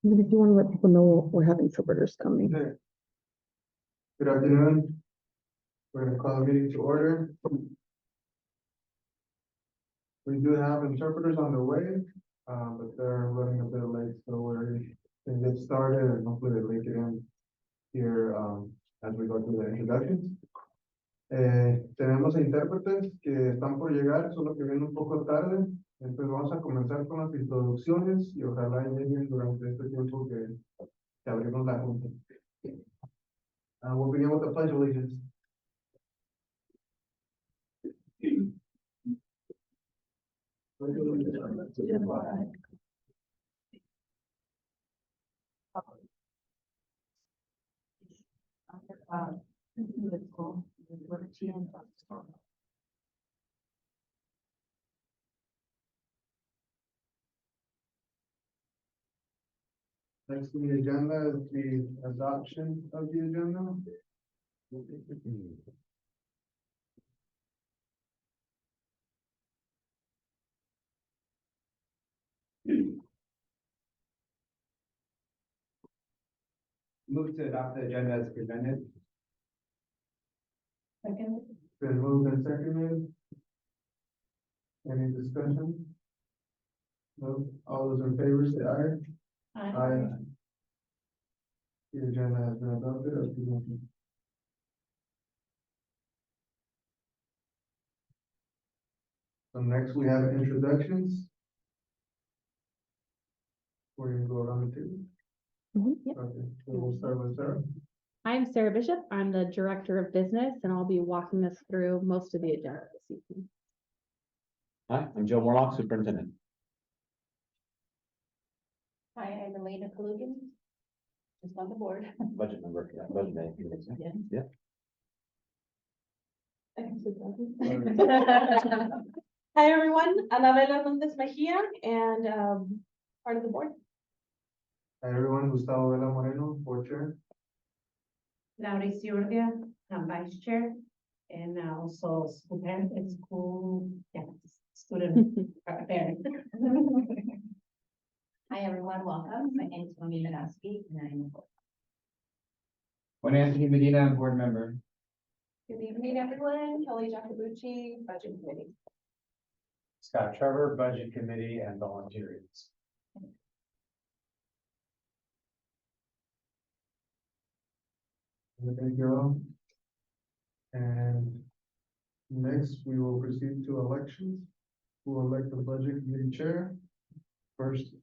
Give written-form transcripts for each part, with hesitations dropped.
And then if you want to let people know we're having interpreters coming. Okay. Good afternoon. We're gonna call the meeting to order. We do have interpreters on the way, but they're running a bit late, so we're gonna get started and hopefully they make it in here, as we go through the introductions. Tenemos intérpretes que están por llegar, solo que vienen un poco tarde. Entonces vamos a comenzar con las introducciones y ojalá lleguen durante este tiempo que abrimos la junta. We'll begin with the pledge of allegiance. Pledge of allegiance to the flag Next on the agenda is the adoption of the agenda. Move to adopt the agenda as presented. Second. Been moved and seconded. Any discussion? No, all those in favor say aye. Aye. The agenda has been adopted as presented. So next we have introductions. We're gonna go around the table. Yep. Okay, so we'll start with Sarah. I'm Sarah Bishop. I'm the Director of Business, and I'll be walking us through most of the agenda this evening. Hi, I'm Joe Morlock, Superintendent. Hi, I'm Elena Kalugan, just on the board. Budget member, yeah, budget day. Yeah. Yeah. Hi, everyone. Anabela Hernandez Mejia and part of the board. Hi everyone, Gustavo Vela Moreno, board chair. Lauricia Urdia, I'm vice chair, and also student, student parent. Hi, everyone. Welcome. My name is Mami Minaski, and I'm. Juan Anthony Medina, board member. Good evening, everyone. Kelly Jacobucci, budget committee. Scott Trevor, budget committee and volunteers. Thank you all. And next we will proceed to elections. Who will elect the budget committee chair first?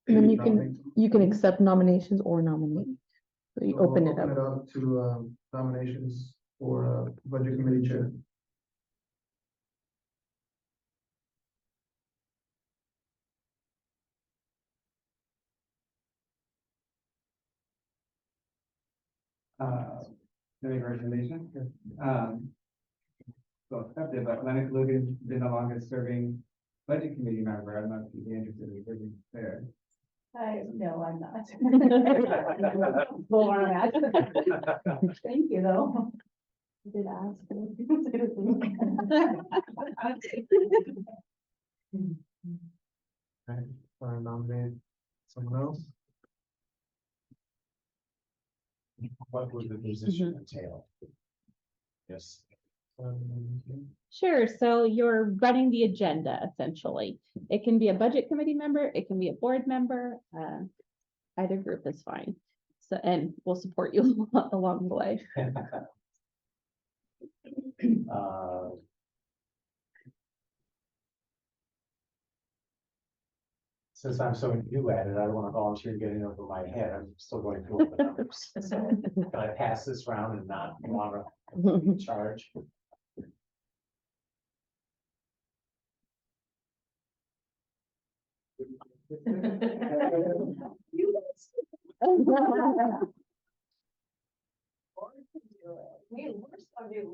And then you can accept nominations or nominate. So you So we'll open it up. to nominations for budget committee chair. Any recommendation? So effective, but Lennox Logan been the longest serving budget committee member. I don't know if you'd be interested in serving there. No, I'm not. Thank you, though. I did ask. Okay, want to nominate someone else? What would the position entail? Yes. Sure. So you're running the agenda essentially. It can be a budget committee member. It can be a board member. Either group is fine. So, and we'll support you along the way. Since I'm so new at it, I don't want to volunteer getting over my head. I'm still going through all the numbers. Can I pass this round and not want to be in charge? We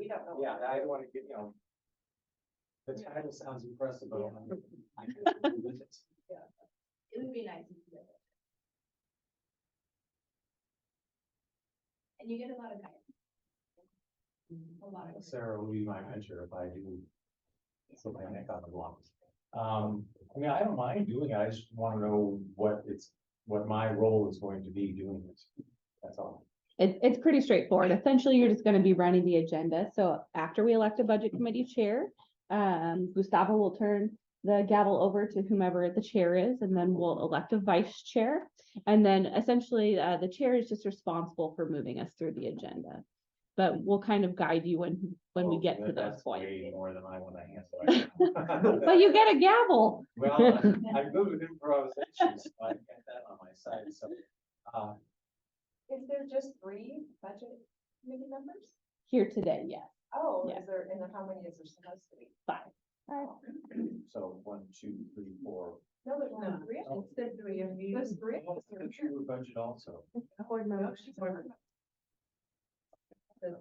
don't know. Yeah, I don't want to get, the title sounds impressive, but It would be nice if you did it. And you get a lot of guidance. A lot of. Sarah will be my mentor if I do put my neck on the block. I mean, I don't mind doing it, I just wanna know what my role is going to be doing this, that's all. It's pretty straightforward. Essentially, you're just gonna be running the agenda. So after we elect a budget committee chair, Gustavo will turn the gavel over to whomever the chair is, and then we'll elect a vice chair. And then essentially, the chair is just responsible for moving us through the agenda. But we'll kind of guide you when we get to that That's point. way more than I want to handle. But you get a gavel. Well, I'm good with improvisation, so I get that on my side, so, Is there just 3 budget committee members? Here today, yes, Oh, Yeah. is there, and then how many is there supposed to be? 5. so 1, 2, 3, 4. No, there's not 3. Oh. Instead 3 of you. There's 3. Computer budget also. Board member. She's board member.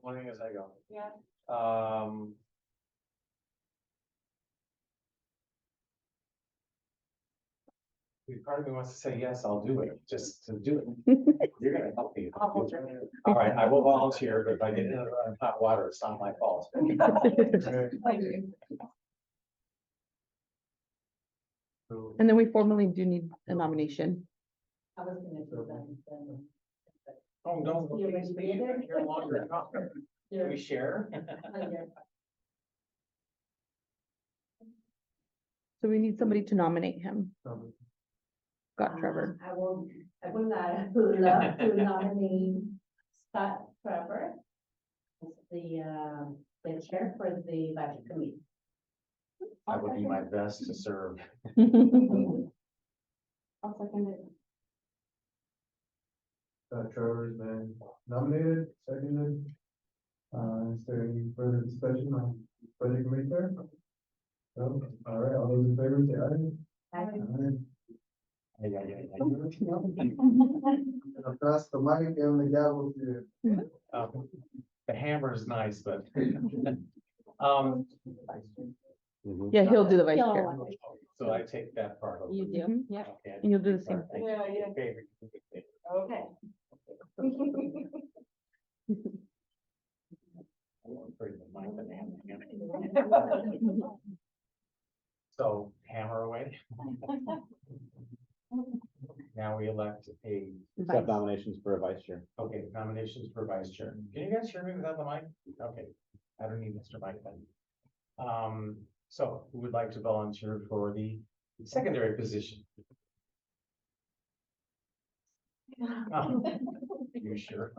Morning as I go. Yeah. Part of me wants to say, yes, I'll do it, just to do it. You're gonna help me. All right, I will volunteer, but if I get in hot water, it's not my fault. So, And then we formally do need a nomination. I was gonna do that. Oh, no. You already did it? You're longer. Can we share? So we need somebody to nominate him. Got Trevor. I would love to nominate Scott Trevor as the chair for the budget committee. I will do my best to serve. I'll second it. Trevor's been nominated, seconded. Is there any further discussion on budget committee chair? No, all right, all those in favor say aye. Aye. Yeah. I'll pass the mic and the gavel to you. The hammer is nice, but. Yeah, he'll do the vice He'll chair. elect. So I take that part over. You do, Mhm. yeah. Okay. And you'll do the same thing. Yeah, yeah. Okay. Okay. So hammer away. Now we elect a, Vice. Nominations for a vice chair. okay, nominations for vice chair. Can you guys hear me without the mic? Okay, I don't need Mr. Mike then. So who would like to volunteer for the secondary position? Oh, you sure?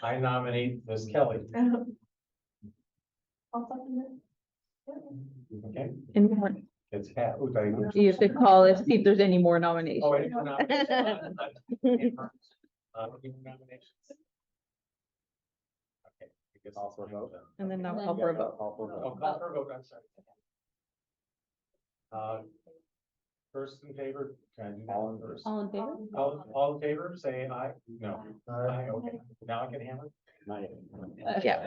I nominate Ms. Kelly. Okay, And it's half. Ooh, did I- you have to call if, see if there's any more Oh, nominations. any more nominations? Any more nominations? Okay. I guess Call for a vote. And then now And call then- for a vote. Call for a Oh, vote. call for a vote, I'm sorry. First in favor, can I do that one first? All in favor? All in favor, say aye. No. Aye. Aye, okay. Now I can hammer. Not yet. Yeah.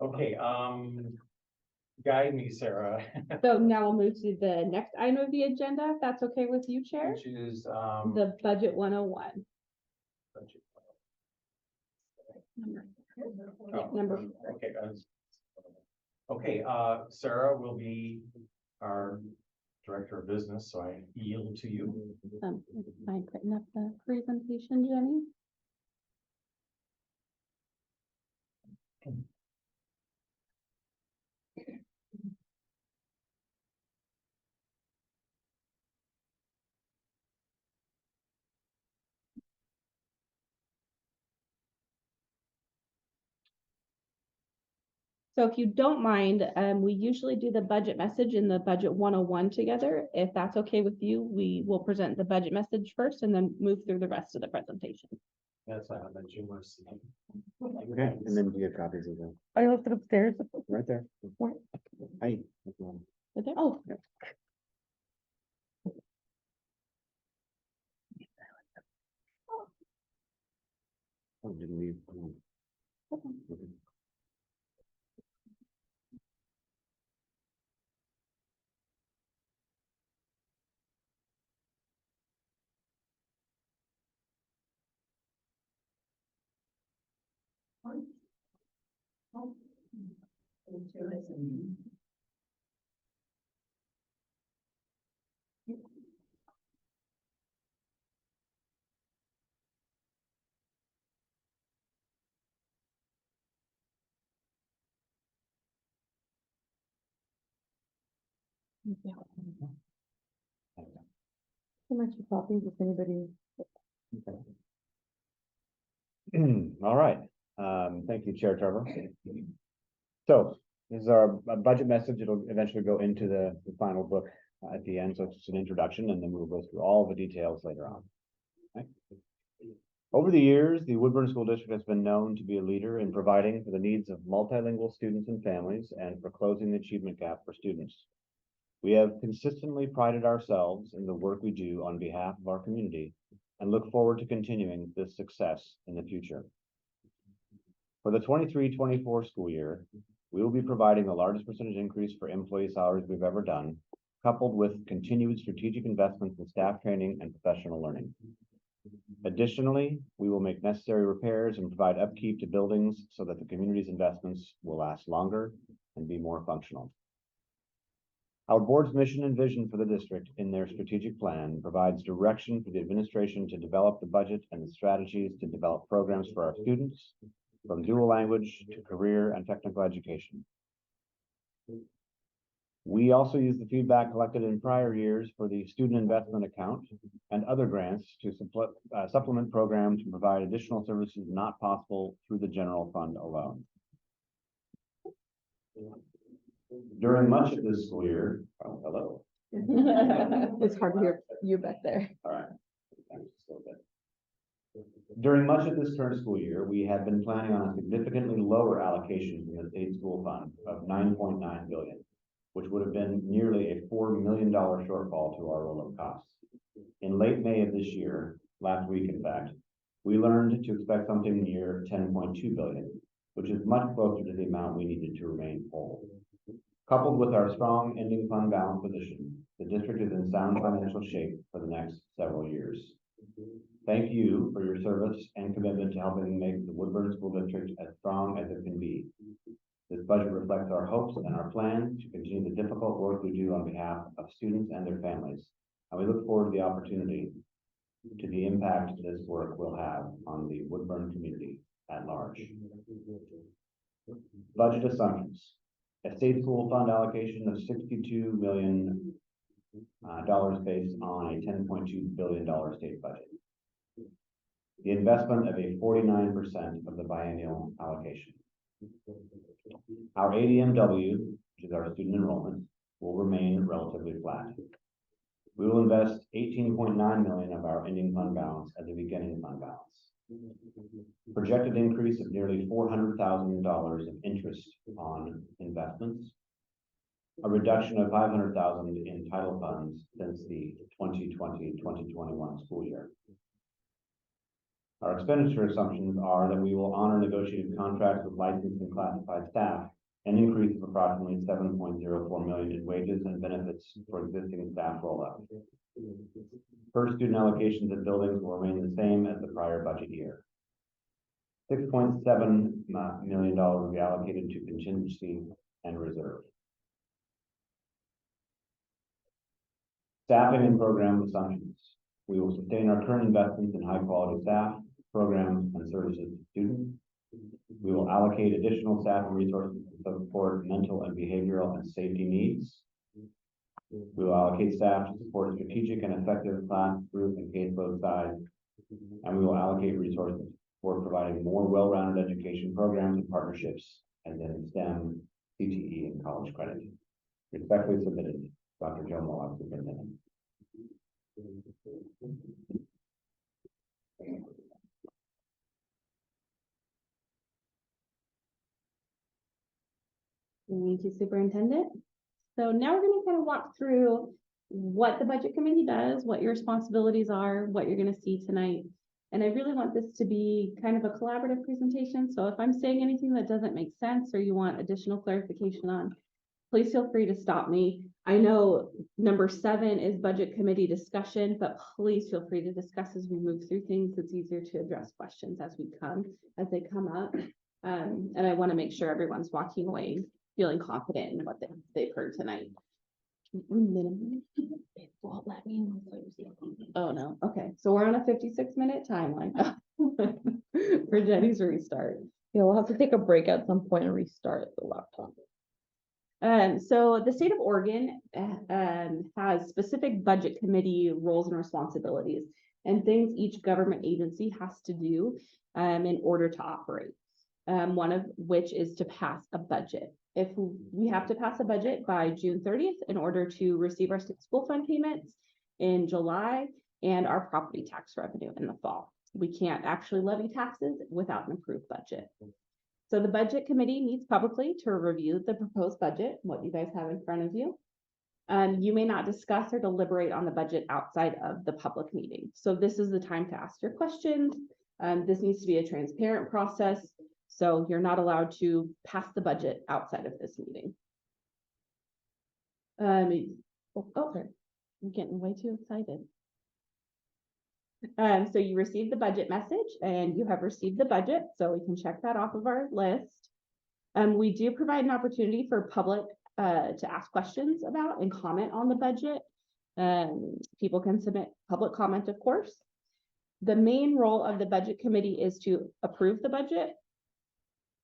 Okay, guide me, Sarah. So now we'll move to the next item of the agenda, if that's okay with you, Chair? Which is, The budget 101. oh, Number okay. Okay, Sarah will be our director of business, so I yield to you. I'm putting up the presentation, Jenny. So if you don't mind, we usually do the budget message and the budget 101 together. If that's okay with you, we will present the budget message first and then move through the rest of the presentation. That's why I'm at humorous. Okay, and then you get copies of them. I left it upstairs. Right there. Where? Hi. Right there? Oh, Oh, didn't we? Okay. How much copies, if anybody? All right, thank you, Chair Trevor. So this is our budget message. It'll eventually go into the final book at the end, so it's just an introduction, and then we'll go through all the details later on. Okay. Over the years, the Woodburn School District has been known to be a leader in providing for the needs of multilingual students and families and for closing the achievement gap for students. We have consistently prided ourselves in the work we do on behalf of our community and look forward to continuing this success in the future. For the 23-24 school year, we will be providing the largest percentage increase for employee salaries we've ever done, coupled with continued strategic investments in staff training and professional learning. Additionally, we will make necessary repairs and provide upkeep to buildings so that the community's investments will last longer and be more functional. Our board's mission and vision for the district in their strategic plan provides direction for the administration to develop the budget and the strategies to develop programs for our students, from dual language to career and technical education. We also use the feedback collected in prior years for the student investment account and other grants to supplement programs and provide additional services not possible through the general fund alone. During much of this school year, hello. It's hard to hear you back there. All right. During much of this current school year, we have been planning on a significantly lower allocation from the state school fund of $9.9 billion, which would have been nearly a $4 million shortfall to our roll-up costs. In late May of this year, last week in fact, we learned to expect something near $10.2 billion, which is much closer to the amount we needed to remain whole. Coupled with our strong ending fund balance position, the district is in sound financial shape for the next several years. Thank you for your service and commitment to helping make the Woodburn School District as strong as it can be. This budget reflects our hopes and our plans to continue the difficult work we do on behalf of students and their families. And we look forward to the opportunity to the impact this work will have on the Woodburn community at large. Budget assumptions. A state school fund allocation of $62 million based on a $10.2 billion state budget. The investment of a 49% of the biennial allocation. Our ADMW, which is our student enrollment, will remain relatively flat. We will invest $18.9 million of our ending fund balance at the beginning fund balance. Projected increase of nearly $400,000 of interest on investments. A reduction of $500,000 in title funds since the 2020-2021 school year. Our expenditure assumptions are that we will honor negotiated contracts with licensed and classified staff, an increase of approximately $7.04 million in wages and benefits for existing staff rollout. Per student allocations at buildings will remain the same as the prior budget year. $6.7 million will be allocated to contingency and reserve. Staffing and program assumptions. We will sustain our current investments in high quality staff, programs, and services to students. We will allocate additional staff and resources to support mental and behavioral and safety needs. We will allocate staff to support strategic and effective class, group, and caseload size. And we will allocate resources for providing more well-rounded education programs and partnerships, and then STEM, CTE, and college credit. Respectfully submitted, Dr. Joe Mohawk, Superintendent. Thank you, Superintendent. So now we're going to kind of walk through what the budget committee does, what your responsibilities are, what you're going to see tonight. And I really want this to be kind of a collaborative presentation. So if I'm saying anything that doesn't make sense or you want additional clarification on, please feel free to stop me. I know number 7 is budget committee discussion, but please feel free to discuss as we move through things. It's easier to address questions as they come up. And I want to make sure everyone's walking away feeling confident in what they've heard tonight. Minimum, it won't let me. Oh, no. Okay, so we're on a 56-minute timeline for Jenny's restart. Yeah, we'll have to take a break at some point and restart the laptop. So the state of Oregon has specific budget committee roles and responsibilities and things each government agency has to do in order to operate. One of which is to pass a budget. If we have to pass a budget by June 30th in order to receive our state school fund payments in July and our property tax revenue in the fall. We can't actually levy taxes without an approved budget. So the budget committee meets publicly to review the proposed budget, what you guys have in front of you. You may not discuss or deliberate on the budget outside of the public meeting. So this is the time to ask your questions. This needs to be a transparent process. So you're not allowed to pass the budget outside of this meeting. Okay, I'm getting way too excited. So you received the budget message and you have received the budget, so we can check that off of our list. We do provide an opportunity for public to ask questions about and comment on the budget. People can submit public comment, of course. The main role of the budget committee is to approve the budget,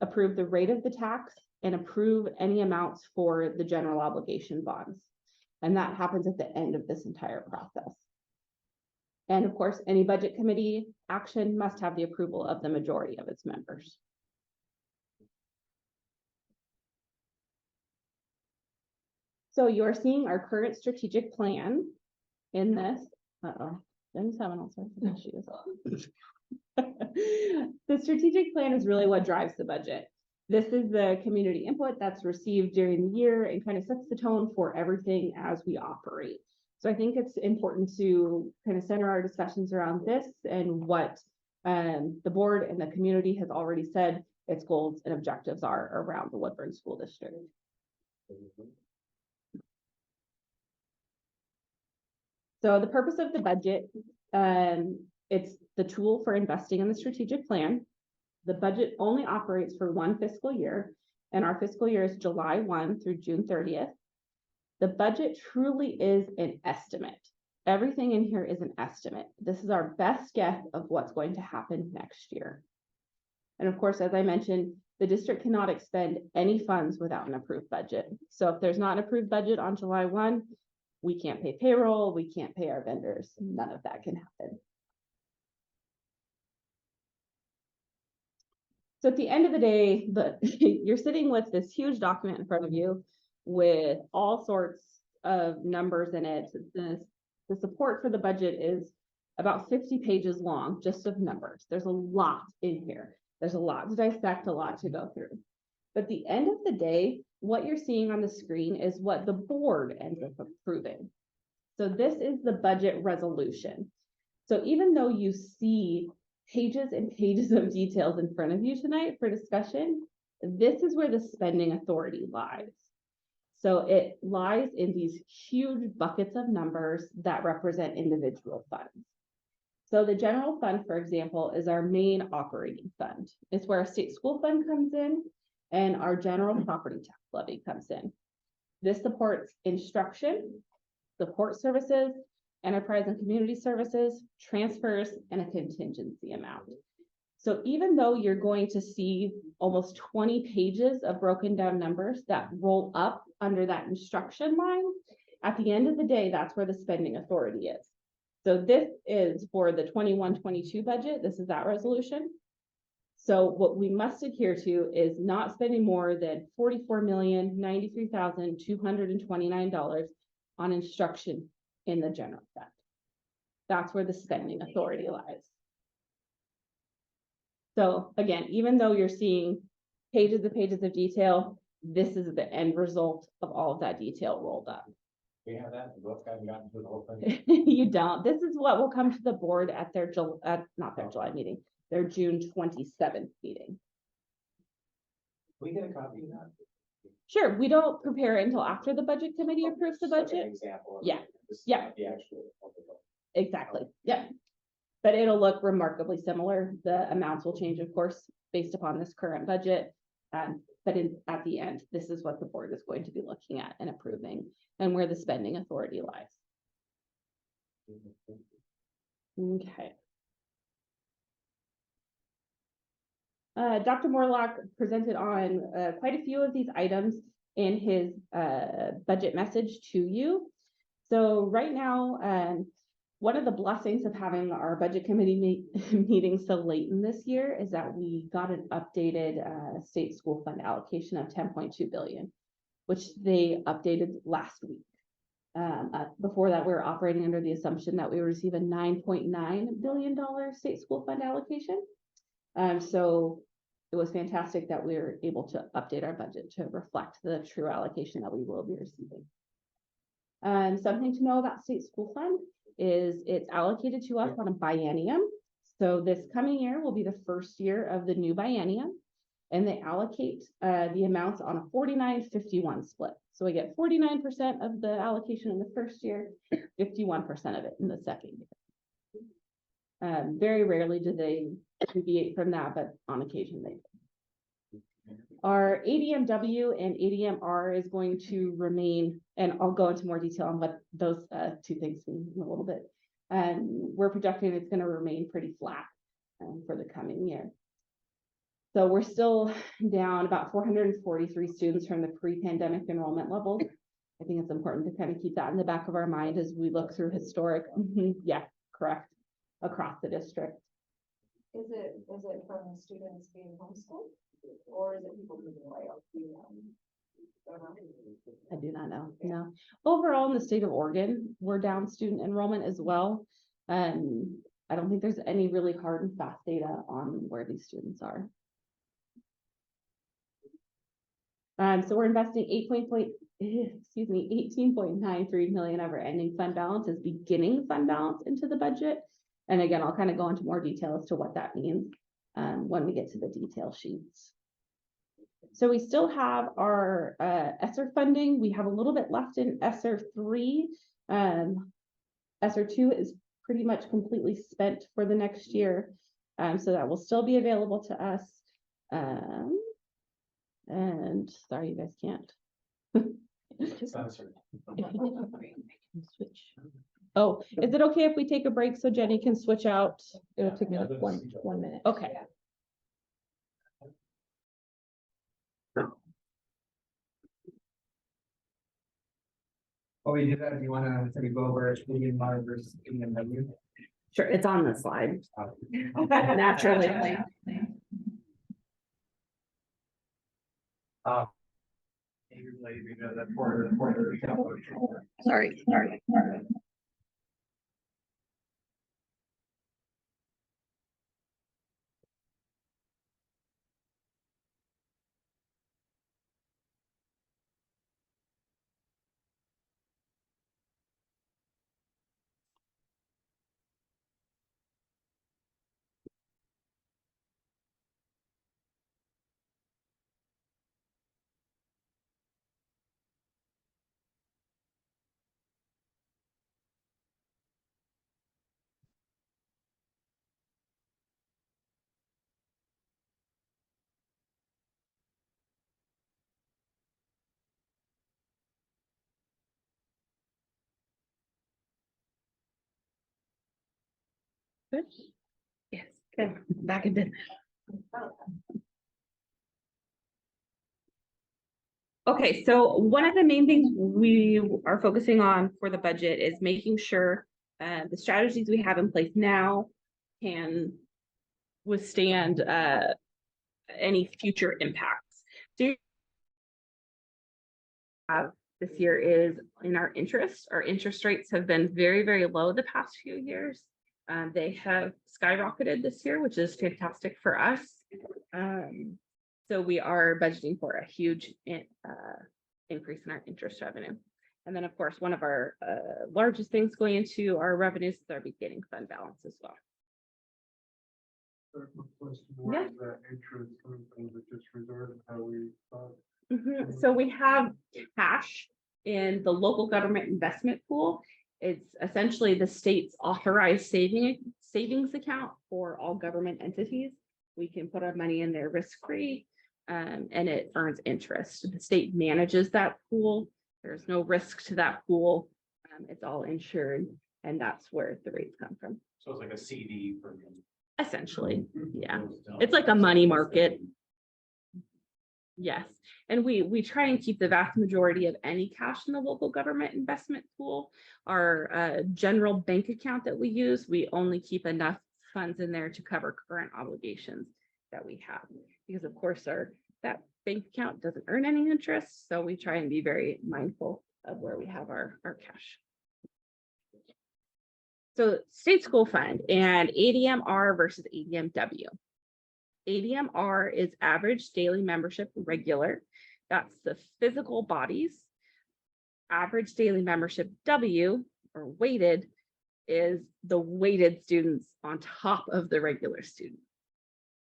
approve the rate of the tax, and approve any amounts for the general obligation bonds. And that happens at the end of this entire process. And of course, any budget committee action must have the approval of the majority of its members. So you're seeing our current strategic plan in this. Jenny's having all sorts of issues. The strategic plan is really what drives the budget. This is the community input that's received during the year and kind of sets the tone for everything as we operate. So I think it's important to kind of center our discussions around this and what the board and the community has already said its goals and objectives are around the Woodburn School District. So the purpose of the budget, it's the tool for investing in the strategic plan. The budget only operates for one fiscal year, and our fiscal year is July 1 through June 30th. The budget truly is an estimate. Everything in here is an estimate. This is our best guess of what's going to happen next year. And of course, as I mentioned, the district cannot expend any funds without an approved budget. So if there's not an approved budget on July 1, we can't pay payroll, we can't pay our vendors. None of that can happen. So at the end of the day, you're sitting with this huge document in front of you with all sorts of numbers in it. The support for the budget is about 50 pages long, just of numbers. There's a lot in here. There's a lot to dissect, a lot to go through. But at the end of the day, what you're seeing on the screen is what the board ends up approving. So this is the budget resolution. So even though you see pages and pages of details in front of you tonight for discussion, this is where the spending authority lies. So it lies in these huge buckets of numbers that represent individual funds. So the general fund, for example, is our main operating fund. It's where our state school fund comes in and our general property tax levy comes in. This supports instruction, support services, enterprise and community services, transfers, and a contingency amount. So even though you're going to see almost 20 pages of broken down numbers that roll up under that instruction line, at the end of the day, that's where the spending authority is. So this is for the 21-22 budget. This is that resolution. So what we must adhere to is not spending more than $44,093,229 on instruction in the general fund. That's where the spending authority lies. So again, even though you're seeing pages and pages of detail, this is the end result of all of that detail rolled up. We have that, both haven't gotten to the whole thing. You don't. This is what will come to the board at their not their July meeting, their June 27th meeting. We get a copy of that? Sure, we don't prepare it until after the budget committee approves the Just like an budget. example. Yeah. This is Yeah. not the actual. Exactly. Yep. But it'll look remarkably similar. The amounts will change, of course, based upon this current budget. But at the end, this is what the board is going to be looking at and approving, and where the spending authority lies. Okay. Dr. Morlock presented on quite a few of these items in his budget message to you. So right now, one of the blessings of having our budget committee meeting so late in this year is that we got an updated state school fund allocation of 10.2 billion, which they updated last week. Before that, we were operating under the assumption that we would receive a $9.9 billion state school fund allocation. So it was fantastic that we were able to update our budget to reflect the true allocation that we will be receiving. Something to know about state school fund is it's allocated to us on a biennium. So this coming year will be the first year of the new biennium, and they allocate the amounts on a 49-51 split. So we get 49% of the allocation in the first year, 51% of it in the second year. Very rarely do they deviate from that, but on occasion they do. Our ADMW and ADMR is going to remain, and I'll go into more detail on what those two things mean in a little bit. We're projecting it's going to remain pretty flat for the coming year. So we're still down about 443 students from the pre-pandemic enrollment levels. I think it's important to kind of keep that in the back of our mind as we look through historic, yeah, correct, across the district. Is it from students being homeschooled, or is it people moving away? I do not know. No. Overall, in the state of Oregon, we're down student enrollment as well. I don't think there's any really hard and fast data on where these students are. So we're investing 18.93 million of our ending fund balance as beginning fund balance into the budget. And again, I'll kind of go into more detail as to what that means when we get to the detail sheets. So we still have our ESSER funding. We have a little bit left in ESSER 3. ESSER 2 is pretty much completely spent for the next year. So that will still be available to us. And sorry, you guys can't. Switch. Oh, is it okay if we take a break so Jenny can switch out? It'll take me like one minute. Okay. Oh, we did that. Do you want to go over ADMR versus ADMW? Sure, it's on the slide. Naturally. Sorry. Good. Yes. Okay. Back in business. Okay, so one of the main things we are focusing on for the budget is making sure the strategies we have in place now can withstand any future impacts. So this year is in our interest. Our interest rates have been very, very low the past few years. They have skyrocketed this year, which is fantastic for us. So we are budgeting for a huge increase in our interest revenue. And then, of course, one of our largest things going into our revenues is our beginning fund balance as well. Where is the interest coming from? Is it just reserved? How we thought? So we have cash in the local government investment pool. It's essentially the state's authorized savings account for all government entities. We can put our money in there risk-free, and it earns interest. The state manages that pool. There's no risk to that pool. It's all insured, and that's where the rates come from. So it's like a CD for. Essentially, yeah. It's like a money market. Yes, and we try and keep the vast majority of any cash in the local government investment pool. Our general bank account that we use, we only keep enough funds in there to cover current obligations that we have. Because of course that bank account doesn't earn any interest, so we try and be very mindful of where we have our cash. So state school fund and ADMR versus ADMW. ADMR is average daily membership regular. That's the physical bodies. Average daily membership W, or weighted, is the weighted students on top of the regular student.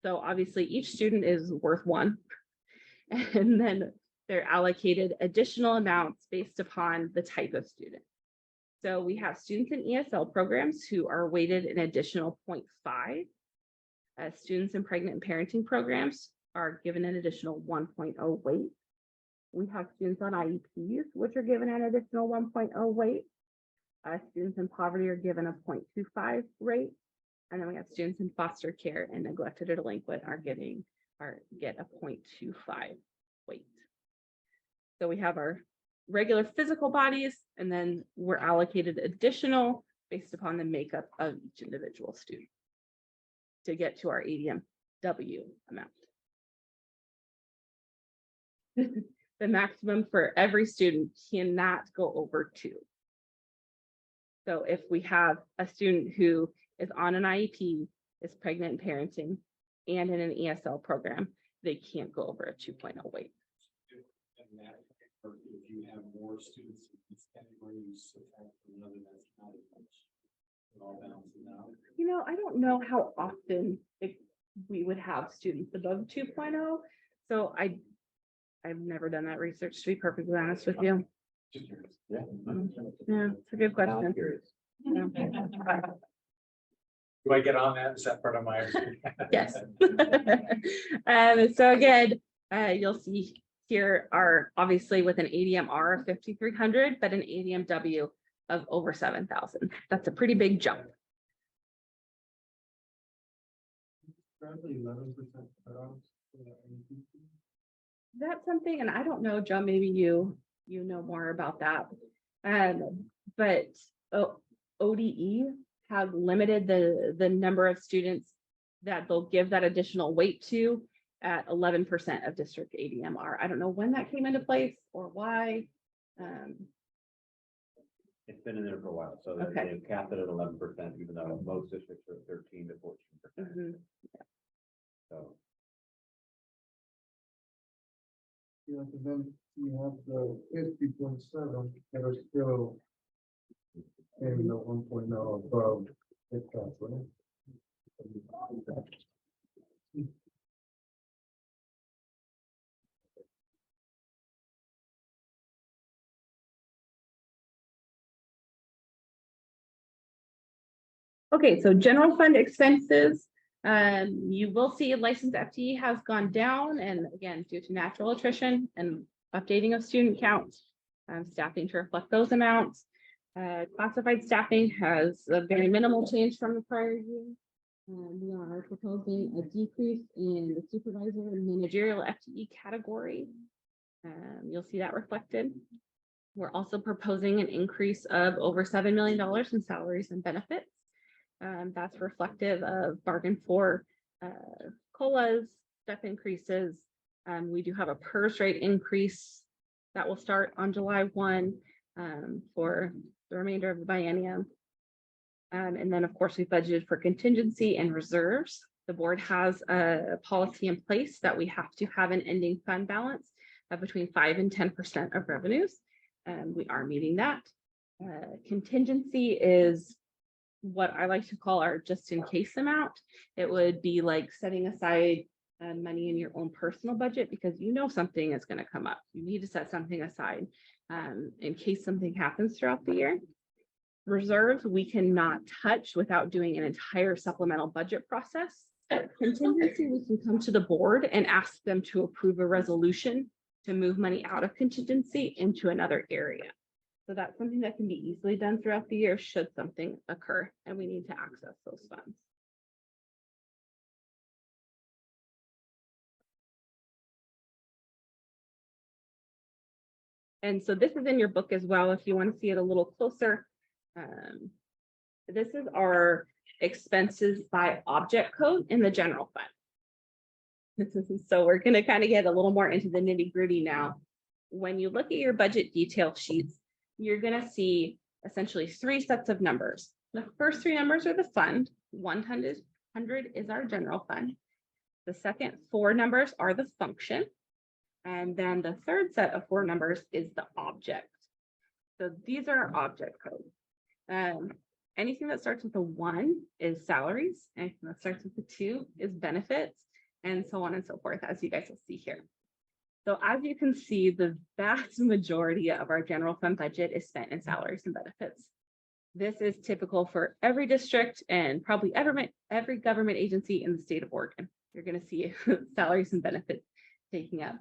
So obviously each student is worth one, and then they're allocated additional amounts based upon the type of student. So we have students in ESL programs who are weighted an additional 0.5. Students in pregnant and parenting programs are given an additional 1.0 weight. We have students on IEPs, which are given an additional 1.0 weight. Students in poverty are given a 0.25 rate. And then we have students in foster care and neglected or delinquent get a 0.25 weight. So we have our regular physical bodies, and then we're allocated additional based upon the makeup of each individual student to get to our ADMW amount. The maximum for every student cannot go over 2. So if we have a student who is on an IEP, is pregnant and parenting, and in an ESL program, they can't go over a 2.0 weight. If you have more students in this category, you subtract from another, that's not as much. It all balances out. You know, I don't know how often we would have students above 2.0. So I've never done that research, to be perfectly honest with you. Just curious. Yeah. Yeah, it's a good question. Yeah. Do I get on that? Is that part of my? Yes. So again, you'll see here are obviously with an ADMR of 5,300, but an ADMW of over 7,000. That's a pretty big jump. Currently 11% cutoffs. That's something, and I don't know, Joe, maybe you know more about that. But ODE have limited the number of students that they'll give that additional weight to at 11% of district ADMR. I don't know when that came into place or why. It's been in there for a while, so Okay. they've capped it at 11%, even though most districts are 13 to 14%. Mhm. So Yeah, and then you have the 50.7 that are still in the 1.0 above the cap, right? Okay, so general fund expenses, you will see licensed FTE has gone down, and again, due to natural attrition and updating of student counts, staffing to reflect those amounts. Classified staffing has a very minimal change from the prior year. We are proposing a decrease in the supervisor and managerial FTE category. You'll see that reflected. We're also proposing an increase of over $7 million in salaries and benefits. That's reflective of bargain for COLAs, step increases. We do have a PERS rate increase that will start on July 1 for the remainder of the biennium. And then, of course, we budgeted for contingency and reserves. The board has a policy in place that we have to have an ending fund balance of between 5 and 10% of revenues. We are meeting that. Contingency is what I like to call our just in case amount. It would be like setting aside money in your own personal budget because you know something is going to come up. You need to set something aside in case something happens throughout the year. Reserves we cannot touch without doing an entire supplemental budget process Contingency, we can come to the board and ask them to approve a resolution to move money out of contingency into another area. So that's something that can be easily done throughout the year should something occur and we need to access those funds. And so this is in your book as well, if you want to see it a little closer. This is our expenses by object code in the general fund. So we're going to kind of get a little more into the nitty gritty now. When you look at your budget detail sheets, you're going to see essentially 3 sets of numbers. The first 3 numbers are the fund. 100 is our general fund. The second 4 numbers are the function. And then the third set of 4 numbers is the object. So these are our object codes. Anything that starts with a 1 is salaries. Anything that starts with a 2 is benefits, and so on and so forth, as you guys will see here. So as you can see, the vast majority of our general fund budget is spent in salaries and benefits. This is typical for every district and probably every government agency in the state of Oregon. You're going to see salaries and benefits taking up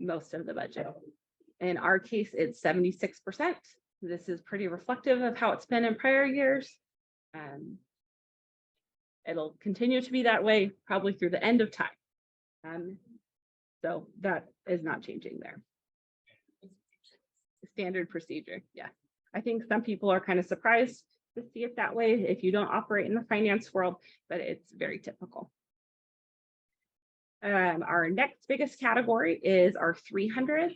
most of the budget. In our case, it's 76%. This is pretty reflective of how it's been in prior years. It'll continue to be that way probably through the end of time. So that is not changing there. Standard procedure, yeah. I think some people are kind of surprised to see it that way if you don't operate in the finance world, but it's very typical. Our next biggest category is our 300,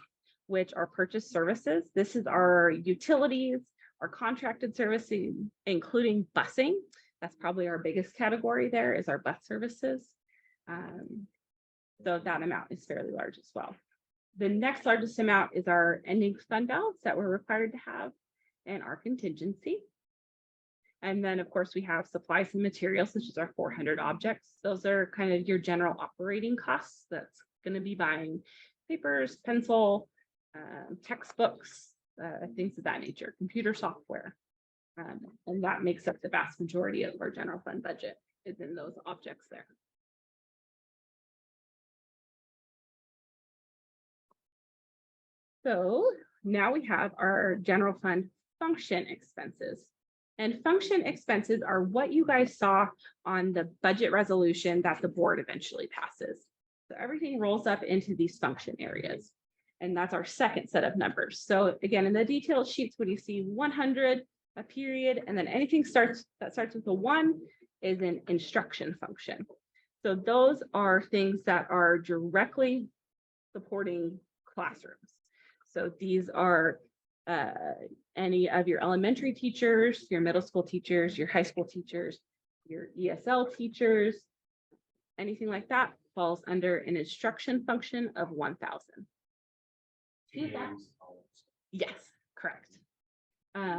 which are purchase services. This is our utilities, our contracted services, including busing. That's probably our biggest category there is our bus services. So that amount is fairly large as well. The next largest amount is our ending fund balance that we're required to have and our contingency. And then, of course, we have supplies and materials, such as our 400 objects. Those are kind of your general operating costs. That's going to be buying papers, pencil, textbooks, things of that nature, computer software. And that makes up the vast majority of our general fund budget is in those objects there. So now we have our general fund function expenses. And function expenses are what you guys saw on the budget resolution that the board eventually passes. So everything rolls up into these function areas. And that's our second set of numbers. So again, in the detailed sheets, when you see 100, a period, and then anything that starts with a 1 is an instruction function. So those are things that are directly supporting classrooms. So these are any of your elementary teachers, your middle school teachers, your high school teachers, your ESL teachers, anything like that falls under an instruction function of 1,000. Yes, correct.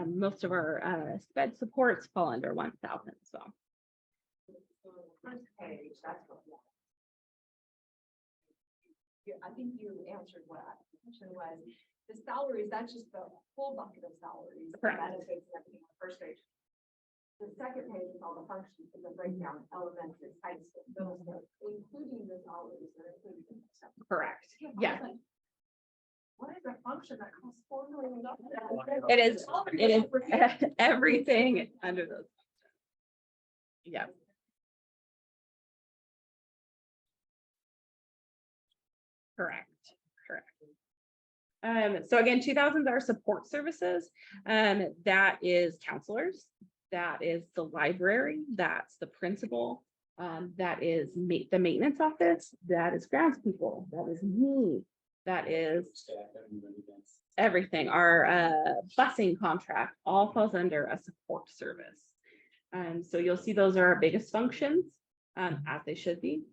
Most of our SPED supports fall under 1,000 as well. First page, that's what. I think you answered what I mentioned was the salaries, that's just the full bucket of salaries. Correct. Benefits and everything on the first page. The second page is all the functions and the breakdown, elementary, high school, middle school, including the salaries that are included in the second. Correct. Yeah. What is a function that costs $4 million? It is everything under those. Yeah. Correct. So again, 2,000 are support services. That is counselors. That is the library. That's the principal. That is the maintenance office. That is grounds people. That is me. That is everything. Our busing contract all falls under a support service. So you'll see those are our biggest functions, as they should be.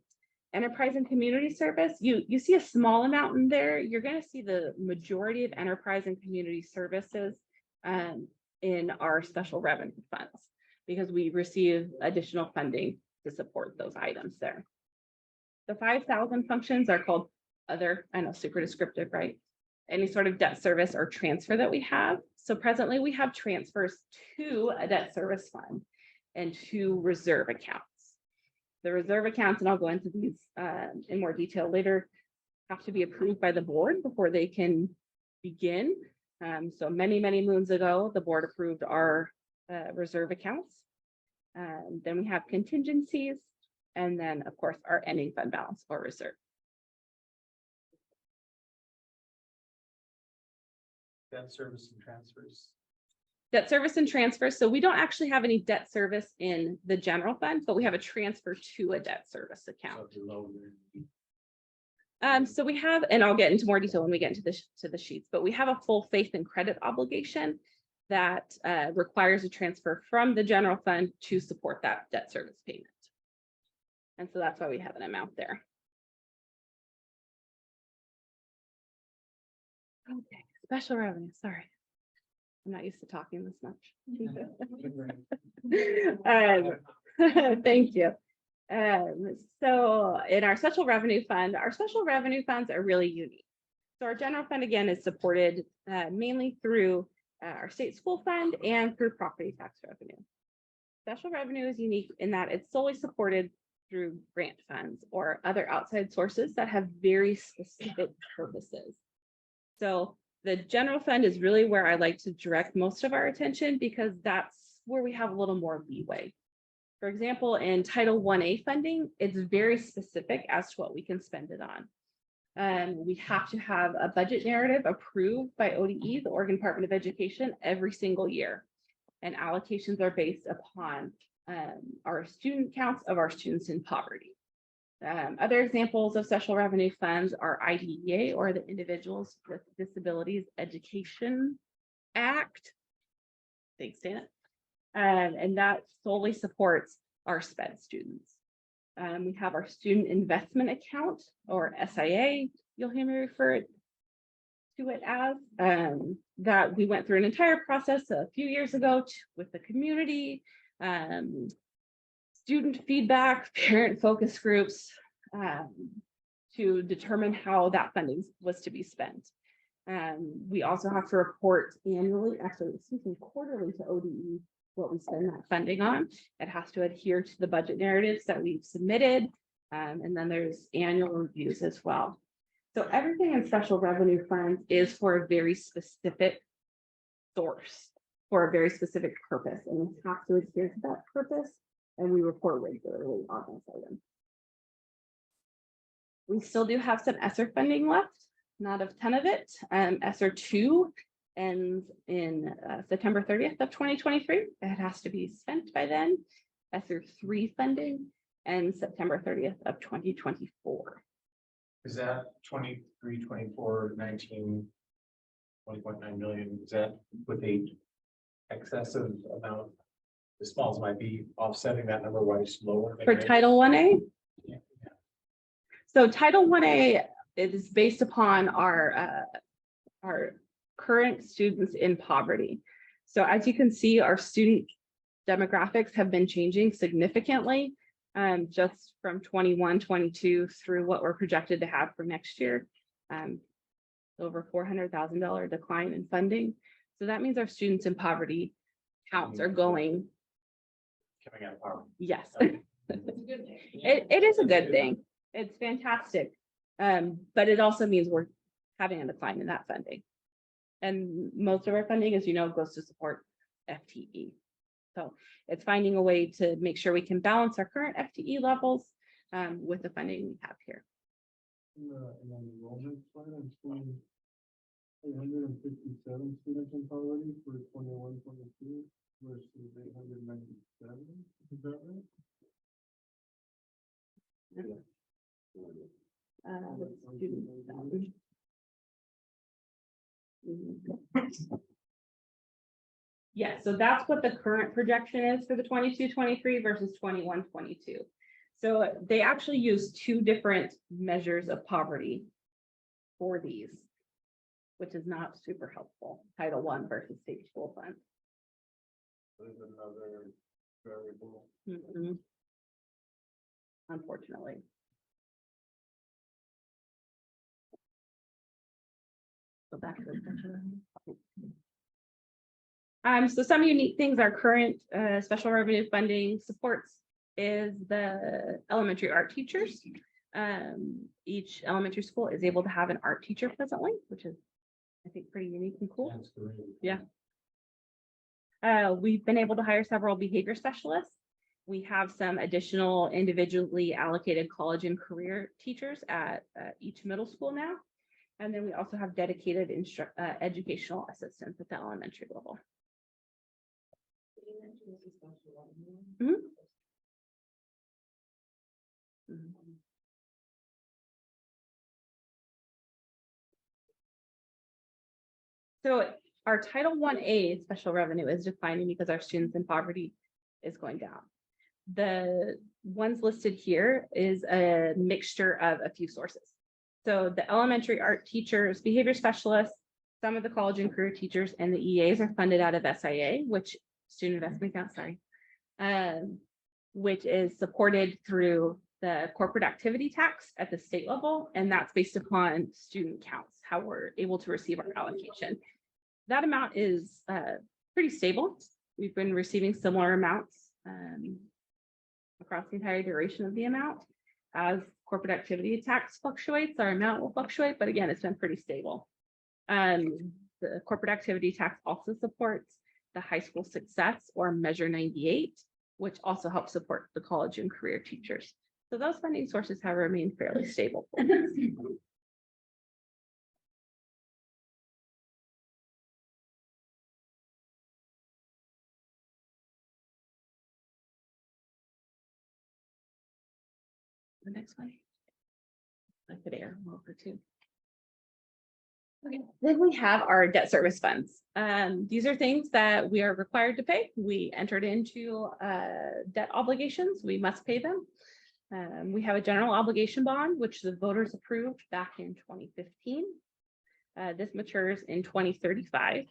Enterprise and community service, you see a small amount in there. You're going to see the majority of enterprise and community services in our special revenue funds because we receive additional funding to support those items there. The 5,000 functions are called other. I know, super descriptive, right? Any sort of debt service or transfer that we have. So presently we have transfers to a debt service fund and to reserve accounts. The reserve accounts, and I'll go into these in more detail later, have to be approved by the board before they can begin. So many moons ago, the board approved our reserve accounts. Then we have contingencies, and then of course our ending fund balance or reserve. Debt service and transfers. Debt service and transfer. So we don't actually have any debt service in the general fund, but we have a transfer to a debt service account. So if you're low, So we have, and I'll get into more detail when we get into the sheets, but we have a full faith and credit obligation that requires a transfer from the general fund to support that debt service payment. And so that's why we have an amount there. Okay, special revenue, sorry. I'm not used to talking this much. Thank you. So in our special revenue fund, our special revenue funds are really unique. So our general fund, again, is supported mainly through our state school fund and through property tax revenue. Special revenue is unique in that it's solely supported through grant funds or other outside sources that have very specific purposes. So the general fund is really where I like to direct most of our attention because that's where we have a little more leeway. For example, in Title 1A funding, it's very specific as to what we can spend it on. We have to have a budget narrative approved by ODE, the Oregon Department of Education, every single year. And allocations are based upon our student counts of our students in poverty. Other examples of special revenue funds are IDEA, or the Individuals with Disabilities Education Act. Thanks, Dana. And that solely supports our SPED students. We have our Student Investment Account, or SIA, you'll hear me refer to it as, that we went through an entire process a few years ago with the community, student feedback, parent focus groups, to determine how that funding was to be spent. We also have to report annually, actually, excuse me, quarterly to ODE what we spend that funding on. It has to adhere to the budget narratives that we've submitted. And then there's annual reviews as well. So everything in special revenue funds is for a very specific source, for a very specific purpose, and we have to adhere to that purpose, and we report regularly on this item. We still do have some ESSER funding left, not a ton of it. ESSER 2 ends in September 30th of 2023. It has to be spent by then. ESSER 3 funding ends September 30th of 2024. is that 23, 24, 19, 20.9 million? Is that with a excessive amount? The smalls might be offsetting that number, why it's lower. than For rates? Title 1A? Yeah. So Title 1A is based upon our current students in poverty. So as you can see, our student demographics have been changing significantly, just from 21, 22 through what we're projected to have for next year. Over $400,000 decline in funding. So that means our students in poverty counts are going. Coming out of power. Yes. Okay. It is a good thing. It's fantastic. But it also means we're having a decline in that funding. And most of our funding, as you know, goes to support FTE. So it's finding a way to make sure we can balance our current FTE levels with the funding we have here. And then enrollment plan, I'm seeing 857 students in poverty for 21-22 versus 897. Is that right? Student salary. Yeah, so that's what the current projection is for the 22-23 versus 21-22. So they actually use two different measures of poverty for these, which is not super helpful. Title I versus state school fund. There's another variable. Unfortunately. So back to the section. So some unique things, our current special revenue funding supports is the elementary art teachers. Each elementary school is able to have an art teacher presently, which is, I think, pretty unique and cool. That's great. Yeah. We've been able to hire several behavior specialists. We have some additional individually allocated college and career teachers at each middle school now. And then we also have dedicated educational assistants at the elementary level. Mhm. Mhm. So our Title 1A special revenue is declining because our students in poverty is going down. The ones listed here is a mixture of a few sources. So the elementary art teachers, behavior specialists, some of the college and career teachers, and the EAs are funded out of SIA, which student investment account, sorry, which is supported through the corporate activity tax at the state level, and that's based upon student counts, how we're able to receive our allocation. That amount is pretty stable. We've been receiving similar amounts across the entire duration of the amount. As corporate activity tax fluctuates, our amount will fluctuate, but again, it's been pretty stable. The corporate activity tax also supports the high school success or Measure 98, which also helps support the college and career teachers. So those funding sources have remained fairly stable. The next one. I could air over too. Okay, then we have our debt service funds. These are things that we are required to pay. We entered into debt obligations. We must pay them. We have a general obligation bond, which the voters approved back in 2015. This matures in 2035.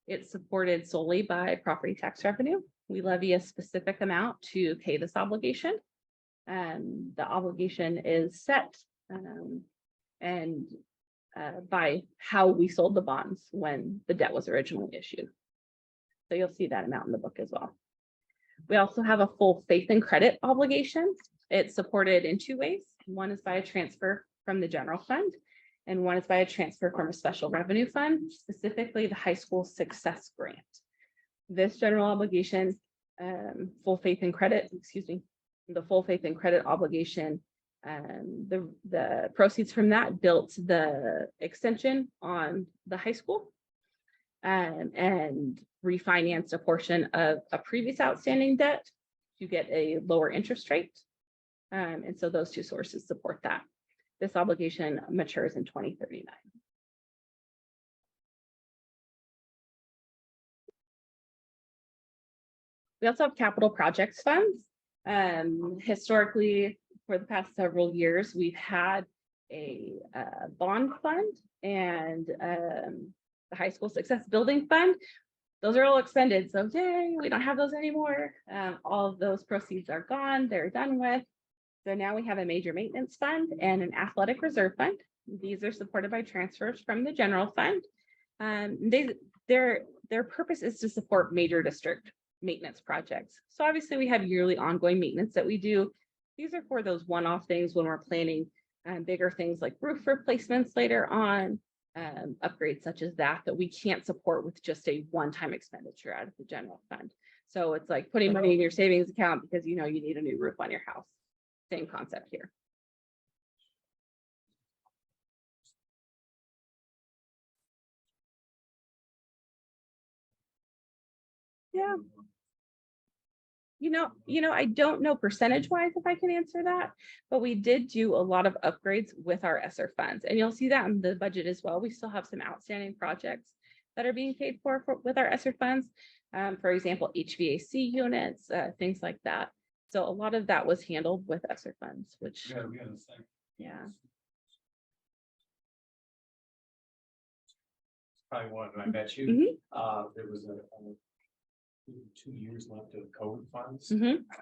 It's supported solely by property tax revenue. We levy a specific amount to pay this obligation. The obligation is set by how we sold the bonds when the debt was originally issued. So you'll see that amount in the book as well. We also have a full faith and credit obligation. It's supported in two ways. One is by a transfer from the general fund, and one is by a transfer from a special revenue fund, specifically the high school success grant. This general obligation, full faith and credit, the full faith and credit obligation, the proceeds from that built the extension on the high school and refinanced a portion of a previous outstanding debt to get a lower interest rate. And so those two sources support that. This obligation matures in 2039. We also have capital projects funds. Historically, for the past several years, we've had a bond fund and the high school success building fund. Those are all expended, so yay, we don't have those anymore. All of those proceeds are gone, they're done with. So now we have a major maintenance fund and an athletic reserve fund. These are supported by transfers from the general fund. Their purpose is to support major district maintenance projects. So obviously we have yearly ongoing maintenance that we do. These are for those one-off things when we're planning bigger things like roof replacements later on, upgrades such as that we can't support with just a one-time expenditure out of the general fund. So it's like putting money in your savings account because you know you need a new roof on your house. Same concept here. Yeah. You know, I don't know percentage wise if I can answer that, but we did do a lot of upgrades with our ESSER funds, and you'll see that in the budget as well. We still have some outstanding projects that are being paid for with our ESSER funds. For example, HVAC units, things like that. So a lot of that was handled with ESSER funds, which yeah. Probably one when I met you. There was a 2 years left of COVID funds.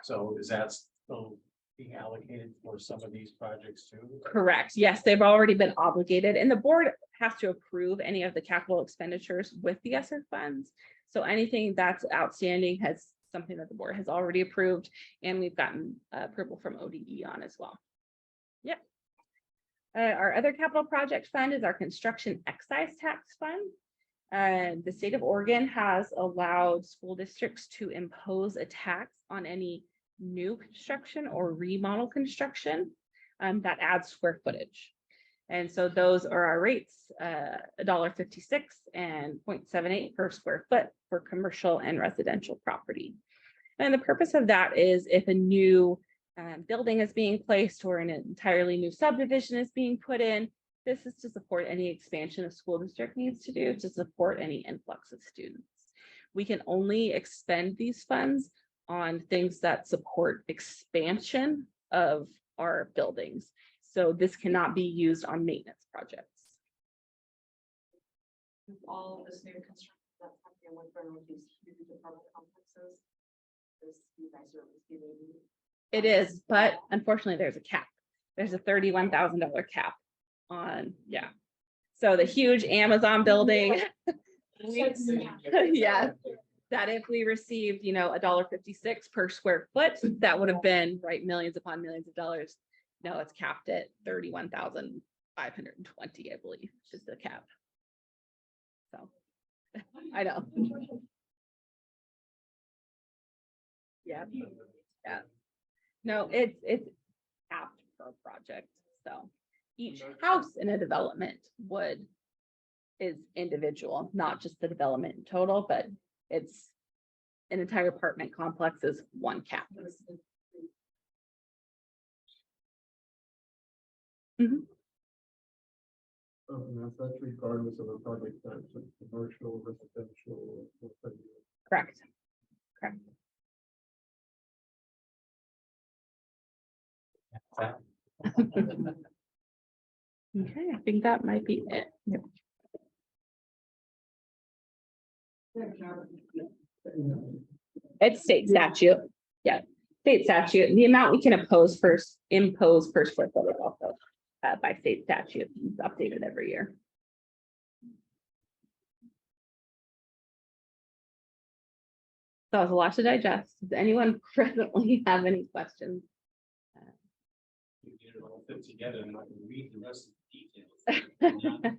So is that still being allocated for some of these projects too? Correct. Yes, they've already been obligated, and the board has to approve any of the capital expenditures with the ESSER funds. So anything that's outstanding has something that the board has already approved, and we've gotten approval from ODE on as well. Yep. Our other capital project fund is our construction excise tax fund. The state of Oregon has allowed school districts to impose a tax on any new construction or remodel construction that adds square footage. And so those are our rates, $1.56 and 0.78 per square foot for commercial and residential property. And the purpose of that is if a new building is being placed or an entirely new subdivision is being put in, this is to support any expansion a school district needs to do to support any influx of students. We can only expend these funds on things that support expansion of our buildings. So this cannot be used on maintenance projects. All this new construction that's happening in Woodburn with these huge apartment complexes. You guys are giving. It is, but unfortunately there's a cap. There's a $31,000 cap on, yeah. So the huge Amazon building. Yeah, that if we received, you know, $1.56 per square foot, that would have been right millions upon millions of dollars. No, it's capped at 31,520, I believe, is the cap. So I know. Yeah. Yeah. No, it's capped per project. So each house in a development is individual, not just the development in total, but it's an entire apartment complex is one cap. Mhm. And that's regardless of a project type, so commercial, residential. Correct. Correct. Okay, I think that might be it. Yep. It's state statute. Yeah, state statute. The amount we can impose per square foot is also by state statute. It's updated every year. So that was a lot to digest. Does anyone presently have any questions? You get it all fit together and I can read the rest of the details.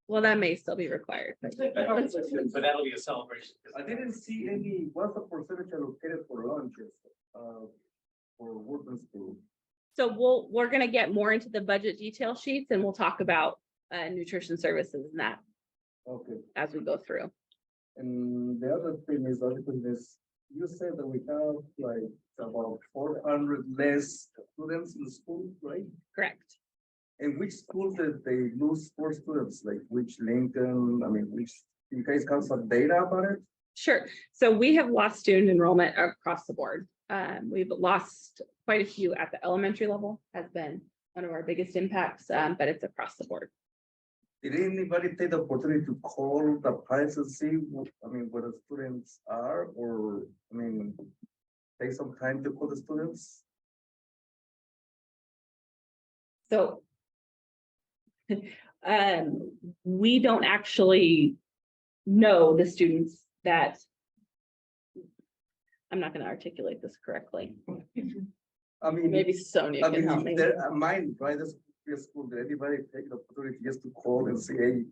Well, that may still be required. But that'll be a celebration. I didn't see any, what's the percentage allocated for lunches, for Woodburn School? So we're gonna get more into the budget detail sheets and we'll talk about nutrition services and that Okay, as we go through. and the other thing is, you said that we have like about 400 less students in the school, right? Correct. And which schools did they lose 4 students, like which Lincoln, I mean, which, you guys have some data about it? Sure. So we have lost student enrollment across the board. We've lost quite a few at the elementary level, has been one of our biggest impacts, but it's across the board. Did anybody take the opportunity to call the parents and see, where the students are, or, take some time to call the students? So we don't actually know the students that, I'm not going to articulate this correctly. Maybe Sonia can help me. Mine, right, this school, did anybody take the opportunity just to call and say, hey,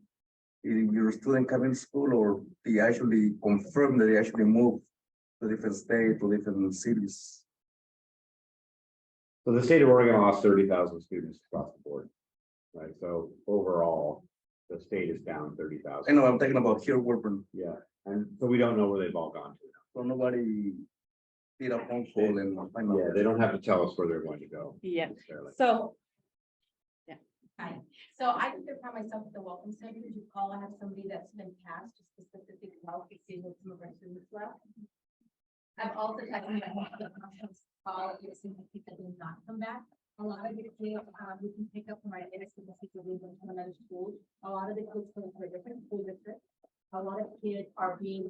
is your student coming to school, or they actually confirm that they actually moved to different state, to different cities? So the state of Oregon lost 30,000 students across the board, right? So overall, the state is down 30,000. I know, I'm talking about here, Woodburn. Yeah, and so we don't know where they've all gone to. So nobody did a phone call and find out. Yeah, they don't have to tell us where they're going to go. Yeah. necessarily. So Hi, so I can prepare myself at the welcome center to call. I have somebody that's been passed to specifically help to see what some of our students left. I've also texted my call, if some people did not come back. A lot of the kids, we can pick up from our data statistics of from another school. A lot of the kids come from a different school district. A lot of kids are being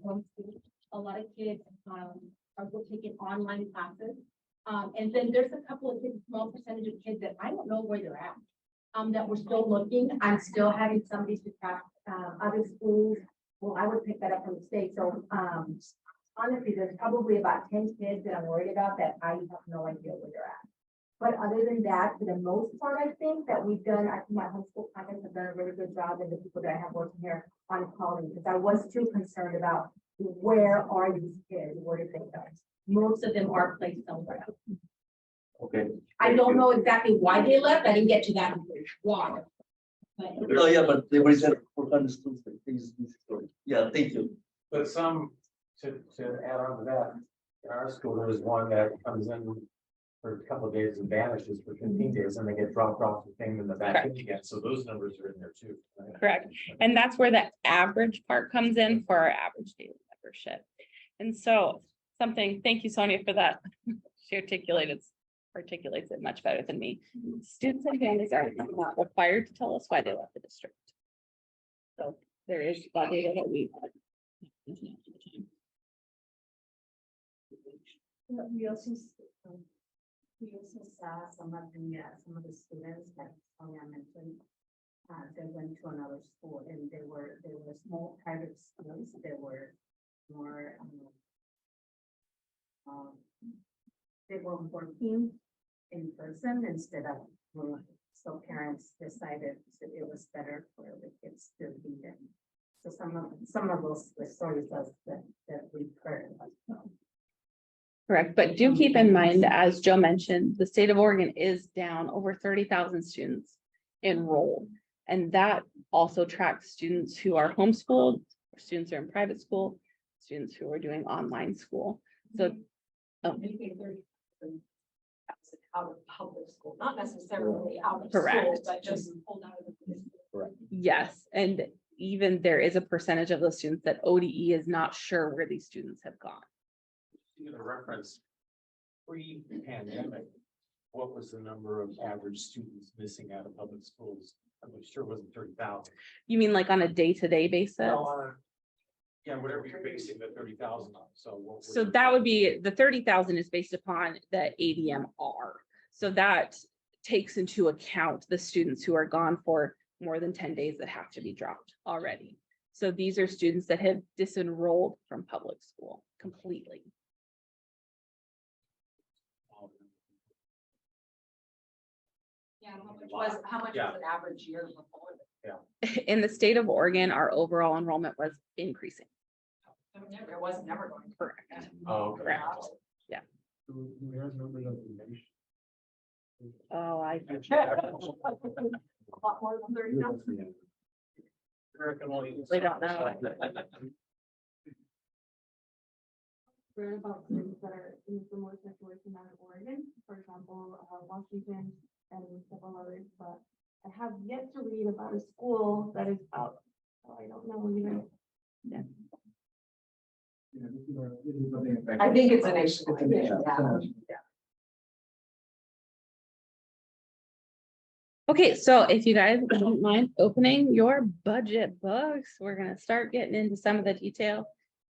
homeschooled. A lot of kids are taking online classes. And then there's a couple of kids, small percentage of kids that I don't know where they're at. That we're still looking. I'm still having somebody to track other schools well, I would pick that up from the state. So, honestly, there's probably about 10 kids that I'm worried about that I have no idea where they're at. But other than that, for the most part, I think that we've done, I think my homeschool parents have done a really good job, and the people that I have working here on calling, because I was too concerned about where are these kids, where did they go? Most of them are placed somewhere else. Okay. I don't know exactly why they left. I didn't get to that. Why? But Oh, yeah, but they were said 400 students. Yeah, thank you. But some, to add on to that, in our school, there's one that comes in for a couple of days and vanishes for 15 days, and they get dropped off the thing in the back end again, so those numbers are in there too. Right? Correct. And that's where the average part comes in for our average daily membership. And so something, thank you, Sonia, for that. She articulates it much better than me. Students and families are not required to tell us why they left the district. So there is that data that we. We also saw some of the students that Sonia mentioned. They went to another school, and they were small private schools. They were more they were working in person instead of remote. So parents decided that it was better for the kids to be there. So some of those stories that we've heard. Correct, but do keep in mind, as Joe mentioned, the state of Oregon is down over 30,000 students enrolled. And that also tracks students who are homeschooled, students who are in private school, students who are doing online school. So Out of public school, not necessarily out of Correct. school, but just pulled out of the. Correct. yes, and even there is a percentage of those students that ODE is not sure where these students have gone. You know, reference pre-pandemic, what was the number of average students missing out of public schools? I'm sure it wasn't 30,000. You mean like on a day-to-day basis? Yeah, whatever you're basing the 30,000 on. So what was So your- that would be, the 30,000 is based upon the ADMR. So that takes into account the students who are gone for more than 10 days that have to be dropped already. So these are students that have disenrolled from public school completely. Yeah, how much Yeah. was an average year before? In the state of Oregon, our overall enrollment was increasing. It was never going to. Correct. Oh, okay. Correct. Do we have numbers of the nation? Oh, I. A lot more than 30,000. American only- We don't know. Learn about students that are in a similar situation out of Oregon, for example, Washington and several others, but I have yet to read about a school that is out. So I don't know either. I think it's a nationwide. Yeah. Okay, so if you guys don't mind opening your budget books, we're gonna start getting into some of the detail.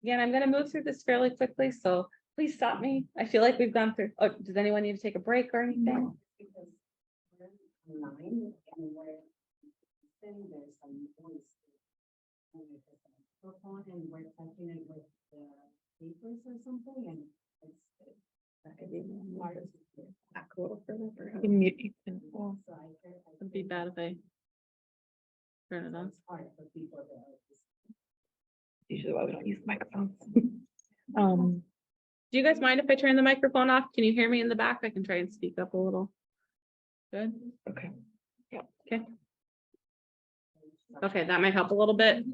Again, I'm gonna move through this fairly quickly, so please stop me. I feel like we've gone through, oh, does anyone need to take a break or anything? Because we're online and we're sitting there some voice. And it's a microphone and we're touching it with the papers or something and it's. That could be back a little further. You can mute, you can, So I heard. it'd be bad if I turn it on. It's hard for people to. Usually why we don't use microphones. Do you guys mind if I turn the microphone off? Can you hear me in the back? I can try and speak up a little. Good, okay. Yeah, okay. Okay, that might help a little bit.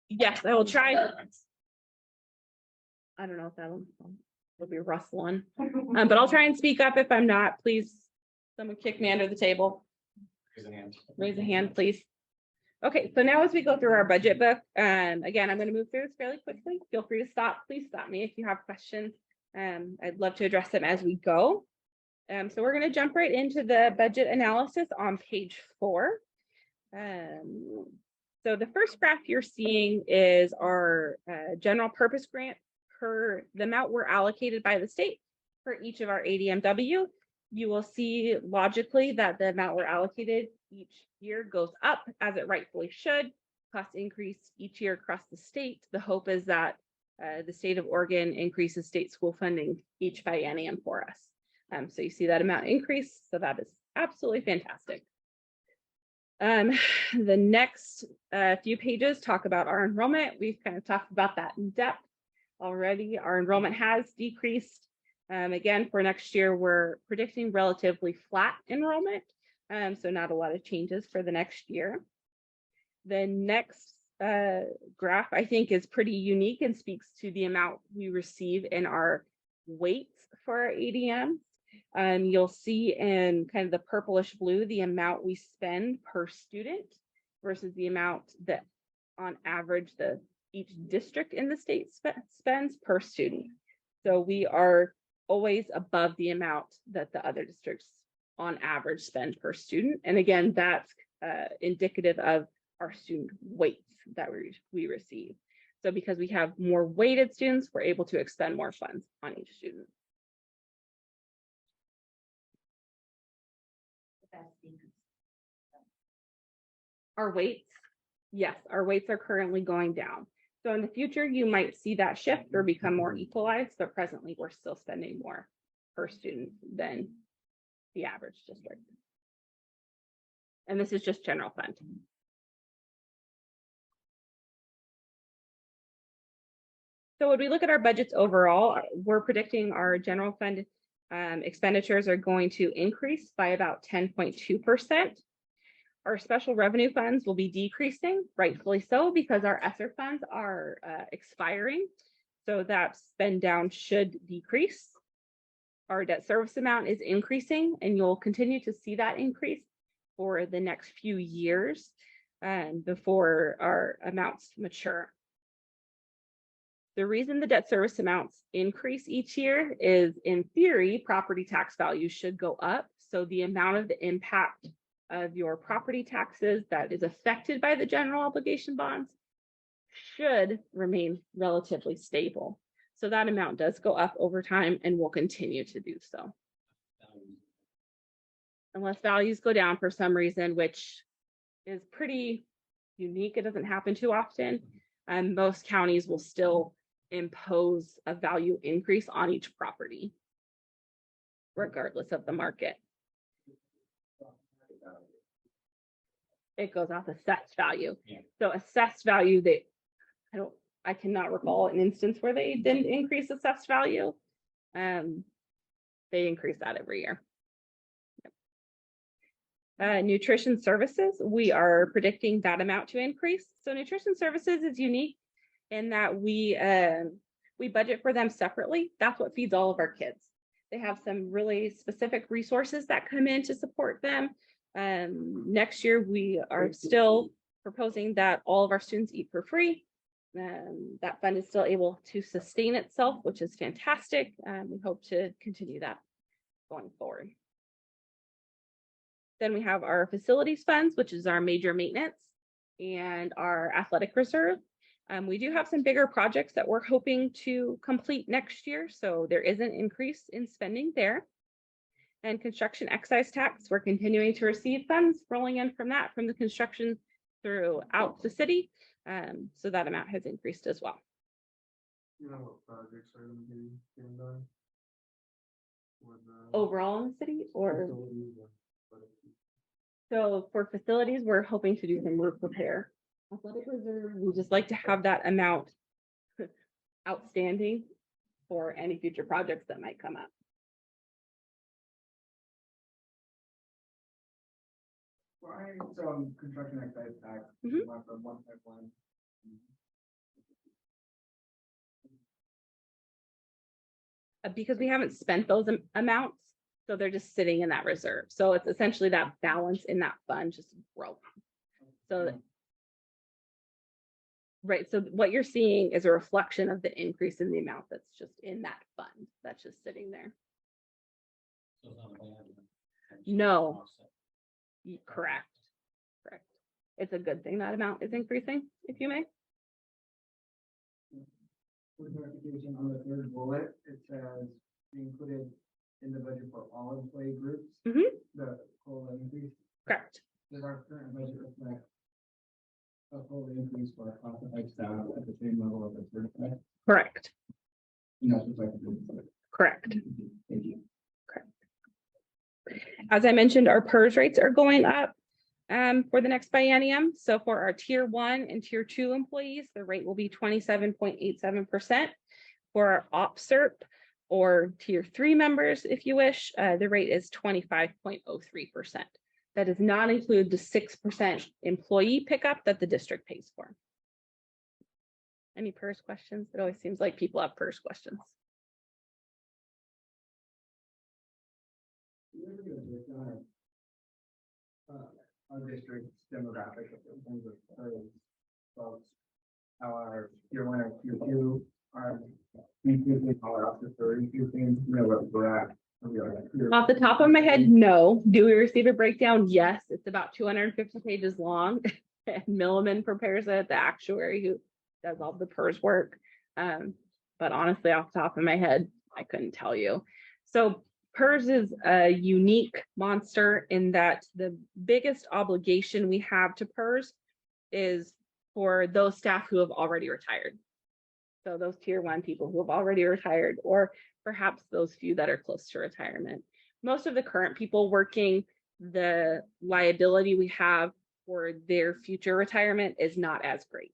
Yes, I will try. I don't know if that'll be rustling, but I'll try and speak up if I'm not. Please, someone kick me under the table. Raise a hand. Raise a hand, please. Okay, so now as we go through our budget book, again, I'm going to move through this fairly quickly. Feel free to stop. Please stop me if you have questions. I'd love to address them as we go. So we're going to jump right into the budget analysis on page 4. So the first graph you're seeing is our general purpose grant per the amount we're allocated by the state for each of our ADMW. You will see logically that the amount we're allocated each year goes up as it rightfully should. costs increase each year across the state. The hope is that the state of Oregon increases state school funding each biennium for us. So you see that amount increase, so that is absolutely fantastic. The next few pages talk about our enrollment. We've kind of talked about that in depth already. Our enrollment has decreased. Again, for next year, we're predicting relatively flat enrollment. So not a lot of changes for the next year. The next graph, I think, is pretty unique and speaks to the amount we receive in our weights for our ADM. You'll see in kind of the purplish blue the amount we spend per student versus the amount that on average each district in the state spends per student. So we are always above the amount that the other districts on average spend per student. And again, that's indicative of our student weights that we receive. So because we have more weighted students, we're able to expend more funds on each student. Our weights, yes, our weights are currently going down. So in the future, you might see that shift or become more equalized, but presently we're still spending more per student than the average district. And this is just general fund. So when we look at our budgets overall, we're predicting our general fund expenditures are going to increase by about 10.2%. Our special revenue funds will be decreasing, rightfully so, because our ESSER funds are expiring. So that spend down should decrease. Our debt service amount is increasing, and you'll continue to see that increase for the next few years before our amounts mature. The reason the debt service amounts increase each year is, in theory, property tax values should go up. So the amount of the impact of your property taxes that is affected by the general obligation bonds should remain relatively stable. So that amount does go up over time and will continue to do so. Unless values go down for some reason, which is pretty unique. It doesn't happen too often. Most counties will still impose a value increase on each property, regardless of the market. It goes off assessed value. Yeah. So assessed value, I cannot recall an instance where they didn't increase assessed value. They increase that every year. Nutrition services, we are predicting that amount to increase. So nutrition services is unique in that we budget for them separately. That's what feeds all of our kids. They have some really specific resources that come in to support them. Next year, we are still proposing that all of our students eat for free. That fund is still able to sustain itself, which is fantastic. We hope to continue that going forward. Then we have our facilities funds, which is our major maintenance, and our athletic reserve. We do have some bigger projects that we're hoping to complete next year, so there is an increase in spending there. And construction excise tax, we're continuing to receive funds rolling in from that, from the construction throughout the city. So that amount has increased as well. You know what projects are going to be getting done? Overall in the city, or? So for facilities, we're hoping to do some roof repair. Athletic reserve, we just like to have that amount outstanding for any future projects that might come up. Why some construction excise tax Mhm. went from 1.1? Because we haven't spent those amounts, so they're just sitting in that reserve. So it's essentially that balance in that fund just growing. So right, so what you're seeing is a reflection of the increase in the amount that's just in that fund that's just sitting there. So it's not bad. No. Correct. It's a good thing that amount is increasing, if you may. For clarification on the third bullet, it says be included in the budget for all employee groups. Mhm. The COLA increase. Correct. Does our current budget reflect A full increase for our classified staff at the same level of the certified, Correct, and that's just like. correct. Thank you. As I mentioned, our PERS rates are going up for the next biennium. So for our tier 1 and tier 2 employees, the rate will be 27.87%. For our OPSERP or tier 3 members, if you wish, the rate is 25.03%. That does not include the 6% employee pickup that the district pays for. Any PERS questions? It always seems like people have PERS questions. Our district's demographic in terms of folks, how our tier 1 or tier 2 are increasing, all our officers are increasing, you know, what we're at. Off the top of my head, no. Do we receive a breakdown? Yes, it's about 250 pages long. And Milliman prepares it, the actuary who does all the PERS work. But honestly, off the top of my head, I couldn't tell you. So PERS is a unique monster in that the biggest obligation we have to PERS is for those staff who have already retired. So those tier 1 people who have already retired, or perhaps those few that are close to retirement. Most of the current people working, the liability we have for their future retirement is not as great.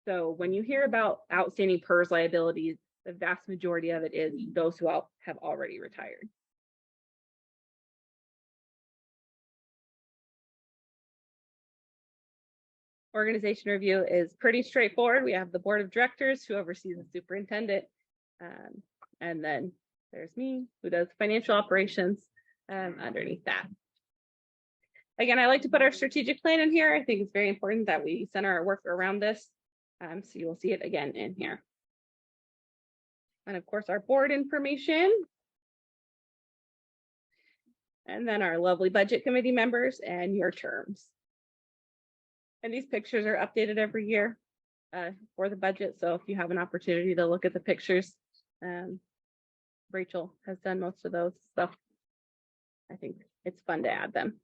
So when you hear about outstanding PERS liabilities, the vast majority of it is those who have already retired. Organization review is pretty straightforward. We have the board of directors who oversees the superintendent. And then there's me who does financial operations underneath that. Again, I like to put our strategic plan in here. I think it's very important that we center our work around this. So you will see it again in here. And of course, our board information. And then our lovely budget committee members and your terms. And these pictures are updated every year for the budget. So if you have an opportunity to look at the pictures, Rachel has done most of those. So I think it's fun to add them.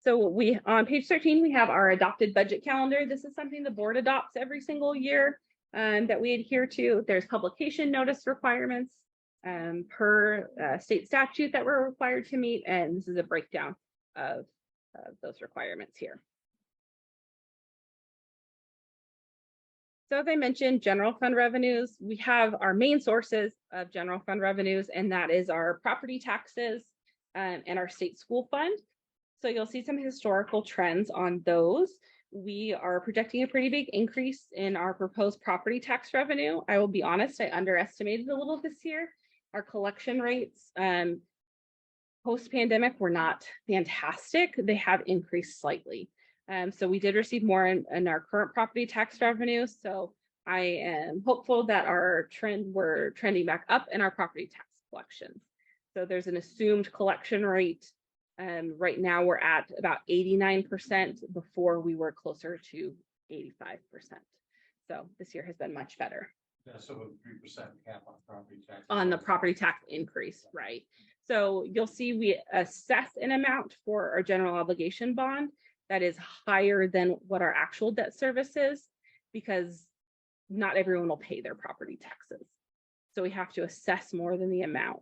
So on page 13, we have our adopted budget calendar. This is something the board adopts every single year that we adhere to. There's publication notice requirements per state statute that we're required to meet. And this is a breakdown of those requirements here. So as I mentioned, general fund revenues, we have our main sources of general fund revenues, and that is our property taxes and our state school fund. So you'll see some historical trends on those. We are projecting a pretty big increase in our proposed property tax revenue. I will be honest, I underestimated a little this year. Our collection rates post-pandemic were not fantastic. They have increased slightly. So we did receive more in our current property tax revenue. So I am hopeful that we're trending back up in our property tax collections. So there's an assumed collection rate. Right now we're at about 89%. Before we were closer to 85%. So this year has been much better. Yeah, so a 3% cap on property tax. On the property tax increase, right? So you'll see we assess an amount for our general obligation bond that is higher than what our actual debt service is, because not everyone will pay their property taxes. So we have to assess more than the amount.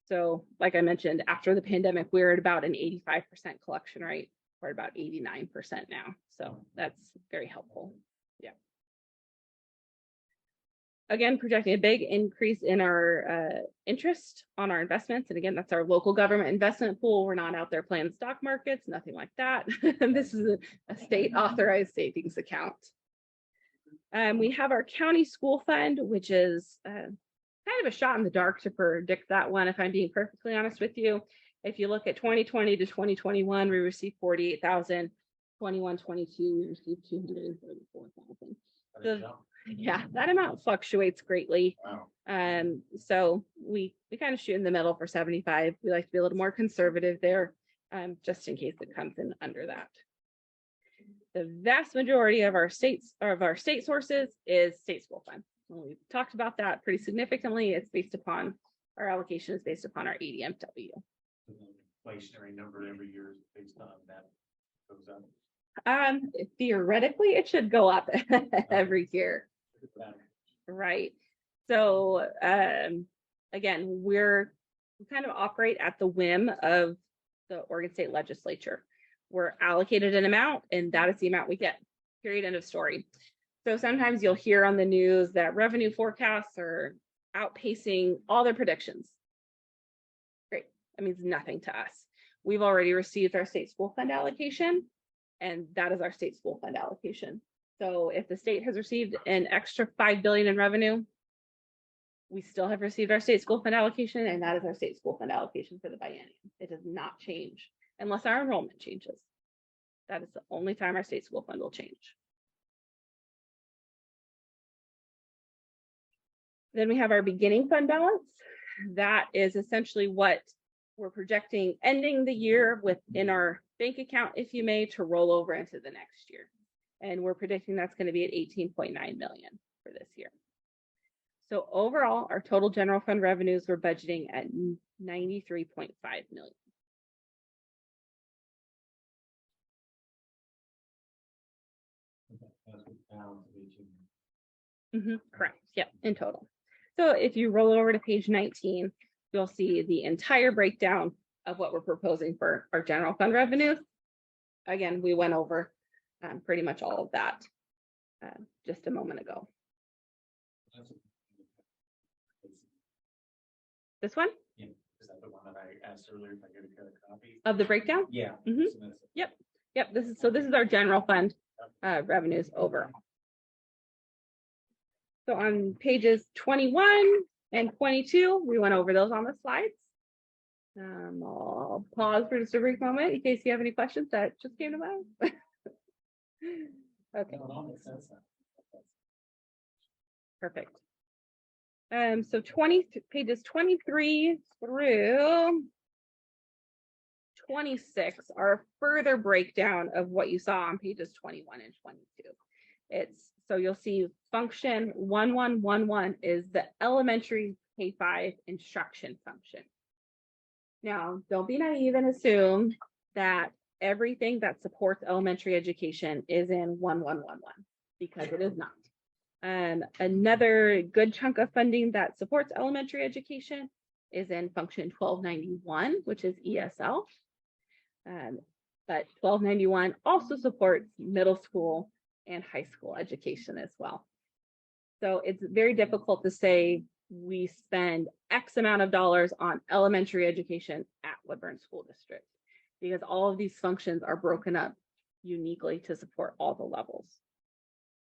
So like I mentioned, after the pandemic, we're at about an 85% collection rate. We're at about 89% now. So that's very helpful. Yeah. Again, projecting a big increase in our interest on our investments. And again, that's our local government investment pool. We're not out there playing stock markets, nothing like that. This is a state authorized savings account. We have our county school fund, which is kind of a shot in the dark to predict that one, if I'm being perfectly honest with you. If you look at 2020 to 2021, we received 48,000, 21, 22, we received 234,000. So, yeah, that amount fluctuates greatly. Wow. So we kind of shoot in the middle for 75. We like to be a little more conservative there, just in case it comes in under that. The vast majority of our state sources is state school fund. We've talked about that pretty significantly. It's based upon our allocation is based upon our ADMW. Inflationary number every year is based on that goes up. Theoretically, it should go up every year. Right. So, again, we kind of operate at the whim of the Oregon State Legislature. We're allocated an amount and that is the amount we get, period, end of story. So sometimes you'll hear on the news that revenue forecasts are outpacing all their predictions. Great, that means nothing to us. We've already received our state school fund allocation, and that is our state school fund allocation. So if the state has received an extra $5 billion in revenue, we still have received our state school fund allocation, and that is our state school fund allocation for the biennium. It does not change unless our enrollment changes. That is the only time our state school fund will change. Then we have our beginning fund balance. That is essentially what we're projecting ending the year within our bank account, if you may, to roll over into the next year. And we're predicting that's going to be at 18.9 million for this year. So overall, our total general fund revenues we're budgeting at 93.5 million. Correct. Yep, in total. So if you roll over to page 19, you'll see the entire breakdown of what we're proposing for our general fund revenues. Again, we went over pretty much all of that just a moment ago. This one? Yeah, is that the one that I asked earlier if I get a copy? Of the breakdown? Yeah. Mhm. So that's- Yep, this is our general fund revenues overall. So on pages 21 and 22, we went over those on the slides. I'll pause for just a brief moment in case you have any questions that just came to mind. Okay. No, it all makes sense now. Perfect. So pages 23 through 26 are a further breakdown of what you saw on pages 21 and 22. So you'll see function 1111 is the elementary K-5 instruction function. Now, don't be naive and assume that everything that supports elementary education is in 1111 because it is not. Another good chunk of funding that supports elementary education is in function 1291, which is ESL. But 1291 also supports middle school and high school education as well. So it's very difficult to say we spend X amount of dollars on elementary education at Woodburn School District because all of these functions are broken up uniquely to support all the levels.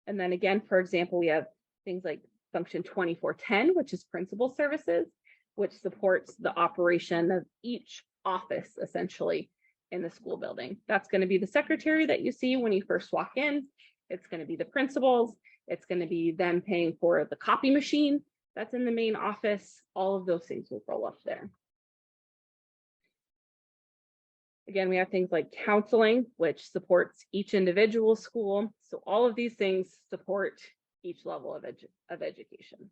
And then again, for example, we have things like function 2410, which is principal services, which supports the operation of each office essentially in the school building. That's going to be the secretary that you see when you first walk in. It's going to be the principals. It's going to be them paying for the copy machine that's in the main office. All of those things will roll up there. Again, we have things like counseling, which supports each individual school. So all of these things support each level of education.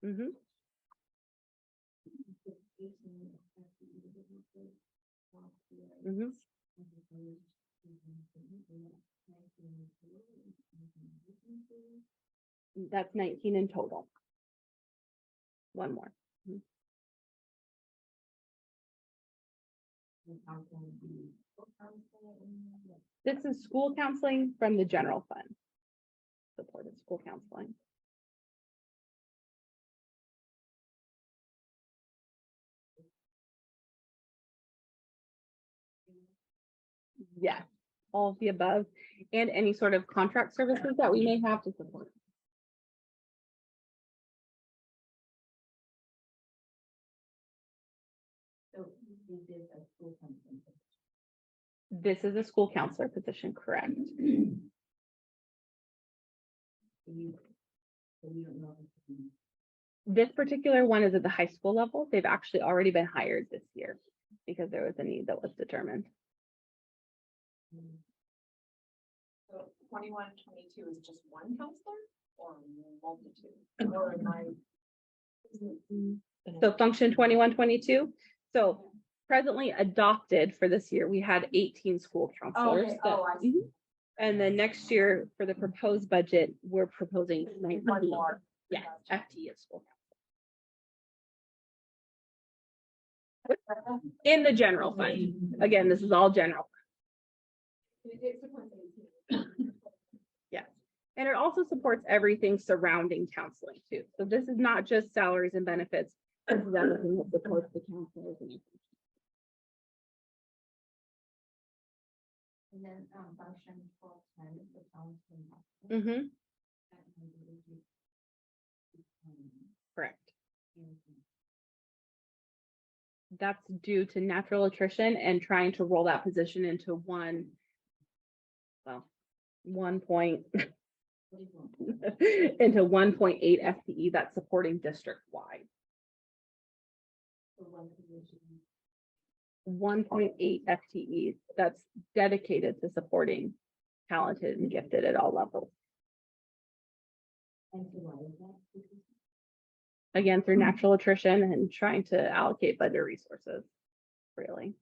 Mm-hmm. Mm-hmm. That's 19 in total. One more. This is school counseling from the general fund. Supported school counseling. Yes, all of the above, and any sort of contract services that we may have to support. This is a school counselor position, correct? This particular one is at the high school level. They've actually already been hired this year because there was a need that was determined. So 21, 22 is just one counselor or multitude? Or am I? So function 21, 22. So presently adopted for this year, we had 18 school counselors. Okay, that- I see. Mhm. And then next year, for the proposed budget, we're proposing 19. One more. Yes, FTE of school. In the general fund. Again, this is all general. Yes. And it also supports everything surrounding counseling too. So this is not just salaries and benefits. This is everything that supports the counselors. And then, function for the counseling. Mm-hmm, correct. That's due to natural attrition and trying to roll that position into one. Well, 1 point. Into 1.8 FTE that's supporting district wide. 1.8 FTE that's dedicated to supporting talented and gifted at all levels. Again, through natural attrition and trying to allocate budget resources, really.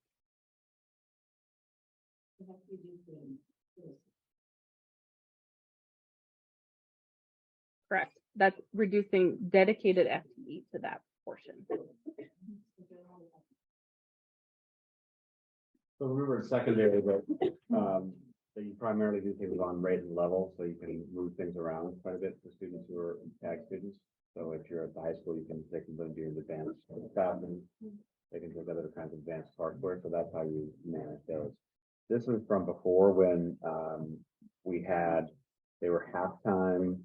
Correct. That's reducing dedicated FTE to that portion. So remember secondary, but that you primarily do things on rate and level, so you can move things around quite a bit for students who are tag students. So if you're at the high school, you can take them to do advanced stuff, and they can take other kinds of advanced courseware. So that's how you manage those. This is from before when they were half-time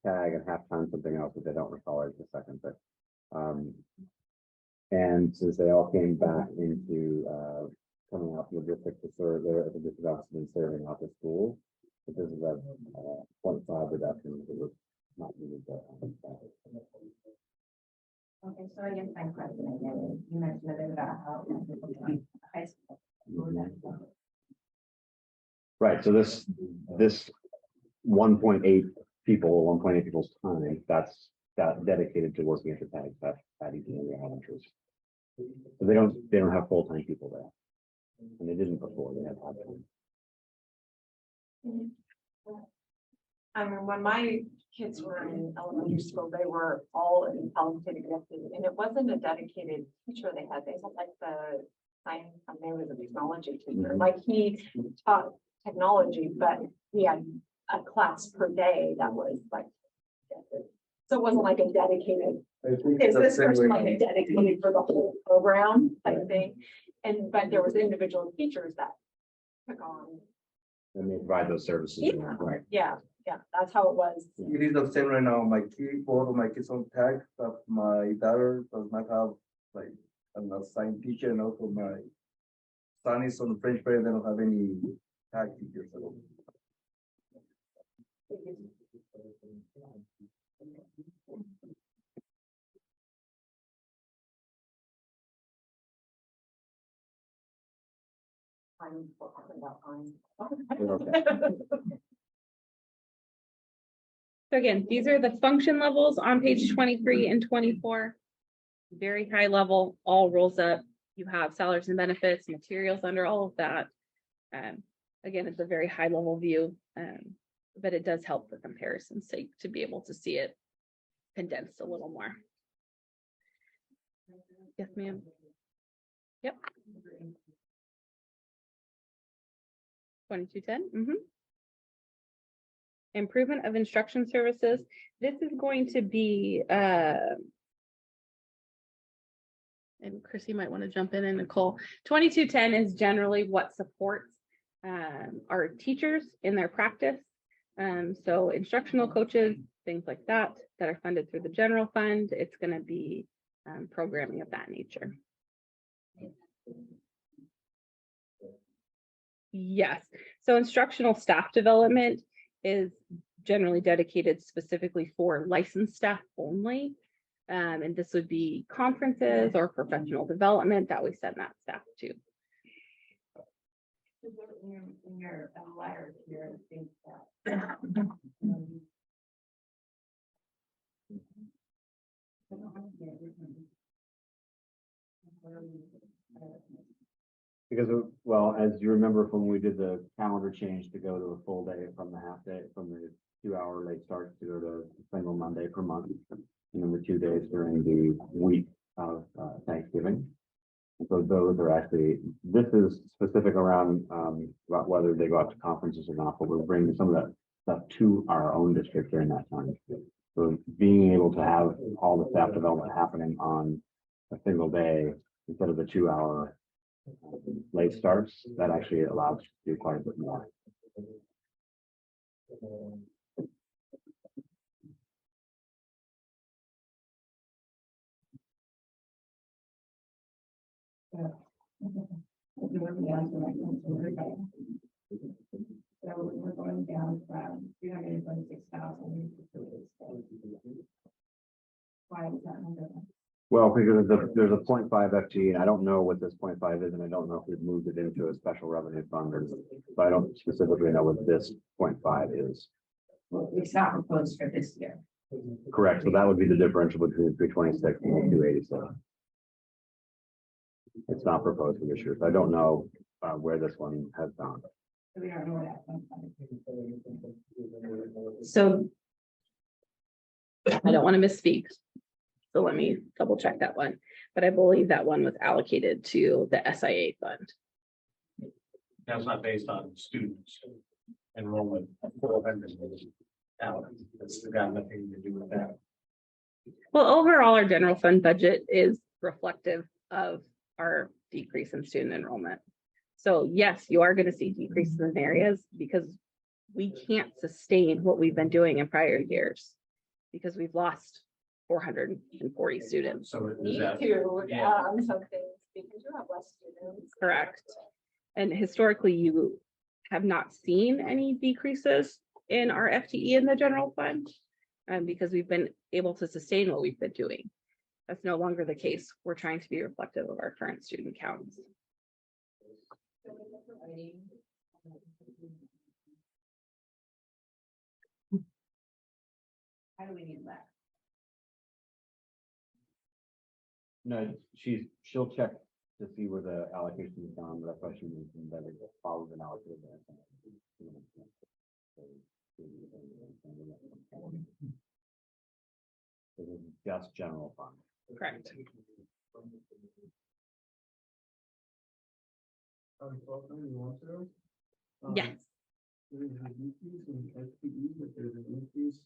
tag and half-time something else, which I don't recall right this second, but and since they all came back into coming out from the district to serve there at the district office and serving out the school, but this is a 0.5 reduction because it was not needed there. Okay, so I guess my question again, is you mentioned a bit about how high school. Right, so this 1.8 people, 1.8 people's time, that's dedicated to working at the tag, that each of the elementary. So they don't have full-time people there. And they didn't before, they had part-time. I mean, when my kids were in elementary school, they were all in talented and gifted, and it wasn't a dedicated teacher they had like the science, there was a technology teacher, like he taught technology, but he had a class per day that was like. So it wasn't like a dedicated, is this person like a dedicated for the whole program type thing? But there was individual teachers that took on. And they provide those services. Yeah. Right. Yeah, that's how it was. It is the same right now. Both of my kids on tag, but my daughter does not have like an assigned teacher, and also my son is on French grade. They don't have any tag teachers at all. So again, these are the function levels on page 23 and 24. Very high level, all rolls up. You have salaries and benefits, materials under all of that. Again, it's a very high level view, but it does help for comparison's sake to be able to see it condensed a little more. Yes, ma'am. Yep. 2210. Improvement of instruction services. This is going to be and Chrissy might want to jump in, and Nicole. 2210 is generally what supports our teachers in their practice. So instructional coaches, things like that are funded through the general fund. It's going to be programming of that nature. Yes. So instructional staff development is generally dedicated specifically for licensed staff only. And this would be conferences or professional development that we send that staff to. In your letter here, I think that. Because, well, as you remember from when we did the calendar change to go to a full day from the half day, from the 2 hour late start to go to a single Monday per month. And then the 2 days during the week of Thanksgiving. And so those are actually, this is specific around about whether they go out to conferences or not, but we're bringing some of that stuff to our own district during that time. So being able to have all the staff development happening on a single day instead of the 2 hour late starts, that actually allows us to do quite a bit more. So we're going down from 326,000. Why is that number? Well, because there's a 0.5 FTE, and I don't know what this 0.5 is, and I don't know if we've moved it into a special revenue fund, or, but I don't specifically know what this 0.5 is. Well, it's not proposed for this year. Correct, so that would be the differential between the 326 and the 287. It's not proposed for this year, so I don't know where this one has gone. So we don't know where that comes from. So I don't want to misspeak. So let me double check that one, but I believe that one was allocated to the SIA fund. That's not based on students enrollment. 400 out. That's got nothing to do with that. Well, overall, our general fund budget is reflective of our decrease in student enrollment. So yes, you are going to see decreases in areas because we can't sustain what we've been doing in prior years because we've lost 440 students. So is Me that, too, yeah. some things, because you have less students. Correct. And historically, you have not seen any decreases in our FTE in the general fund because we've been able to sustain what we've been doing. That's no longer the case. We're trying to be reflective of our current student counts. How do we need that? No, she'll check to see where the allocation is gone, but that's why she mentioned that it follows an allocated. This is just general fund. Correct. Yes. There's a decrease in FTE, but there's an increase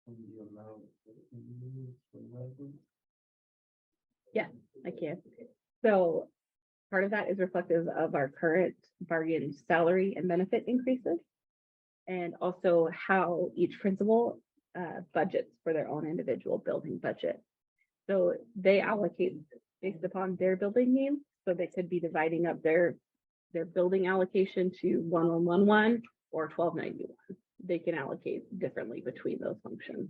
in the amount. Yeah, I can. So part of that is reflective of our current bargain salary and benefit increases. And also how each principal budgets for their own individual building budget. So they allocate based upon their building needs. So they could be dividing up their building allocation to 1111 or 1291. They can allocate differently between those functions.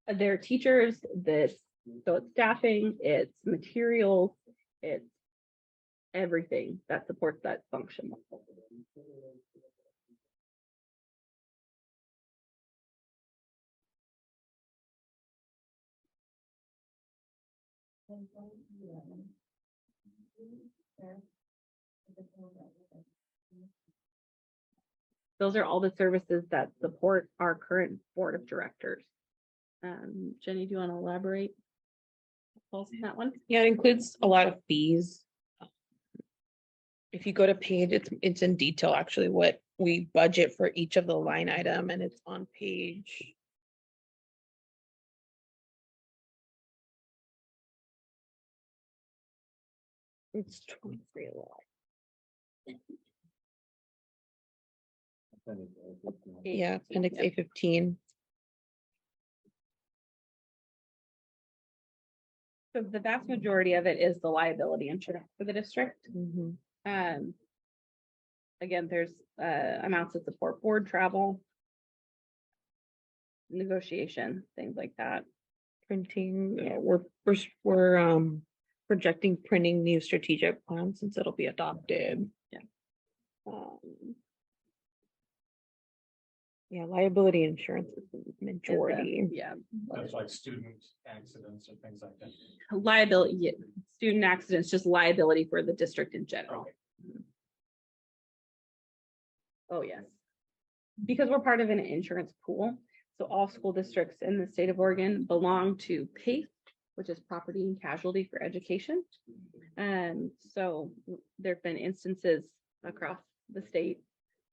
Their teachers, so it's staffing, it's materials, it's everything that supports that function. Those are all the services that support our current board of directors. Jenny, do you want to elaborate on that one? Yeah, it includes a lot of fees. If you go to page, it's in detail actually what we budget for each of the line item, and it's on page. It's 23 a lot. Yeah, appendix A15. So the vast majority of it is the liability insurance for the district. Again, there's amounts that support board travel, negotiation, things like that. Printing, we're projecting printing new strategic plans since it'll be adopted. Yeah. Yeah, liability insurance is the majority. Yeah, That's like student accidents or things like that. liability, yeah, student accidents, just liability for the district in general. Oh, yes. Because we're part of an insurance pool, so all school districts in the state of Oregon belong to PACE, which is Property and Casualty for Education. And so there've been instances across the state,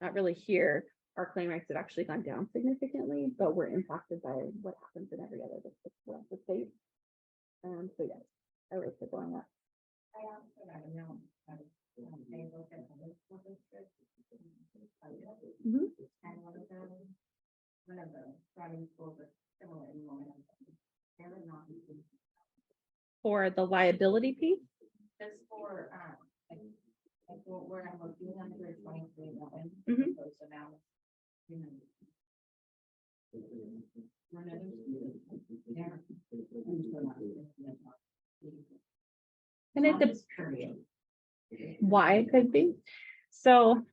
not really here, our claim rates have actually gone down significantly, but we're impacted by what happens in every other district throughout the state. So yes, I would say going up. I also got a note. They look at other school districts. Mhm. And one of the driving schools are similar in momentum. They're not. For the liability piece, Just for, like where I'm looking under 2311. Mhm. Those amounts. You know. and it depends why it could be. So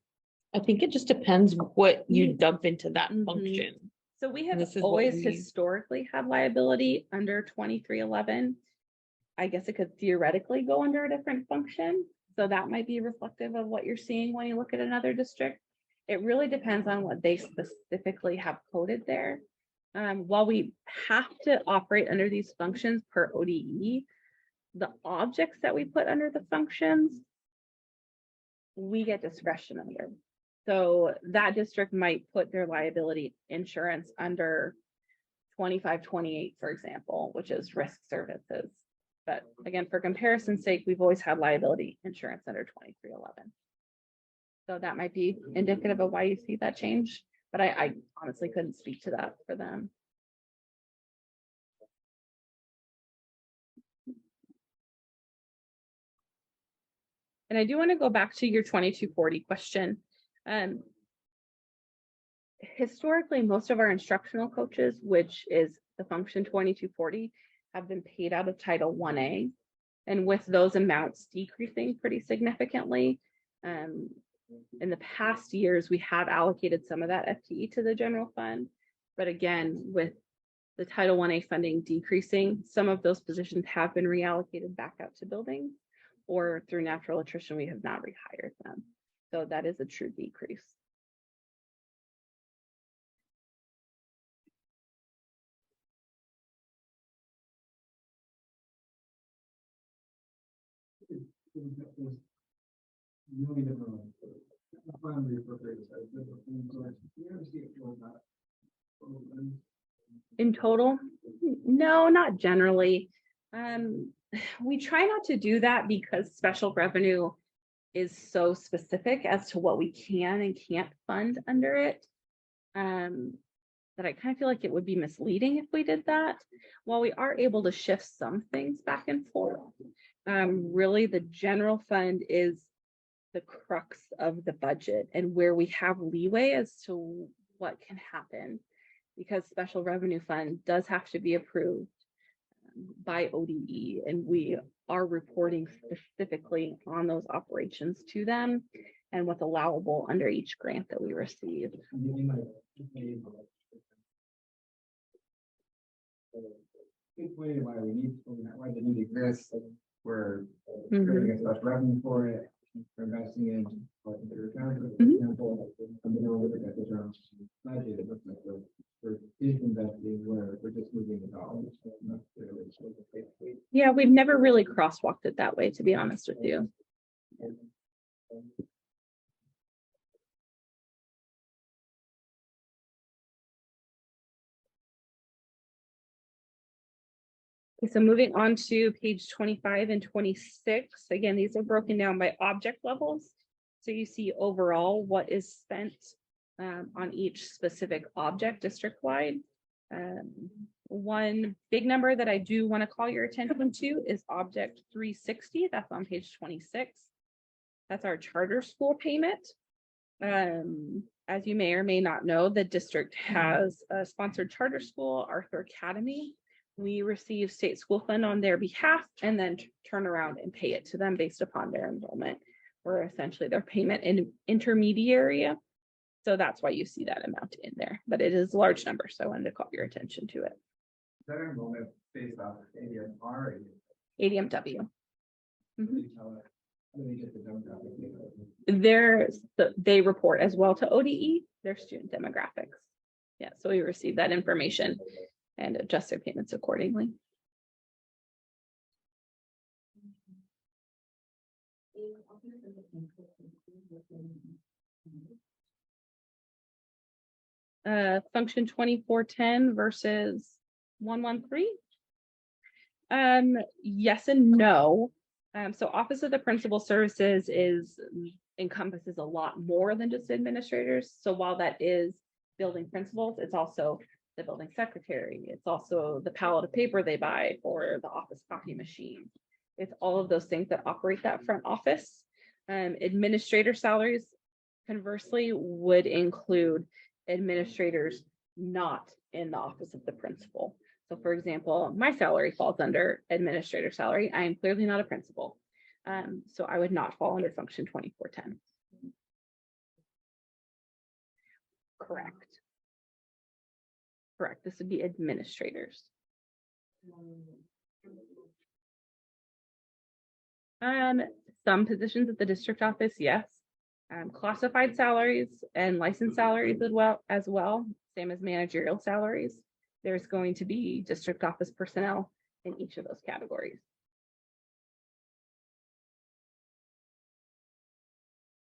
I think it just depends what you dump into that Mhm. function. So we have This is what always we- historically had liability under 2311. I guess it could theoretically go under a different function. So that might be reflective of what you're seeing when you look at another district. It really depends on what they specifically have coded there. While we have to operate under these functions per ODE, the objects that we put under the functions, we get discretion under. So that district might put their liability insurance under 2528, for example, which is risk services. But again, for comparison's sake, we've always had liability insurance under 2311. So that might be indicative of why you see that change, but I honestly couldn't speak to that for them. And I do want to go back to your 2240 question. Historically, most of our instructional coaches, which is the function 2240, have been paid out of Title 1A. And with those amounts decreasing pretty significantly, in the past years, we have allocated some of that FTE to the general fund. But again, with the Title 1A funding decreasing, some of those positions have been reallocated back out to buildings, or through natural attrition, we have not rehired them. So that is a true decrease. In total, no, not generally. We try not to do that because special revenue is so specific as to what we can and can't fund under it. That I kind of feel like it would be misleading if we did that. While we are able to shift some things back and forth, really the general fund is the crux of the budget and where we have leeway as to what can happen, because special revenue fund does have to be approved by ODE, and we are reporting specifically on those operations to them and what's allowable under each grant that we receive. Why they need this, we're creating a special revenue for it, we're investing in. For example, I'm gonna look at the general budget, it looks like we're investing where we're just moving the dollars. Yeah, we've never really crosswalked it that way, to be honest with you. Okay, so moving on to page 25 and 26. Again, these are broken down by object levels. So you see overall what is spent on each specific object district-wide. One big number that I do want to call your attention to is object 360. That's on page 26. That's our charter school payment. As you may or may not know, the district has a sponsored charter school, Arthur Academy. We receive state school fund on their behalf and then turn around and pay it to them based upon their enrollment. We're essentially their payment intermediary. So that's why you see that amount in there, but it is a large number, so I wanted to call your attention to it. That enrollment based off ADMR. ADMW. You tell us, how do they get the demographic? They report as well to ODE, their student demographics. Yeah, so we receive that information and adjust their payments accordingly. Function 2410 versus 113. Yes and no. So Office of the Principal Services encompasses a lot more than just administrators. So while that is building principals, it's also the building secretary. It's also the pallet of paper they buy for the office copy machine. It's all of those things that operate that front office. Administrator salaries, conversely, would include administrators not in the office of the principal. So for example, my salary falls under administrator salary. I am clearly not a principal. So I would not fall under function 2410. Correct. Correct. This would be administrators. Some positions at the district office, yes. Classified salaries and licensed salaries as well, same as managerial salaries. There's going to be district office personnel in each of those categories.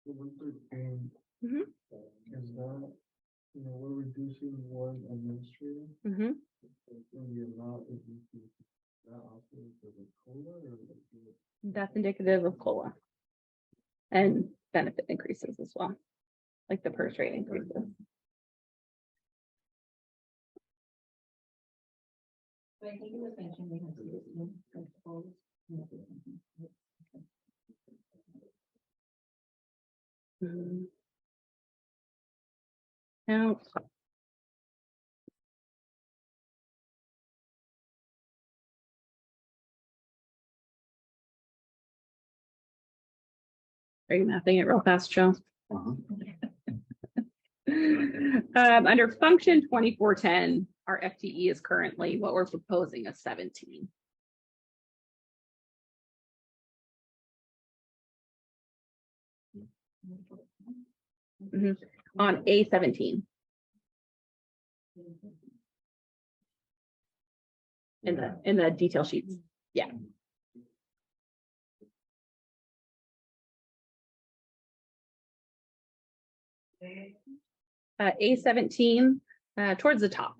Mhm. Is that, we're reducing one administrator? Mhm. And the amount is that also for the COLA or? That's indicative of COLA and benefit increases as well, like the PERS rate increases. But I think it was mentioned we have to principles. Now, are you mapping it real fast, Joe? Under function 2410, our FTE is currently what we're proposing is 17. On A17. In the detail sheets. Yeah. A17 towards the top.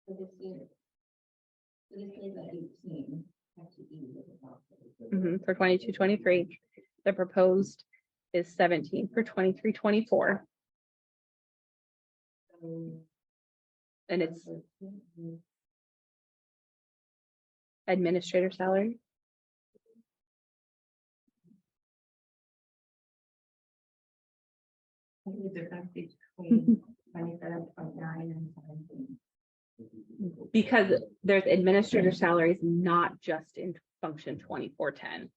So this is at 18. For 22-23, the proposed is 17 for 23-24. And it's administrator salary. Because there's administrator salaries, not just in function 2410.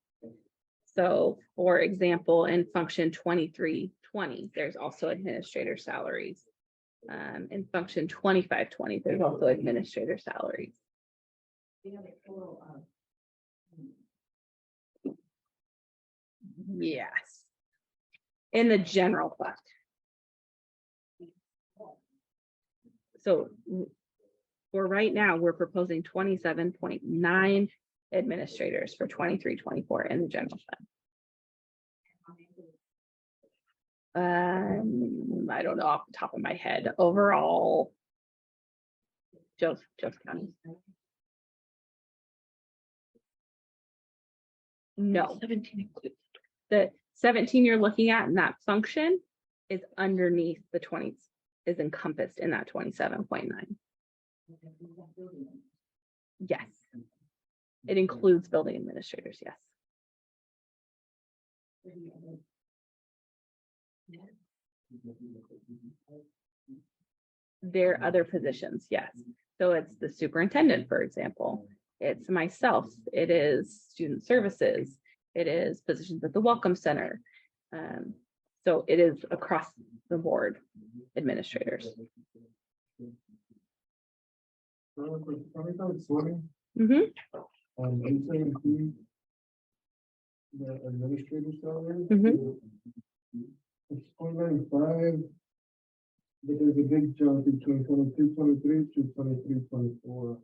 So for example, in function 2320, there's also administrator salaries. In function 2520, there's also administrator salaries. Yes. In the general fund. So for right now, we're proposing 27.9 administrators for 23-24 in the general fund. I don't know off the top of my head. Overall, Joseph County. No. 17 includes the 17 you're looking at in that function is underneath the 20s, is encompassed in that 27.9. Yes. It includes building administrators, yes. There are other positions, yes. So it's the superintendent, for example. it's myself, it is student services, it is positions at the Welcome Center. So it is across the board administrators. Mhm. You say include the administrative salary? Mhm. It's 0.95, but there's a big jump between 22-23 to 23-24.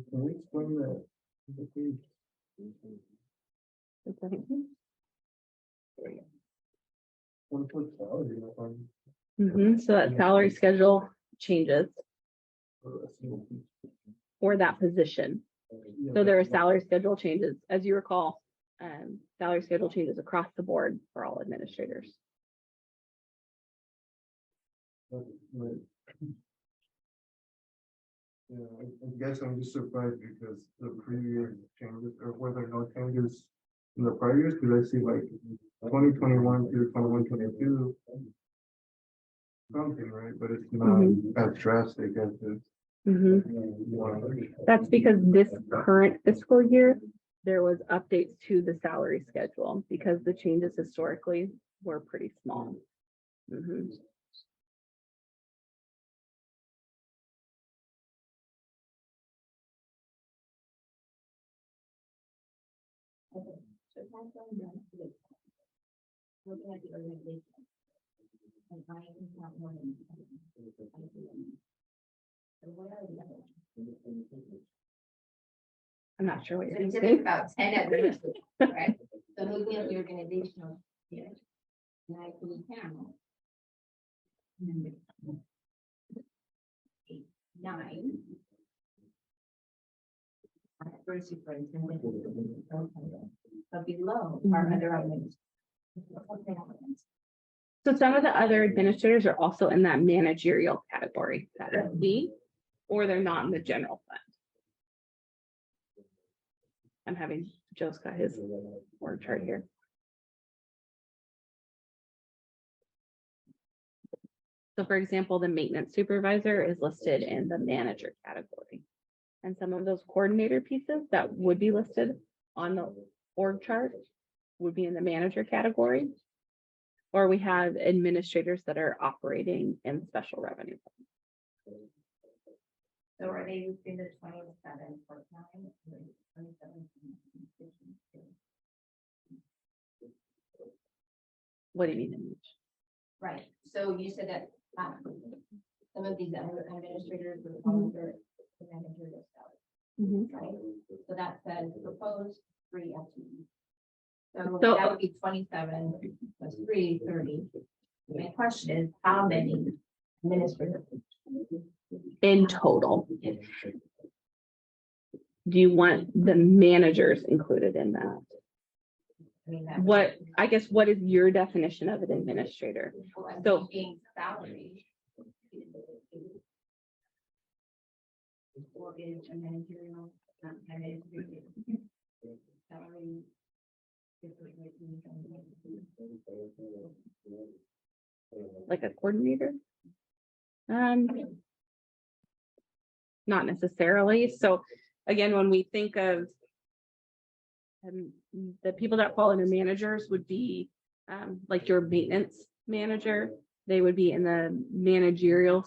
Can we explain that? So that salary schedule changes for that position. So there are salary schedule changes, as you recall, salary schedule changes across the board for all administrators. Yeah, I guess I'm just surprised because the previous changes, or whether no changes in the prior years, because I see like 2021 through 21-22. Something, right, but it's not as drastic as this. That's because this current fiscal year, there was updates to the salary schedule because the changes historically were pretty small. Looking at the organization. And I is not more than. So what are the other ones? I'm not sure what So you're you said saying. about 10 administrators, right? So looking at the organizational, unit, and I can panel. Eight, 9. First superintendent. But below are other elements. So some of the other administrators are also in that managerial category, that is B, or they're not in the general fund. I'm having Joe's got his org chart here. So for example, the maintenance supervisor is listed in the manager category. And some of those coordinator pieces that would be listed on the org chart would be in the manager category. Or we have administrators that are operating in special revenue. So are they in the 27 part-time? 27? What do you mean? Right, so you said that some of these other administrators would fall under the managerial salary, right? So that says proposed 3 FTE. So that would be 27 plus 3, 30. My question is, how many administrators? In total. Do you want the managers included in that? I mean, that. What, I guess, what is your definition of an administrator? So being salary. Or is a managerial, not managerial. Salary. Like a coordinator? Not necessarily. So again, when we think of the people that fall under managers would be like your maintenance manager. They would be in the managerial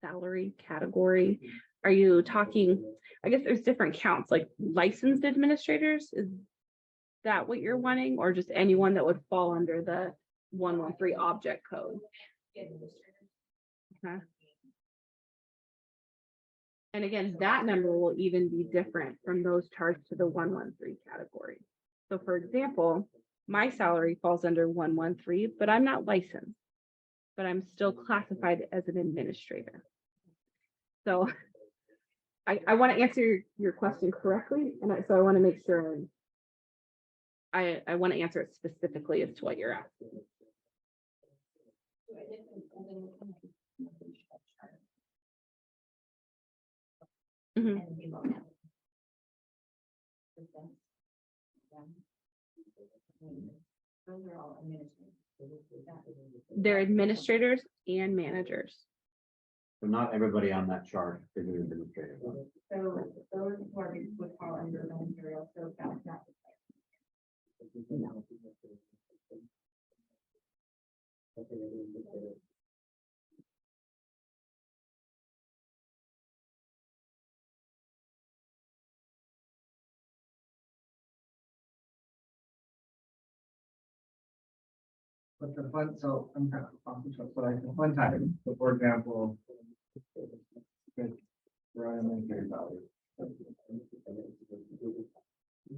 salary category. Are you talking, I guess there's different counts, like licensed administrators? Is that what you're wanting, or just anyone that would fall under the 113 object code? Okay. And again, that number will even be different from those charged to the 113 category. So for example, my salary falls under 113, but I'm not licensed, but I'm still classified as an administrator. So I want to answer your question correctly. And so I want to make sure I want to answer it specifically as to what you're asking. They're administrators and managers. So not everybody on that chart is an administrator. So those who are would fall under managerial, so that's not. But the fun, so I'm kind of, so like the fun time, so for example. We're on military salary.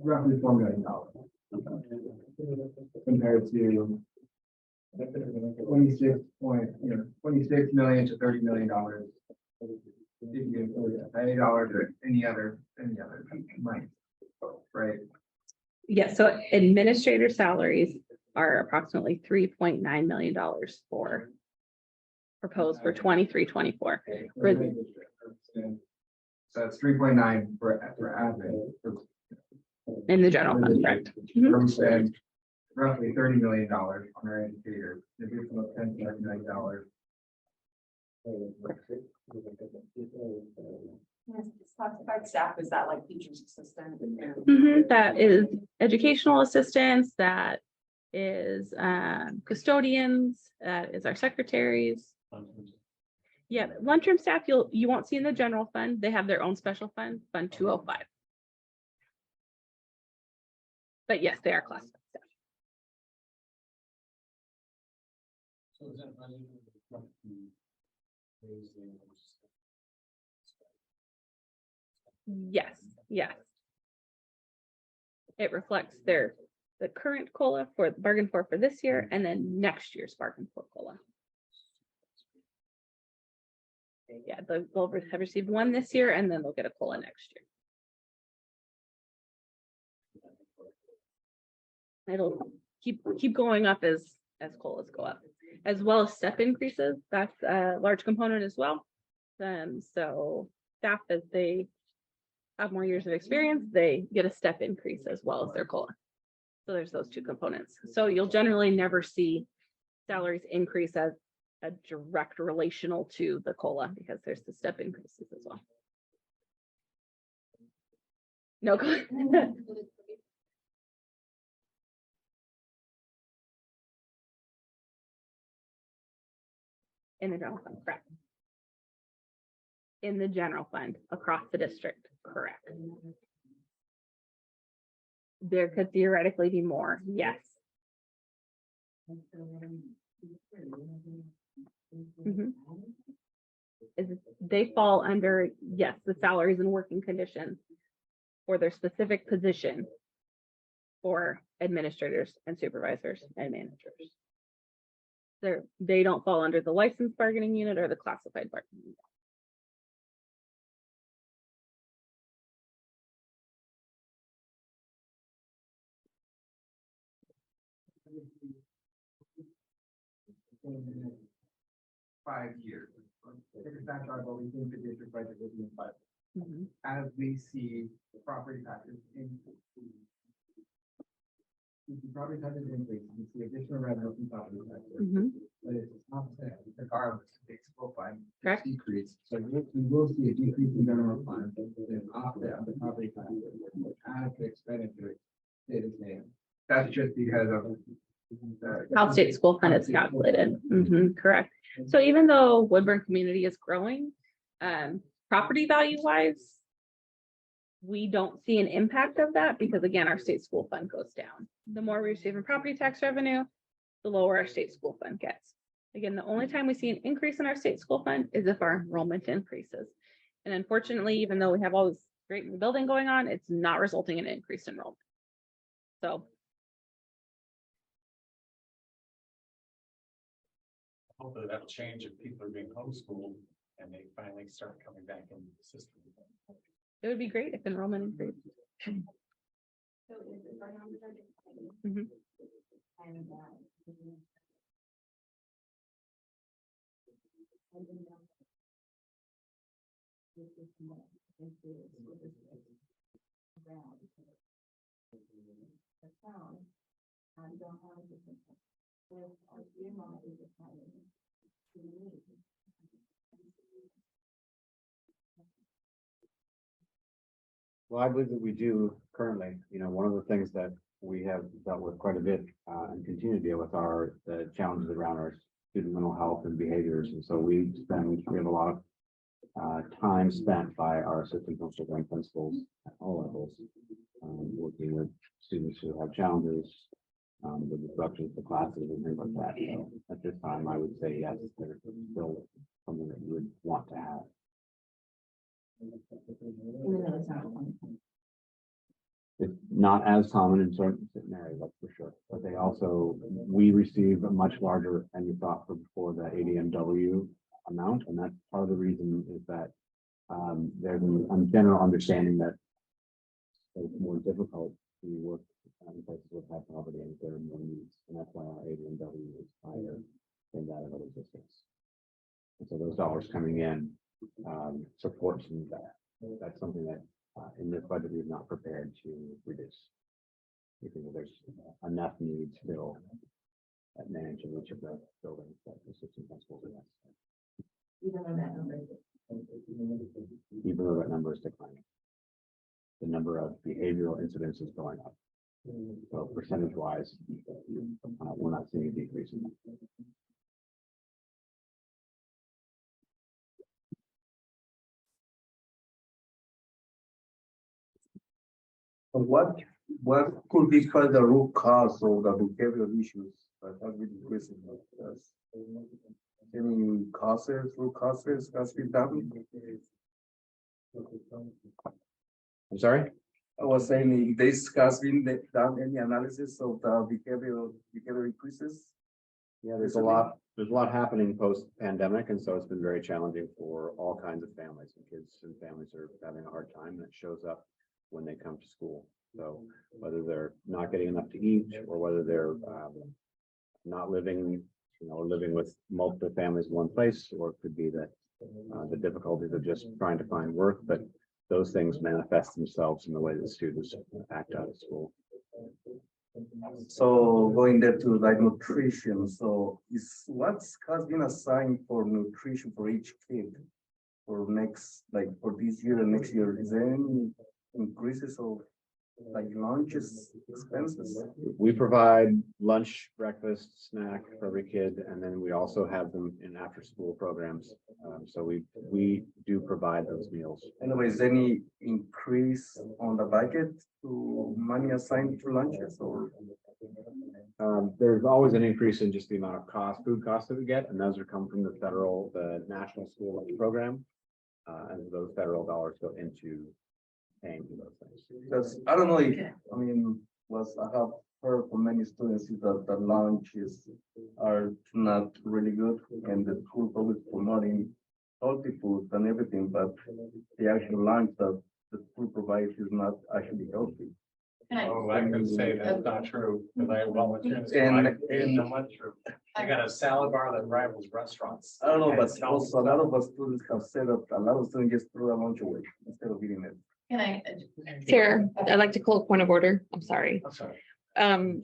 Roughly $4 million. Compared to. 26 million to $30 million. If you include $80 or any other money, right? Yeah, so administrator salaries are approximately $3.9 million for proposed for 23-24. For So it's 3.9 for admin. in the general fund, correct? Mhm. We spend roughly $30 million on our educators, an additional $10 million. Classified staff, is that like teachers assistant? That is educational assistants, that is custodians, that is our secretaries. Yeah, lunchroom staff, you won't see in the general fund. They have their own special fund, Fund 205. But yes, they are classified staff. So is that money from raising? Yes, yes. It reflects the current COLA for bargain for this year, and then next year's bargain for COLA. Yeah, they'll have received one this year, and then they'll get a COLA next year. It'll keep going up as COLAs go up, as well as step increases. That's a large component as well. So staff, as they have more years of experience, they get a step increase as well as their COLA. So there's those two components. So you'll generally never see salaries increase as a direct relational to the COLA, because there's the step increases as well. No. In the general fund, correct. In the general fund across the district, correct. There could theoretically be more, yes. Mhm. They fall under, yes, the salaries and working conditions for their specific position for administrators and supervisors and managers. They don't fall under the licensed bargaining unit or the classified bargaining unit. In 5 years. Take a snapshot of what we think the district budget will be in 5 years. As we see the property taxes increase. We see property taxes increase, we see additional revenue from property taxes. But it's offset regardless of the school fund Correct. decrease. So we will see a decrease in general fund, and offset of the property taxes, as the expenditure stay the same. That's just because of. How state school fund is calculated. Correct. So even though Woodburn community is growing, property value wise, we don't see an impact of that, because again, our state school fund goes down. The more we receive in property tax revenue, the lower our state school fund gets. Again, the only time we see an increase in our state school fund is if our enrollment increases. And unfortunately, even though we have all this great rebuilding going on, it's not resulting in increased enrollment. So Hopefully that'll change if people are being homeschooled and they finally start coming back into the system. it would be great if enrollment increased. Mhm. Well, I believe that we do currently, one of the things that we have dealt with quite a bit and continue to deal with are the challenges around our student mental health and behaviors. And so we have a lot of time spent by our assistant principals and principals at all levels, working with students who have challenges, the disruptions to classes and things like that. So at this time, I would say yes, there's still something that you would want to have. It's not as common in certain areas, that's for sure, but we receive a much larger, and we thought before the ADMW amount, and that's part of the reason is that there's a general understanding that it's more difficult to work in places with high poverty and there are more needs, and that's why our ADMW is higher than that of other districts. And so those dollars coming in support some of that. That's something that in this budget we're not prepared to reduce. We think that there's enough needs still at managing each of the buildings that the assistant principals are necessary. Even though that number is declining. The number of behavioral incidents is going up. So percentage wise, we're not seeing a decrease in that. What could be called the root cause of the behavioral issues that have been increasing? Any root causes has been done? I'm sorry? I was saying, this has been done any analysis of the behavioral increases? Yeah, there's a lot happening post pandemic, and so it's been very challenging for all kinds of families, and kids and families are having a hard time, and it shows up when they come to school. So whether they're not getting enough to eat, or whether they're not living, or living with multiple families in one place, or it could be that the difficulties of just trying to find work, but those things manifest themselves in the way that students act out of school. So going there to like nutrition, so what's has been assigned for nutrition for each kid for for this year and next year? Is there any increases of like lunches expenses? We provide lunch, breakfast, snack for every kid, and then we also have them in after school programs. So we do provide those meals. Anyways, any increase on the budget to money assigned to lunches or? There's always an increase in just the amount of food costs that we get, and those are come from the national school lunch program. And those federal dollars go into paying for those things. Because I don't know if, I have heard from many students that the lunches are not really good and the school probably promoting healthy food and everything, but the actual lunch that the school provides is not actually healthy. Oh, I can say that's not true, because I volunteered. And- I got a salad bar that rivals restaurants. I don't know, And but it's also a lot of us students have said that a lot of students just throw their lunch away instead of eating it. Can I? Sarah, I'd like to call a point of order. I'm sorry. I'm sorry.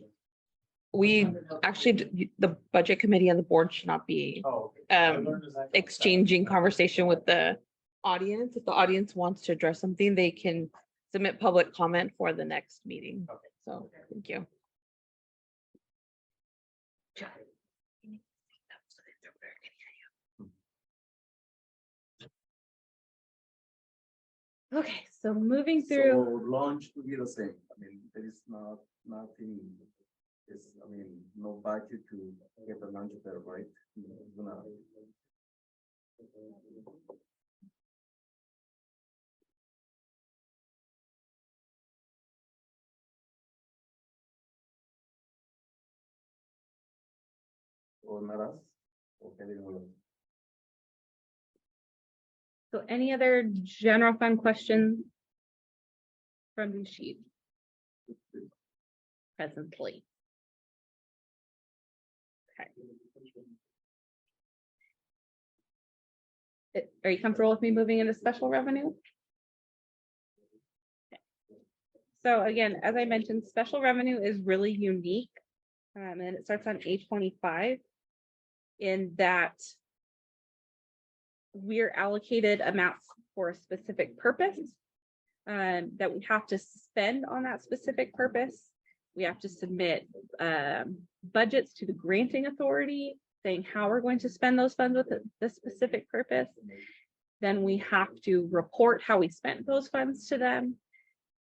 We actually, the budget committee and the board should not be Oh. okay. exchanging conversation with the audience. If the audience wants to address something, they can submit public comment for the next meeting. Okay. So, thank you. Okay, so moving So through, lunch will be the same. There is nothing, no budget to get the lunch there, right? It's gonna- Or not us? Okay, then we'll- so any other general fund questions from the sheet? Presently. Okay. Are you comfortable with me moving into special revenue? Okay. So again, as I mentioned, special revenue is really unique. And it starts on A25. In that we're allocated amounts for a specific purpose. that we have to spend on that specific purpose. We have to submit budgets to the granting authority saying how we're going to spend those funds with the specific purpose. Then we have to report how we spent those funds to them.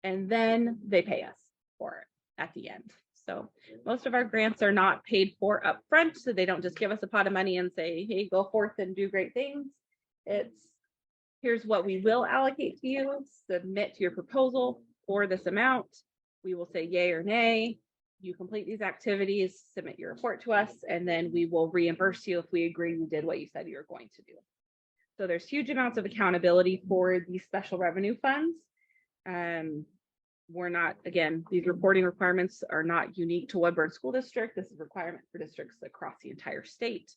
And then they pay us for it at the end. So most of our grants are not paid for upfront, so they don't just give us a pot of money and say, hey, go forth and do great things. It's here's what we will allocate to you, submit your proposal for this amount. We will say yay or nay. You complete these activities, submit your report to us, and then we will reimburse you if we agree you did what you said you were going to do. So there's huge amounts of accountability for these special revenue funds. We're not, again, these reporting requirements are not unique to Woodburn School District. This is a requirement for districts across the entire state,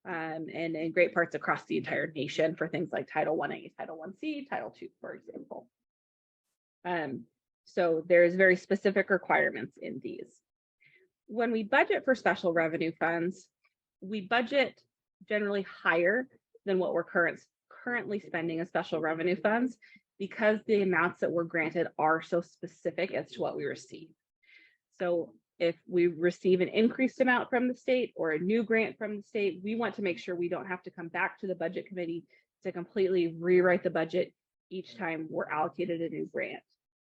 and in great parts across the entire nation for things like Title 1A, Title 1C, Title 2, for example. So there's very specific requirements in these. When we budget for special revenue funds, we budget generally higher than what we're currently spending as special revenue funds, because the amounts that were granted are so specific as to what we receive. So if we receive an increased amount from the state or a new grant from the state, we want to make sure we don't have to come back to the budget committee to completely rewrite the budget each time we're allocated a new grant.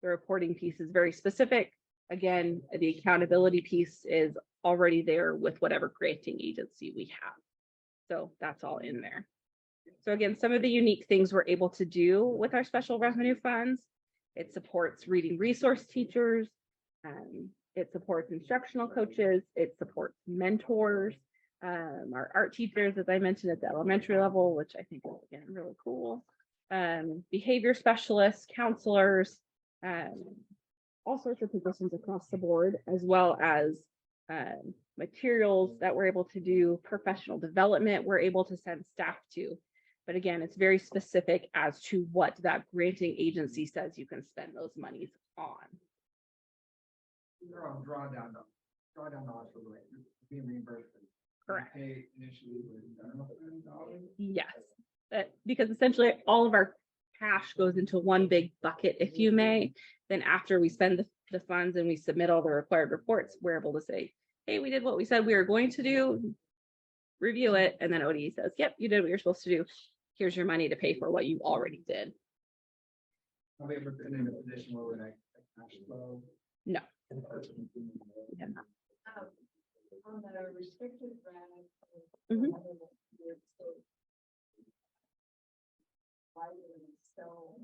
The reporting piece is very specific. Again, the accountability piece is already there with whatever granting agency we have. So that's all in there. So again, some of the unique things we're able to do with our special revenue funds, it supports reading resource teachers, it supports instructional coaches, it supports mentors, our art teachers, as I mentioned at the elementary level, which I think is again really cool, behavior specialists, counselors, all sorts of positions across the board, as well as materials that we're able to do, professional development we're able to send staff to. But again, it's very specific as to what that granting agency says you can spend those monies on. You're on drawdown dollars for the being reimbursed. Correct. Pay initially with general fund dollars. Yes, because essentially all of our cash goes into one big bucket, if you may. Then after we spend the funds and we submit all the required reports, we're able to say, hey, we did what we said we were going to do, review it, and then ODE says, yep, you did what you're supposed to do. Here's your money to pay for what you already did. Have we ever been in a position where we're like cash flow? No. On the restricted grant. Mhm. Why would it so?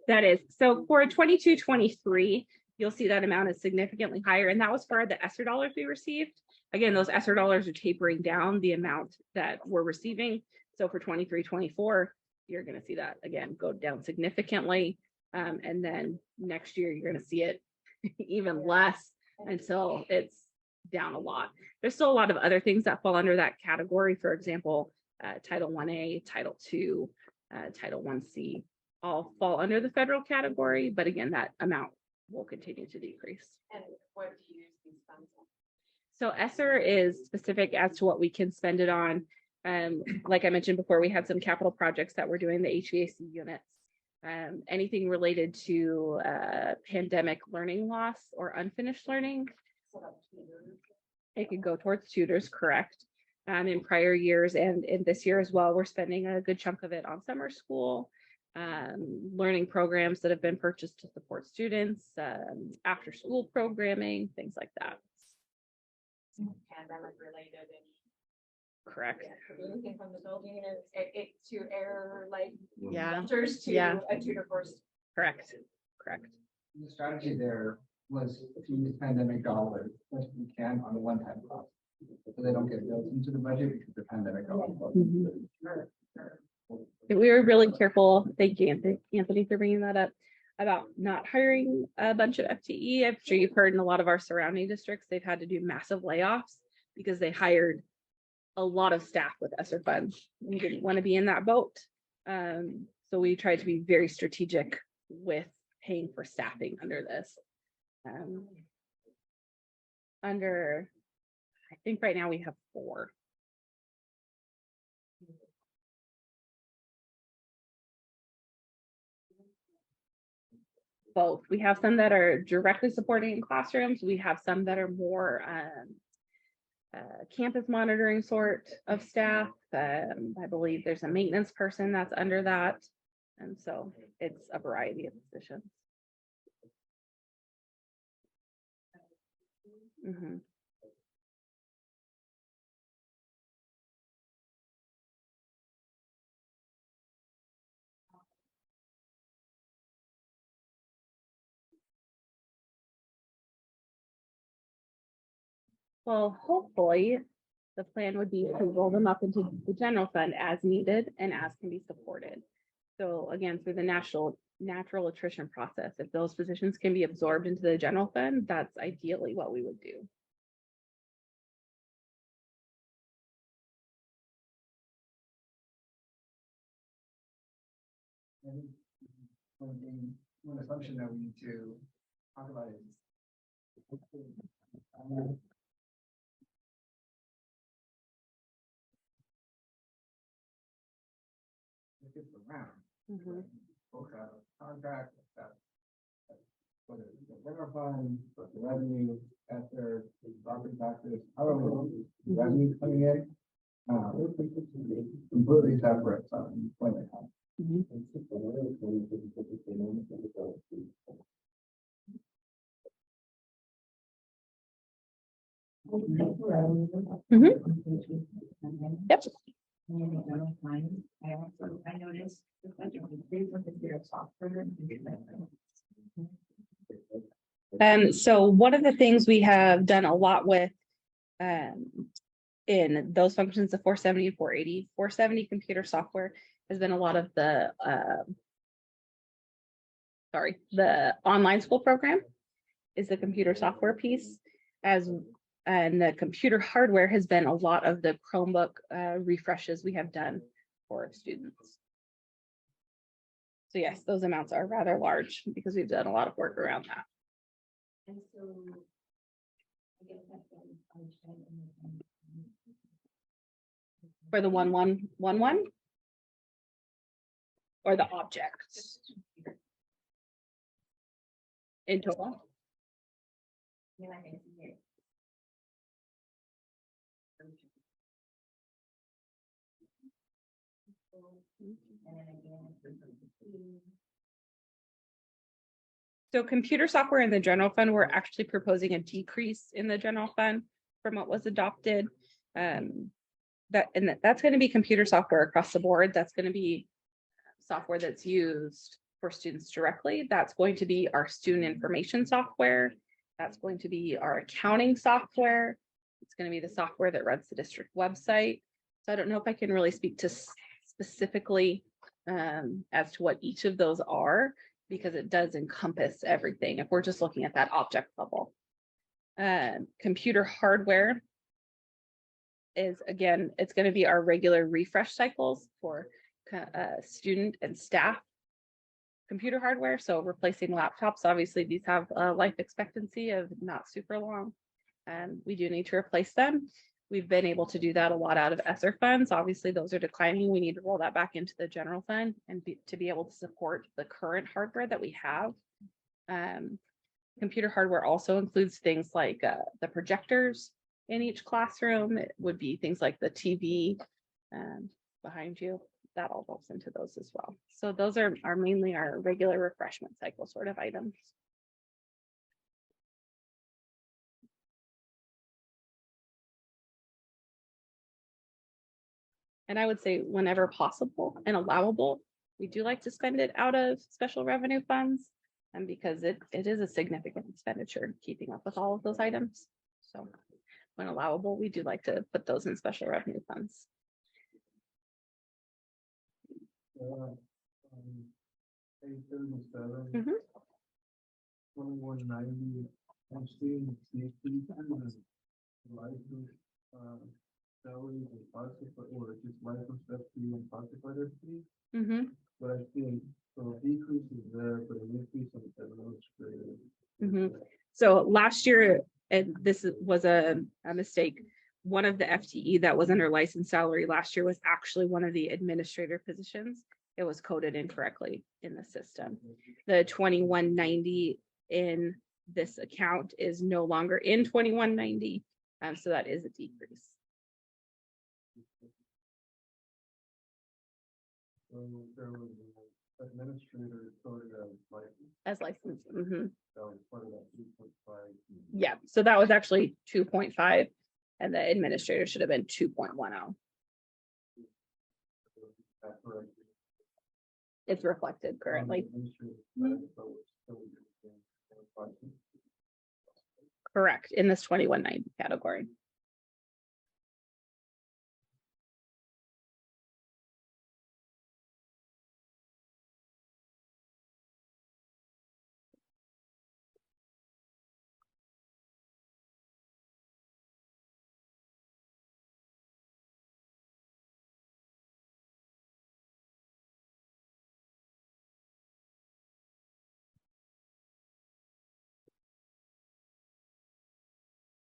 That is, so for 22-23, you'll see that amount is significantly higher, and that was for the ESSER dollars we received. Again, those ESSER dollars are tapering down the amount that we're receiving. So for 23-24, you're going to see that again go down significantly, and then next year you're going to see it even less until it's down a lot. There's still a lot of other things that fall under that category. For example, Title 1A, Title 2, Title 1C all fall under the federal category, but again, that amount will continue to decrease. And what do you use these funds on? So ESSER is specific as to what we can spend it on. Like I mentioned before, we had some capital projects that we're doing, the HVAC units, anything related to pandemic learning loss or unfinished learning. It could go towards tutors, correct. In prior years and in this year as well, we're spending a good chunk of it on summer school, learning programs that have been purchased to support students, after school programming, things like that. Pandemic related and. Correct. Anything from the building and it to air like Yeah. filters to Yeah. a tutor course. Correct. Correct. The strategy there was to use pandemic dollars as we can on a one-time cost. So they don't get built into the budget because the pandemic dollars. We were really careful. Thank you, Anthony, for bringing that up about not hiring a bunch of FTE. I'm sure you've heard in a lot of our surrounding districts, they've had to do massive layoffs because they hired a lot of staff with ESSER funds. We didn't want to be in that boat. So we tried to be very strategic with paying for staffing under this. I think right now we have 4 both. We have some that are directly supporting in classrooms. We have some that are more campus monitoring sort of staff. I believe there's a maintenance person that's under that. And so it's a variety of positions. Mhm. Well, hopefully, the plan would be to roll them up into the general fund as needed and as can be supported. So again, through the natural attrition process, if those positions can be absorbed into the general fund, that's ideally what we would do. And one assumption that we need to talk about is. If it's around, folks have a contract, whether it's the general fund, but the revenue after the property taxes, however, the revenue coming in. Completely separate from employment costs. Yep. I noticed the budget was big for computer software. So one of the things we have done a lot with in those functions, the 470 and 480, 470 computer software has been a lot of the online school program is the computer software piece, and the computer hardware has been a lot of the Chromebook refreshes we have done for students. So yes, those amounts are rather large because we've done a lot of work around that. And so, I guess that's what I'm understanding. For the 1111 or the objects in total. Yeah, I can see it. And then again. So computer software in the general fund, we're actually proposing a decrease in the general fund from what was adopted. That's going to be computer software across the board. That's going to be software that's used for students directly. That's going to be our student information software. That's going to be our accounting software. It's going to be the software that runs the district website. So I don't know if I can really speak to specifically as to what each of those are, because it does encompass everything if we're just looking at that object level. Computer hardware is, again, it's going to be our regular refresh cycles for student and staff computer hardware. So replacing laptops, obviously these have a life expectancy of not super long, and we do need to replace them. We've been able to do that a lot out of ESSER funds. Obviously those are declining. We need to roll that back into the general fund and to be able to support the current hardware that we have. Computer hardware also includes things like the projectors in each classroom. It would be things like the TV behind you. That all goes into those as well. So those are mainly our regular refreshment cycle sort of items. And I would say whenever possible and allowable, we do like to spend it out of special revenue funds, and because it is a significant expenditure keeping up with all of those items. So when allowable, we do like to put those in special revenue funds. Page 37. 2190. I'm seeing safety license salaries and classified, or just license FP and classified FP. But I see so decrease is there, but an increase in administrative. So last year, and this was a mistake, one of the FTE that was under license salary last year was actually one of the administrator positions. it was coded incorrectly in the system. The 2190 in this account is no longer in 2190. So that is a decrease. So there was an administrator coded As licensed. Mhm. that was part of that 3.5. Yeah, so that was actually 2.5 and the administrator should have been 2.10. That's correct. It's reflected currently. Correct, in this 2190 category.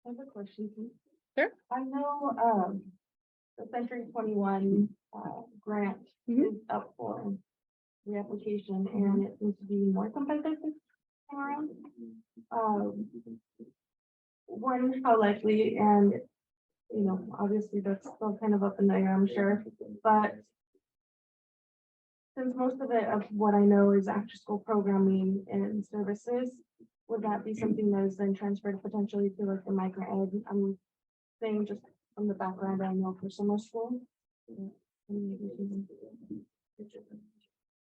I have a question, please. Sure. I know, the Century 21, grant Mhm. is up for reapplication and it seems to be more competitive this time around. One, how likely, and, you know, obviously that's still kind of up in the air, I'm sure, but since most of it, of what I know is after school programming and services, would that be something that is then transferred potentially to like the migrant ed? I'm saying just from the background I know for summer school.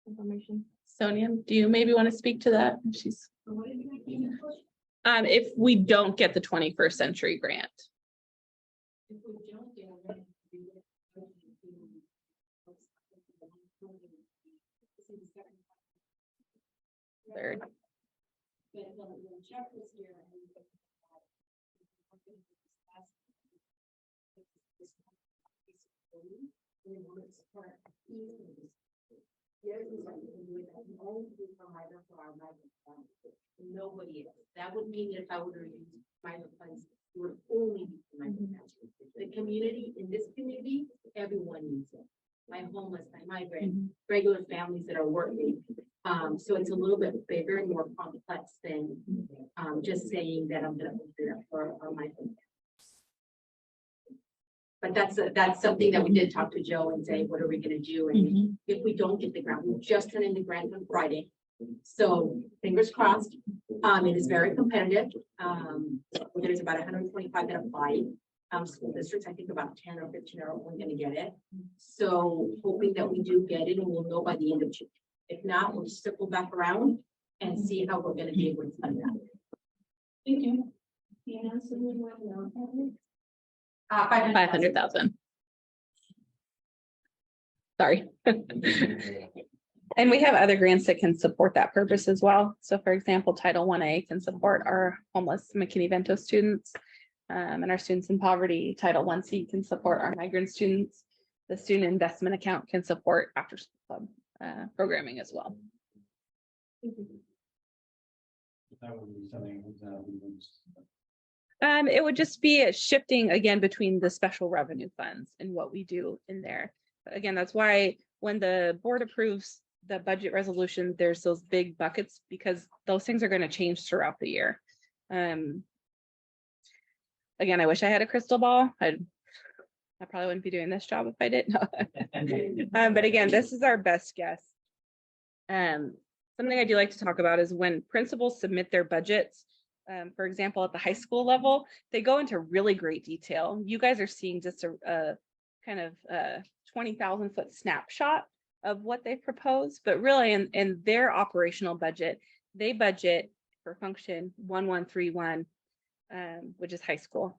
Information. Sonia, do you maybe want to speak to that? She's. If we don't get the 21st century grant. Third. Nobody is. That would mean if I were to use minor funds, it would only be for my the community, in this community, everyone needs it. My homeless, my migrant, regular families that are working. So it's a little bit bigger and more complex than just saying that I'm gonna open it up for my family. But that's something that we did talk to Joe and say, what are we gonna do? And if we don't get the grant, we just turned in the grant on Friday. So fingers crossed. It is very competitive. There's about 125 that applied. School districts, I think about 10 or 15 are only gonna get it. So hoping that we do get it and we'll know by the end of June. If not, we'll circle back around and see how we're gonna be able to fund that. Thank you. 500,000. Sorry. And we have other grants that can support that purpose as well. So for example, Title 1A can support our homeless McKinney-Vento students and our students in poverty. Title 1C can support our migrant students. The student investment account can support after school club programming as well. That would be something that we would. It would just be a shifting again between the special revenue funds and what we do in there. But again, that's why when the board approves the budget resolution, there's those big buckets because those things are going to change throughout the year. Again, I wish I had a crystal ball. I probably wouldn't be doing this job if I didn't. But again, this is our best guess. Something I do like to talk about is when principals submit their budgets. For example, at the high school level, they go into really great detail. You guys are seeing just a kind of 20,000 foot snapshot of what they propose, but really in their operational budget, they budget for function 1131, which is high school,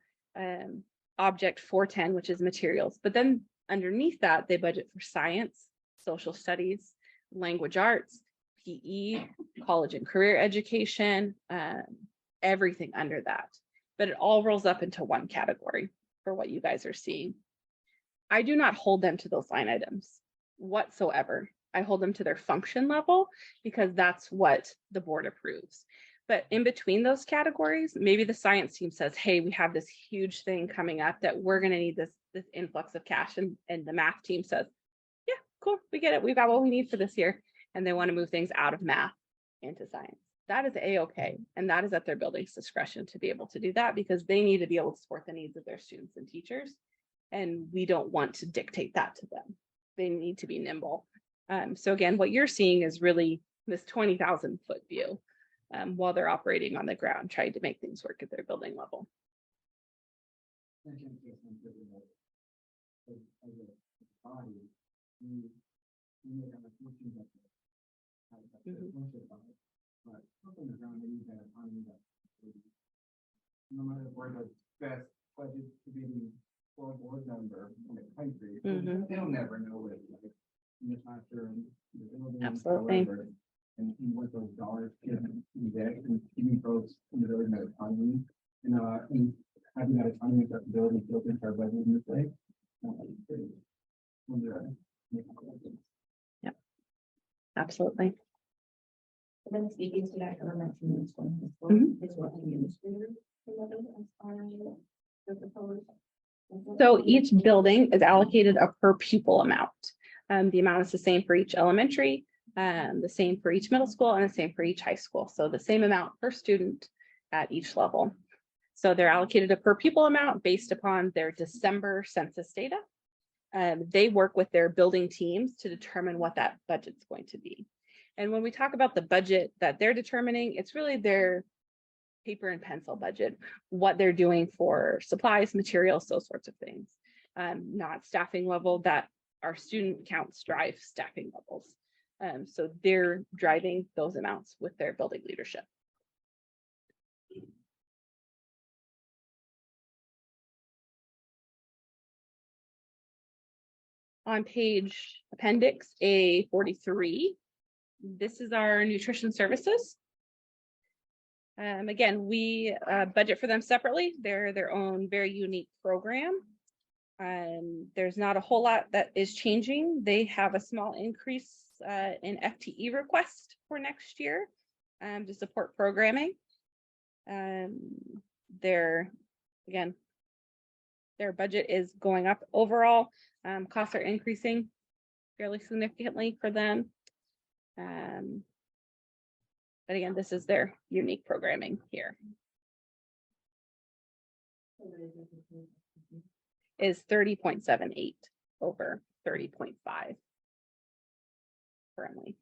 object 410, which is materials. But then underneath that, they budget for science, social studies, language arts, PE, college and career education, everything under that, but it all rolls up into one category for what you guys are seeing. I do not hold them to those line items whatsoever. I hold them to their function level because that's what the board approves. But in between those categories, maybe the science team says, hey, we have this huge thing coming up that we're going to need this influx of cash. And the math team says, yeah, cool, we get it. We've got what we need for this year. And they want to move things out of math into science. That is a-okay. And that is at their building's discretion to be able to do that because they need to be able to support the needs of their students and teachers. And we don't want to dictate that to them. They need to be nimble. So again, what you're seeing is really this 20,000 foot view while they're operating on the ground, trying to make things work at their building level. No matter where the best budget committee or board member in the country, they'll never know what it's like in the classroom. The building, Absolutely. however, and what those dollars can inject and giving folks in the building that autonomy, and having that autonomy and flexibility built into our budget in this way. Yep. Absolutely. Then speaking to that elementary school, Mhm. is what the administrator. So each building is allocated a per pupil amount. The amount is the same for each elementary, the same for each middle school, and the same for each high school. So the same amount per student at each level. So they're allocated a per pupil amount based upon their December census data. They work with their building teams to determine what that budget's going to be. And when we talk about the budget that they're determining, it's really their paper and pencil budget, what they're doing for supplies, materials, those sorts of things. Not staffing level, that our student counts drive staffing levels. So they're driving those amounts with their building leadership. On page appendix A43, this is our nutrition services. Again, we budget for them separately. They're their own very unique program. There's not a whole lot that is changing. They have a small increase in FTE request for next year to support programming. Their budget is going up overall. Costs are increasing fairly significantly for them. But again, this is their unique programming here. Is 30.78 over 30.5 currently.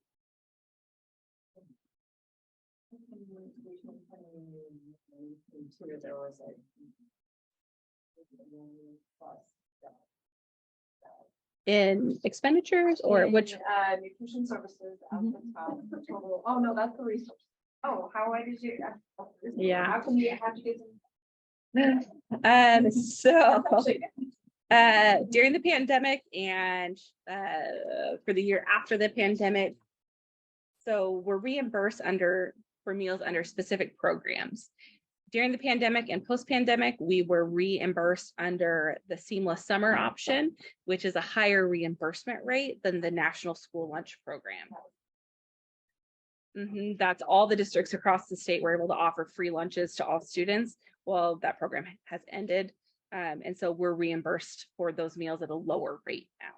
In expenditures or which? Nutrition services at the top, the total, oh no, that's the resource. Oh, how I did you? Yeah. How come you have to get? So during the pandemic and for the year after the pandemic, so we're reimbursed for meals under specific programs. During the pandemic and post-pandemic, we were reimbursed under the seamless summer option, which is a higher reimbursement rate than the National School Lunch Program. That's all the districts across the state were able to offer free lunches to all students. Well, that program has ended. And so we're reimbursed for those meals at a lower rate now.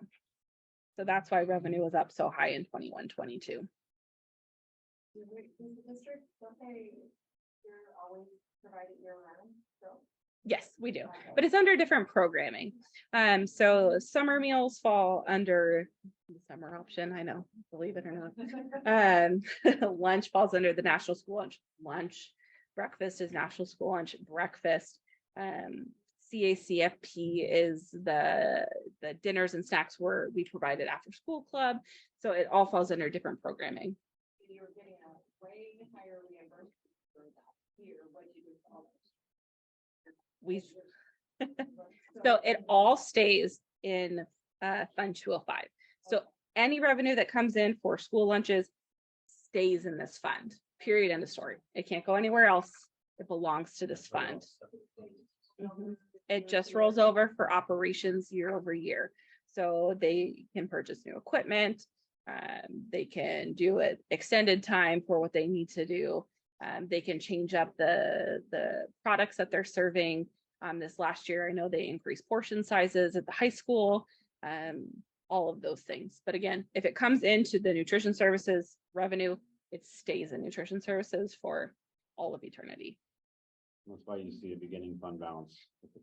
So that's why revenue was up so high in 21-22. Yes, we do, but it's under different programming. So summer meals fall under the summer option. I know, believe it or not. Lunch falls under the National School Lunch. Breakfast is National School Lunch. Breakfast. CACFP is the dinners and snacks we provided after school club. So it all falls under different programming. You were getting a way higher reimbursement for that year. What did you do for all so it all stays in Fund 205. So any revenue that comes in for school lunches stays in this fund, period, end of story. It can't go anywhere else. It belongs to this fund. It just rolls over for operations year over year. So they can purchase new equipment. They can do it extended time for what they need to do. They can change up the products that they're serving. This last year, I know they increased portion sizes at the high school. all of those things. But again, if it comes into the nutrition services revenue, it stays in nutrition services for all of eternity. That's why you see a beginning fund balance with the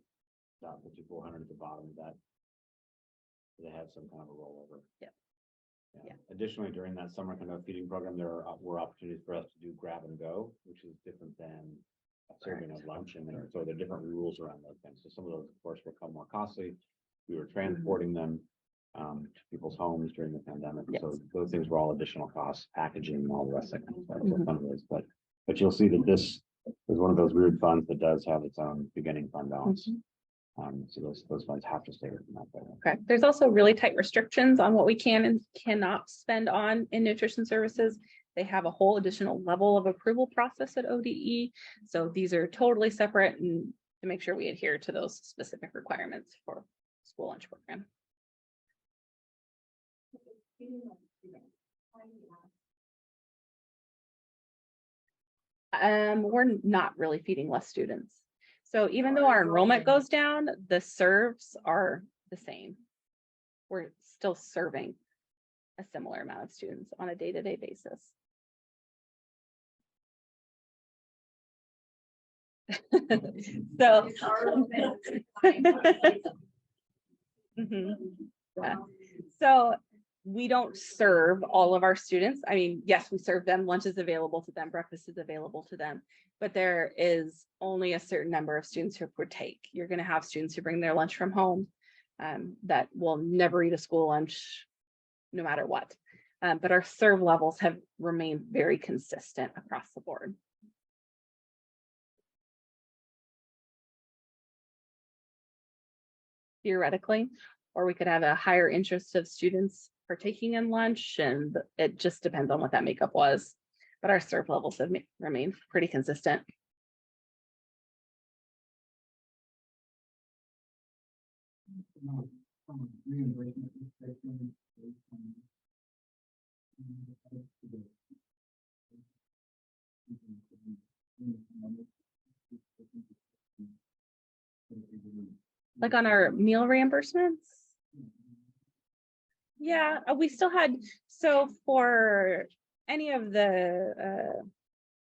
dot 5,400 at the bottom of that. They have some kind of a rollover. Yep. Yeah. Additionally, during that summer kind of feeding program, there were opportunities for us to do grab and go, which is different than a serving of lunch. And so there are different rules around those things. So some of those, of course, become more costly. We were transporting them to people's homes during the pandemic. Yes. So those things were all additional costs, packaging and all the rest of it. So fundraise, but you'll see that this is one of those weird funds that does have its own beginning fund balance. So those funds have to stay within that. Okay. There's also really tight restrictions on what we can and cannot spend on in nutrition services. They have a whole additional level of approval process at ODE. So these are totally separate, and to make sure we adhere to those specific requirements for school lunch program. We're not really feeding less students. So even though our enrollment goes down, the serves are the same. We're still serving a similar amount of students on a day-to-day basis. So, so we don't serve all of our students. I mean, yes, we serve them. Lunch is available to them. Breakfast is available to them. But there is only a certain number of students who partake. You're going to have students who bring their lunch from home that will never eat a school lunch, no matter what. But our serve levels have remained very consistent across the board. Theoretically, or we could have a higher interest of students partaking in lunch, and it just depends on what that makeup was. But our serve levels have remained pretty consistent. Like on our meal reimbursements? Yeah, we still had, so for any of the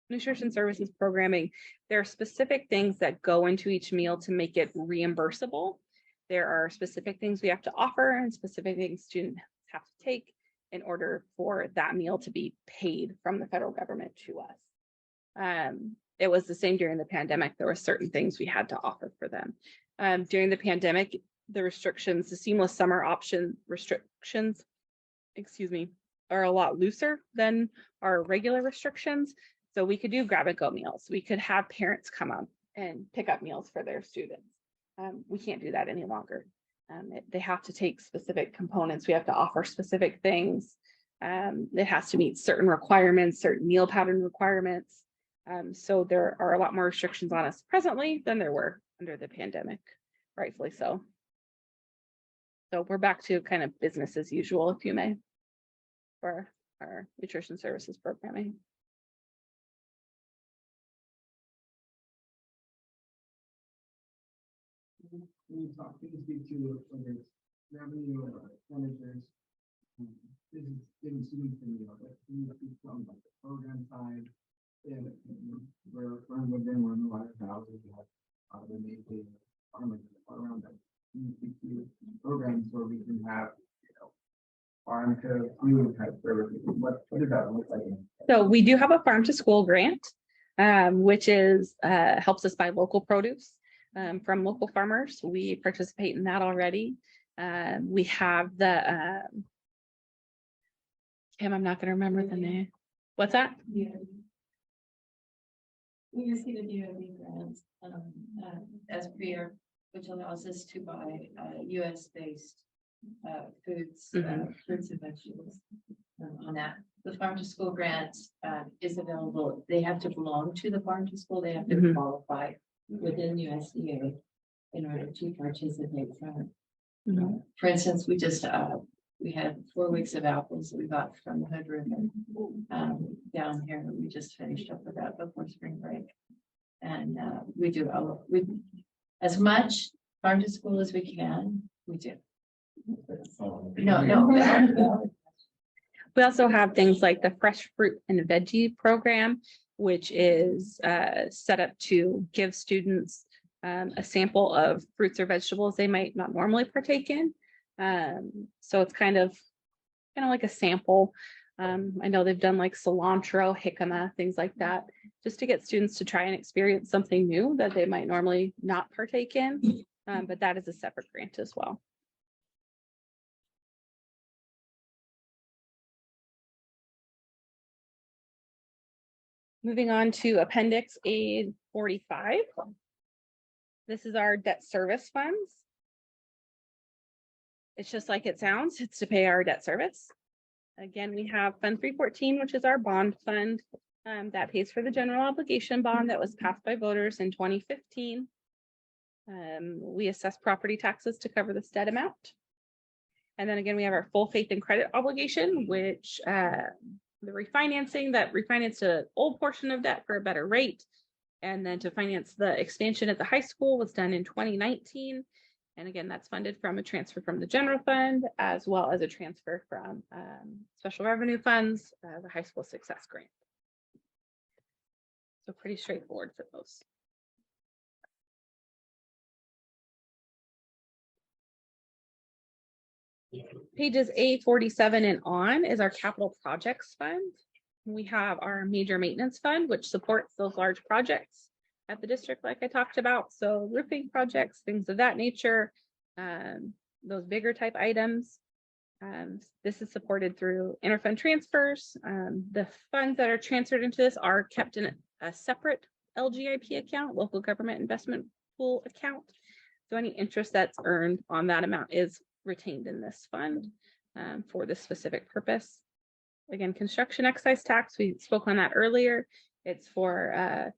nutrition services programming, there are specific things that go into each meal to make it reimbursable. There are specific things we have to offer and specific things students have to take in order for that meal to be paid from the federal government to us. It was the same during the pandemic. There were certain things we had to offer for them. During the pandemic, the restrictions, the seamless summer option restrictions, are a lot looser than our regular restrictions. So we could do grab and go meals. We could have parents come up and pick up meals for their students. We can't do that any longer. They have to take specific components. We have to offer specific things. It has to meet certain requirements, certain meal pattern requirements. So there are a lot more restrictions on us presently than there were under the pandemic, rightfully so. So we're back to kind of business as usual, if you may, for our nutrition services programming. When you talk, can you speak to whether it's revenue or expenditures? This is giving students the meal, but can you speak from like the program side? And we're within one of the houses, we have the main farmers around that. Can you speak to programs where we can have, farm to food type services? What does that look like? So we do have a farm to school grant, which is helps us buy local produce from local farmers. We participate in that already. We have the Kim, I'm not going to remember the name. What's that? Yeah. We receive a DoD grant as per year, which allows us to buy US-based foods, fruits and vegetables on that. The farm to school grant is available. They have to belong to the farm to school. They have to qualify within USDA in order to participate from it. For instance, we just we had 4 weeks of apples that we got from the Hood River down here. We just finished up with that before spring break, and we do as much farm to school as we can. We do. No. We also have things like the fresh fruit and veggie program, which is set up to give students a sample of fruits or vegetables they might not normally partake in. So it's kind of like a sample. I know they've done like cilantro, jicama, things like that, just to get students to try and experience something new that they might normally not partake in. But that is a separate grant as well. Moving on to Appendix A45. This is our debt service funds. It's just like it sounds, it's to pay our debt service. Again, we have Fund 314, which is our bond fund that pays for the general obligation bond that was passed by voters in 2015. We assess property taxes to cover this debt amount. And then again, we have our full faith and credit obligation, which the refinancing that refinanced an old portion of debt for a better rate. And then to finance the expansion at the high school was done in 2019. And again, that's funded from a transfer from the general fund, as well as a transfer from special revenue funds, the high school success grant. So pretty straightforward for those. Pages A47 and on is our capital projects fund. We have our major maintenance fund, which supports those large projects at the district, like I talked about. So roofing projects, things of that nature, those bigger type items. This is supported through interfund transfers. The funds that are transferred into this are kept in a separate LGIP account, local government investment pool account. So any interest that's earned on that amount is retained in this fund for this specific purpose. Again, construction excise tax, we spoke on that earlier. It's for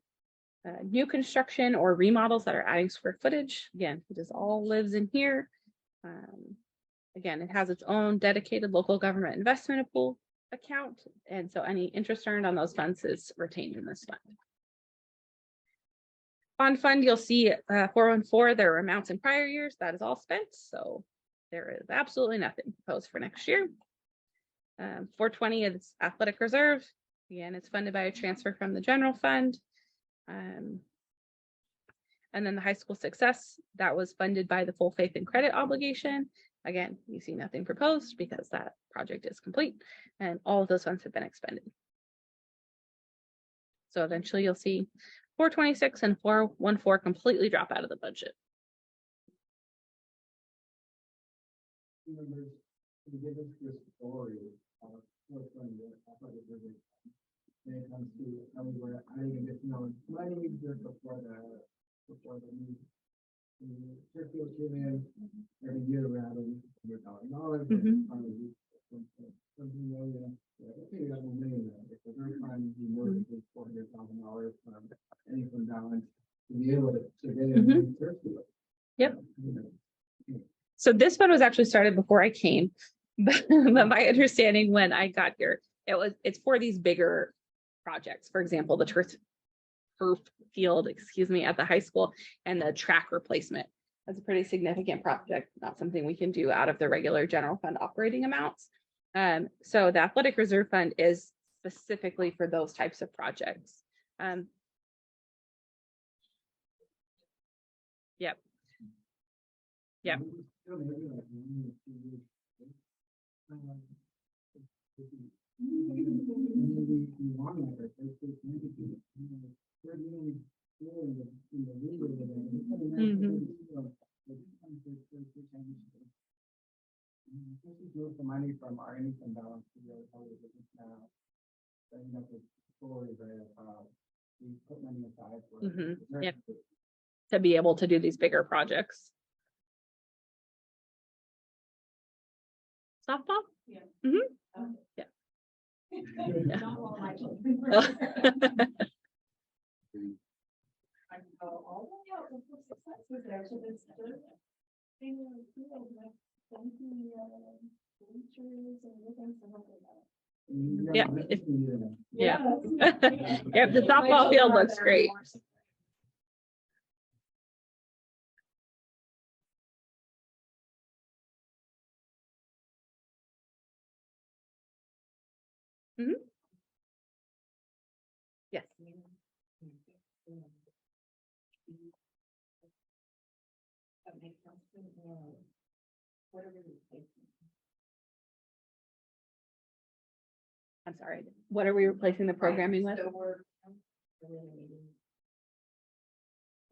new construction or remodels that are adding square footage. Again, it just all lives in here. Again, it has its own dedicated local government investment pool account. And so any interest earned on those funds is retained in this fund. Bond fund, you'll see 414, there were amounts in prior years. That is all spent. So there is absolutely nothing proposed for next year. 420 is athletic reserve. Again, it's funded by a transfer from the general fund. And then the high school success, that was funded by the full faith and credit obligation. Again, you see nothing proposed because that project is complete and all of those funds have been expended. So eventually you'll see 426 and 414 completely drop out of the budget. To give us this story of what's going on, when it comes to how we were adding additional money just before the new circular came in every year around $100,000. Something million. Okay, we got $1 million. If we're going to try and do more than $400,000 from any fund balance to be able to get it in circular. Yep. So this one was actually started before I came, but my understanding when I got here, it's for these bigger projects. For example, the turf field, at the high school and the track replacement. That's a pretty significant project, not something we can do out of the regular general fund operating amounts. So the athletic reserve fund is specifically for those types of projects. Yep. Yep. The money from our income balance to the other now. Setting up a story about we put money aside for Yep. To be able to do these bigger projects. Softball? Yeah. Yeah. Yeah. Yep, the softball field looks great. Yes. I'm sorry, what are we replacing the programming with? So we're.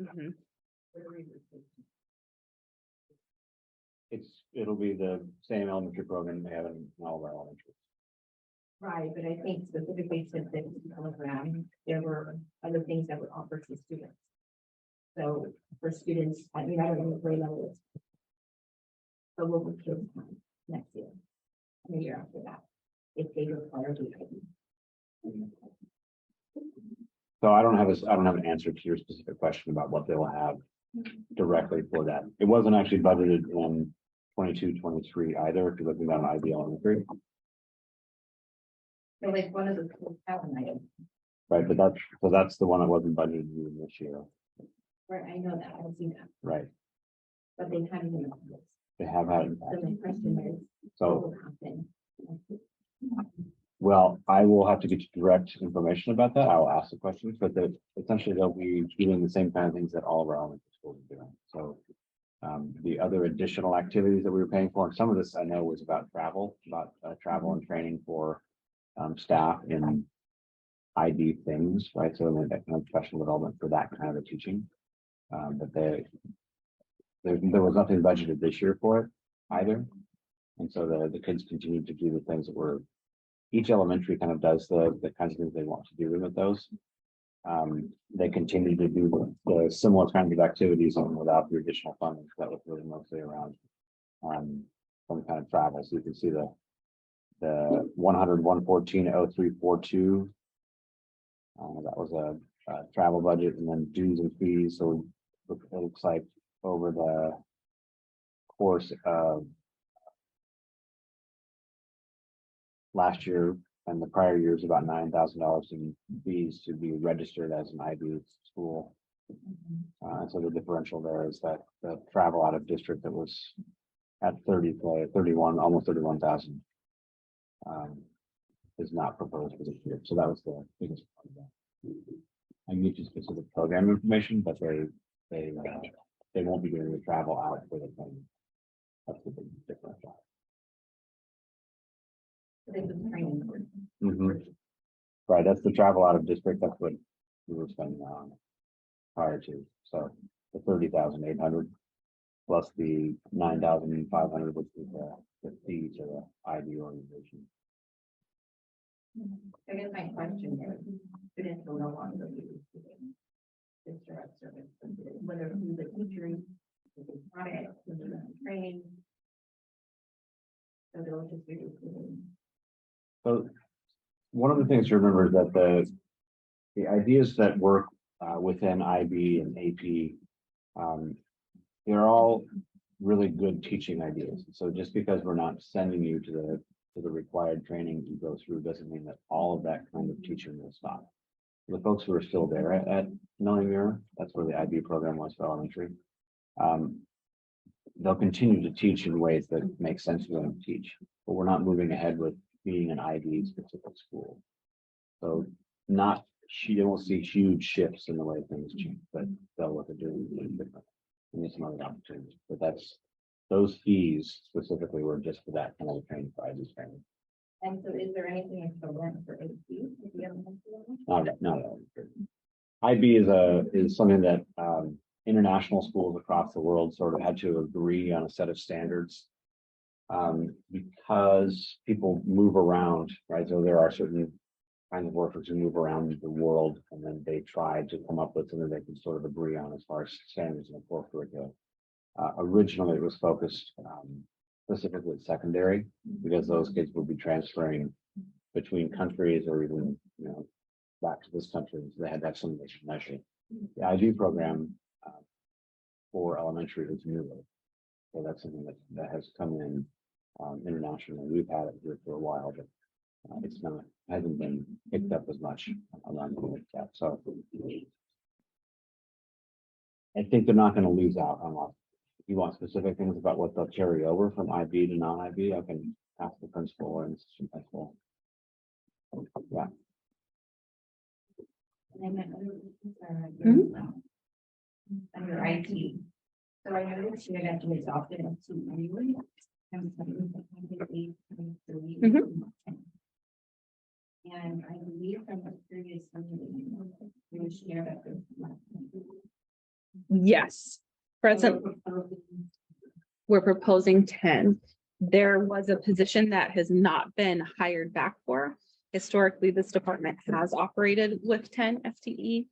Mhm. It'll be the same elementary program they have in all of our elementary. Right, but I think specifically since it's a program, there were other things that were offered to students. So for students, I mean, I don't know what grade level it's. So what would kids find next year? And the year after that, if they require the ID. So I don't have an answer to your specific question about what they will have directly for that. It wasn't actually budgeted in 22-23 either, if you're looking at an IB elementary, So like one of the schools have an item, right? But that's the one that wasn't budgeted even this year, right? I know that, I've seen that, right? but they haven't even. They have had, So my question is, what so, will happen? well, I will have to get you direct information about that. I will ask the questions, but essentially they'll be doing the same kind of things that all of our elementary schools are doing. So the other additional activities that we were paying for, and some of this I know was about travel and training for staff in ID things, right? So that kind of professional development for that kind of a teaching. But there was nothing budgeted this year for it either. And so the kids continue to do the things that were, each elementary kind of does the kinds of things they want to do with those. They continue to do the similar kinds of activities and without the additional funding. That was really mostly around some kind of travel. So you can see the 100-114-0342. That was a travel budget, and then dues and fees. So it looks like over the course of last year and the prior years, about $9,000 in fees to be registered as an IB school. So the differential there is that the travel out of district that was at 31, almost 31,000 is not proposed for this year. So that was the biggest part of that. I can get you specific program information, but they won't be doing the travel out for the thing. That's the big differential. Right, that's the travel out of district. That's what we were spending on prior to. So the 30,800 plus the 9,500, which is the fee to the IB organization. I guess my question is, students will no longer be receiving this direct service, whether who's the teacher, who's the product, who's the training. So they'll just be receiving. So one of the things to remember is that the ideas that work within IB and AP, they're all really good teaching ideas. So just because we're not sending you to the required training you go through doesn't mean that all of that kind of teaching will stop. The folks who are still there at Knowing Mirror, that's where the IB program was for elementary. They'll continue to teach in ways that make sense for them to teach, but we're not moving ahead with being an IB specific school. So they won't see huge shifts in the way things change, but they'll look at doing different. And there's some other opportunities, but those fees specifically were just for that kind of training for IB training. And so is there anything in program for AP? If you have Not at all. IB is something that international schools across the world sort of had to agree on a set of standards because people move around, right? So there are certain kinds of workers who move around the world, and then they try to come up with something they can sort of agree on as far as standards in the core curriculum. Originally, it was focused specifically at secondary because those kids would be transferring between countries or even, back to this country. So they had to have something they should measure. The IB program for elementary is newer. So that's something that has come in internationally. We've had it here for a while, but hasn't been picked up as much around the world yet. So I think they're not going to lose out on lots. If you want specific things about what they'll carry over from IB to non-IB, I can ask the principal or assistant principal. Yeah. And then another concern, Mhm. under IT. So I know this year that was often to anyway. And I believe from the previous meeting, we were shared that. Yes, present, we're proposing 10. There was a position that has not been hired back for. Historically, this department has operated with 10 FTE.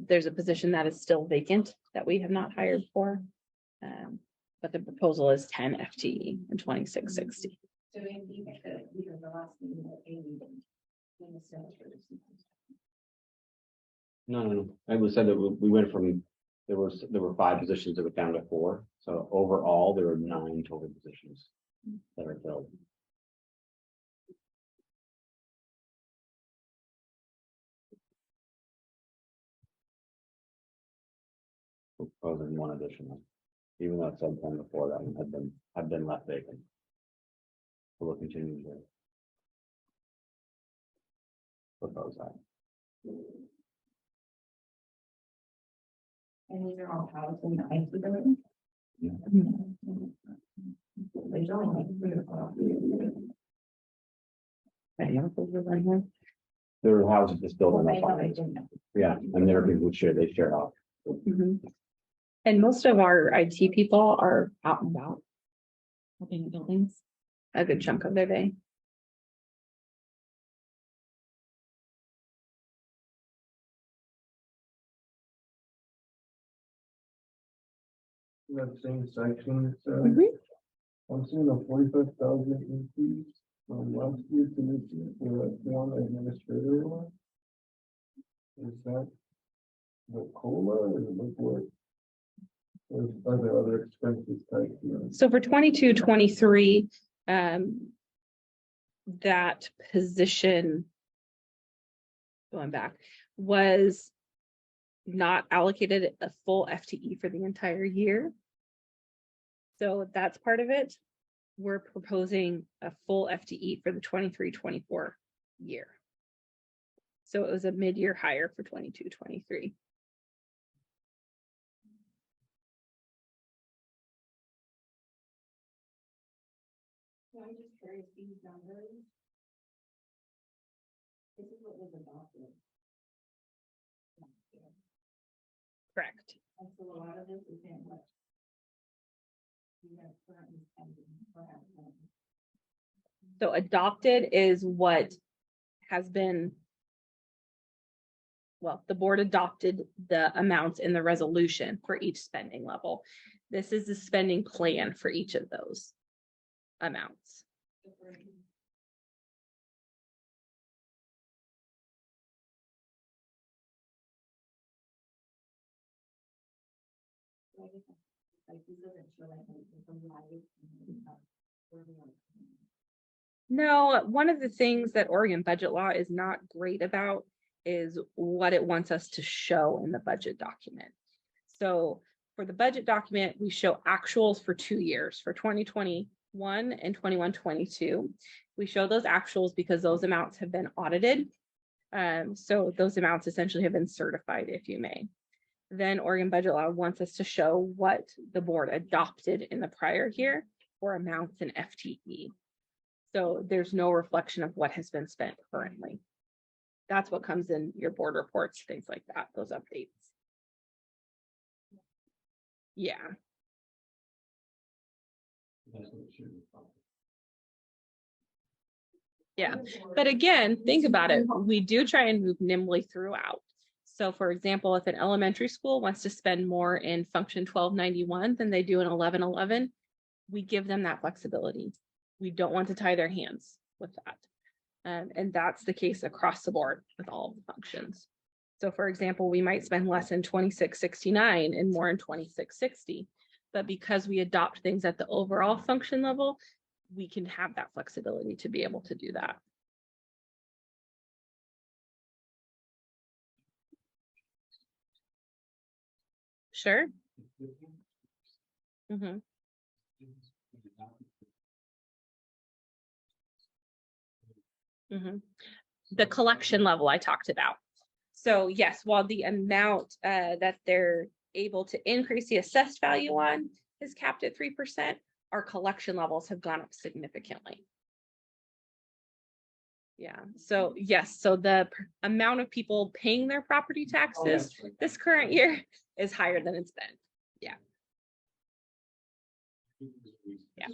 There's a position that is still vacant that we have not hired for. But the proposal is 10 FTE and 2660. So indeed, the last meeting that they needed. No. I was said that we went from, there were 5 positions that were down to 4. So overall, there were 9 total positions that are filled. Proposing 1 additional, even though at some point before that one had been left vacant. So we'll continue to propose that. And these are all housed in the IT building. Yeah. There's only like 3 or 4. There are houses that's built on Well, that. I know, I property. didn't know. Yeah, and there are people who share off. Mhm. And most of our IT people are out and about. Helping buildings, a good chunk of their day. That same section, so Mhm. I'm seeing a 45,000 increase from last year to this year for that one administrator one. Is that the COLA or the what? Or are there other expenses tied to it? So for 22-23, that position, going back, was not allocated a full FTE for the entire year. So that's part of it. We're proposing a full FTE for the 23-24 year. So it was a mid-year hire for 22-23. So I'm just curious, these numbers. This is what was adopted. Correct. And so a lot of this is in what. You have currently spending perhaps. So adopted is what has been. Well, the board adopted the amounts in the resolution for each spending level. This is the spending plan for each of those amounts. Like this doesn't show like some live. No, one of the things that Oregon budget law is not great about is what it wants us to show in the budget document. So for the budget document, we show actuals for 2 years, for 2021 and 21-22. We show those actuals because those amounts have been audited. So those amounts essentially have been certified, if you may. Then Oregon budget law wants us to show what the board adopted in the prior year for amounts in FTE. So there's no reflection of what has been spent currently. That's what comes in your board reports, things like that, those updates. Yeah. That's what it should be. Yeah, but again, think about it. We do try and move nimbly throughout. So for example, if an elementary school wants to spend more in function 1291 than they do in 1111, we give them that flexibility. We don't want to tie their hands with that. And that's the case across the board with all of the functions. So for example, we might spend less in 2669 and more in 2660, but because we adopt things at the overall function level, we can have that flexibility to be able to do that. Sure. Mm-hmm. Mm-hmm. the collection level I talked about. So yes, while the amount that they're able to increase the assessed value on is capped at 3%, our collection levels have gone up significantly. Yeah, so yes, so the amount of people paying their property taxes this current year is higher than it's been. Yeah. Yeah.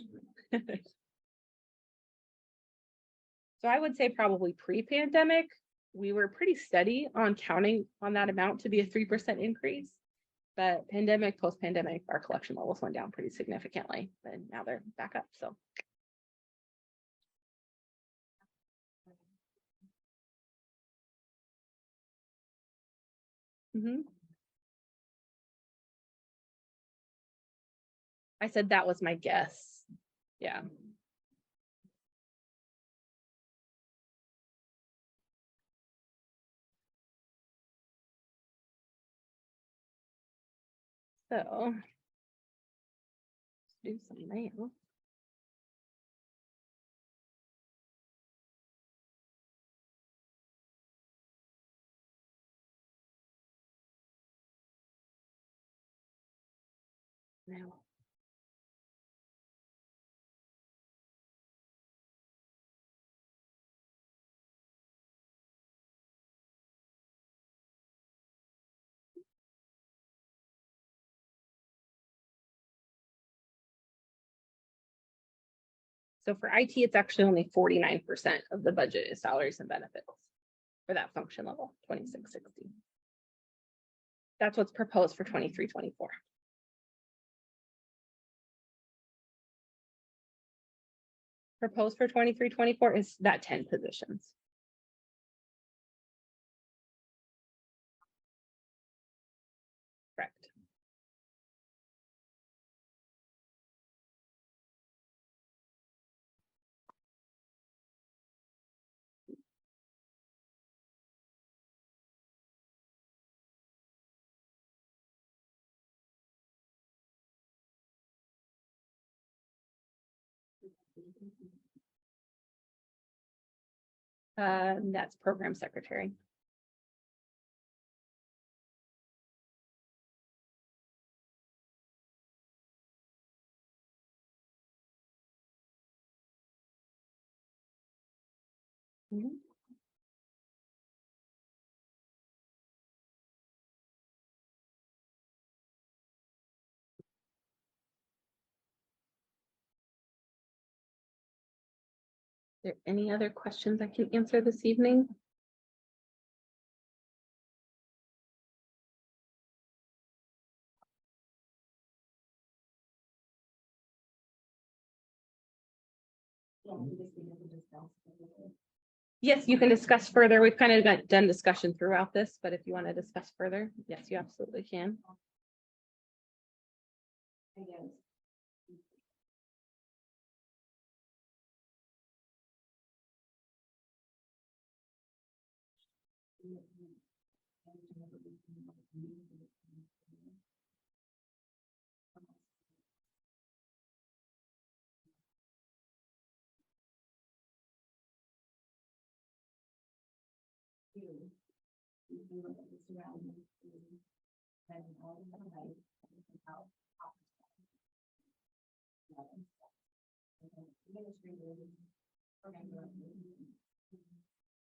So I would say probably pre-pandemic, we were pretty steady on counting on that amount to be a 3% increase. But pandemic, post-pandemic, our collection levels went down pretty significantly, and now they're back up, so. Mhm. I said that was my guess. Yeah. So. Do some math. Now. So for IT, it's actually only 49% of the budget is salaries and benefits for that function level, 2660. That's what's proposed for 23-24. Proposed for 23-24 is that 10 positions. Correct. That's program secretary. Mhm. Are there any other questions I can answer this evening? Yes, you can discuss further. We've kind of done discussion throughout this, but if you want to discuss further, yes, you absolutely can.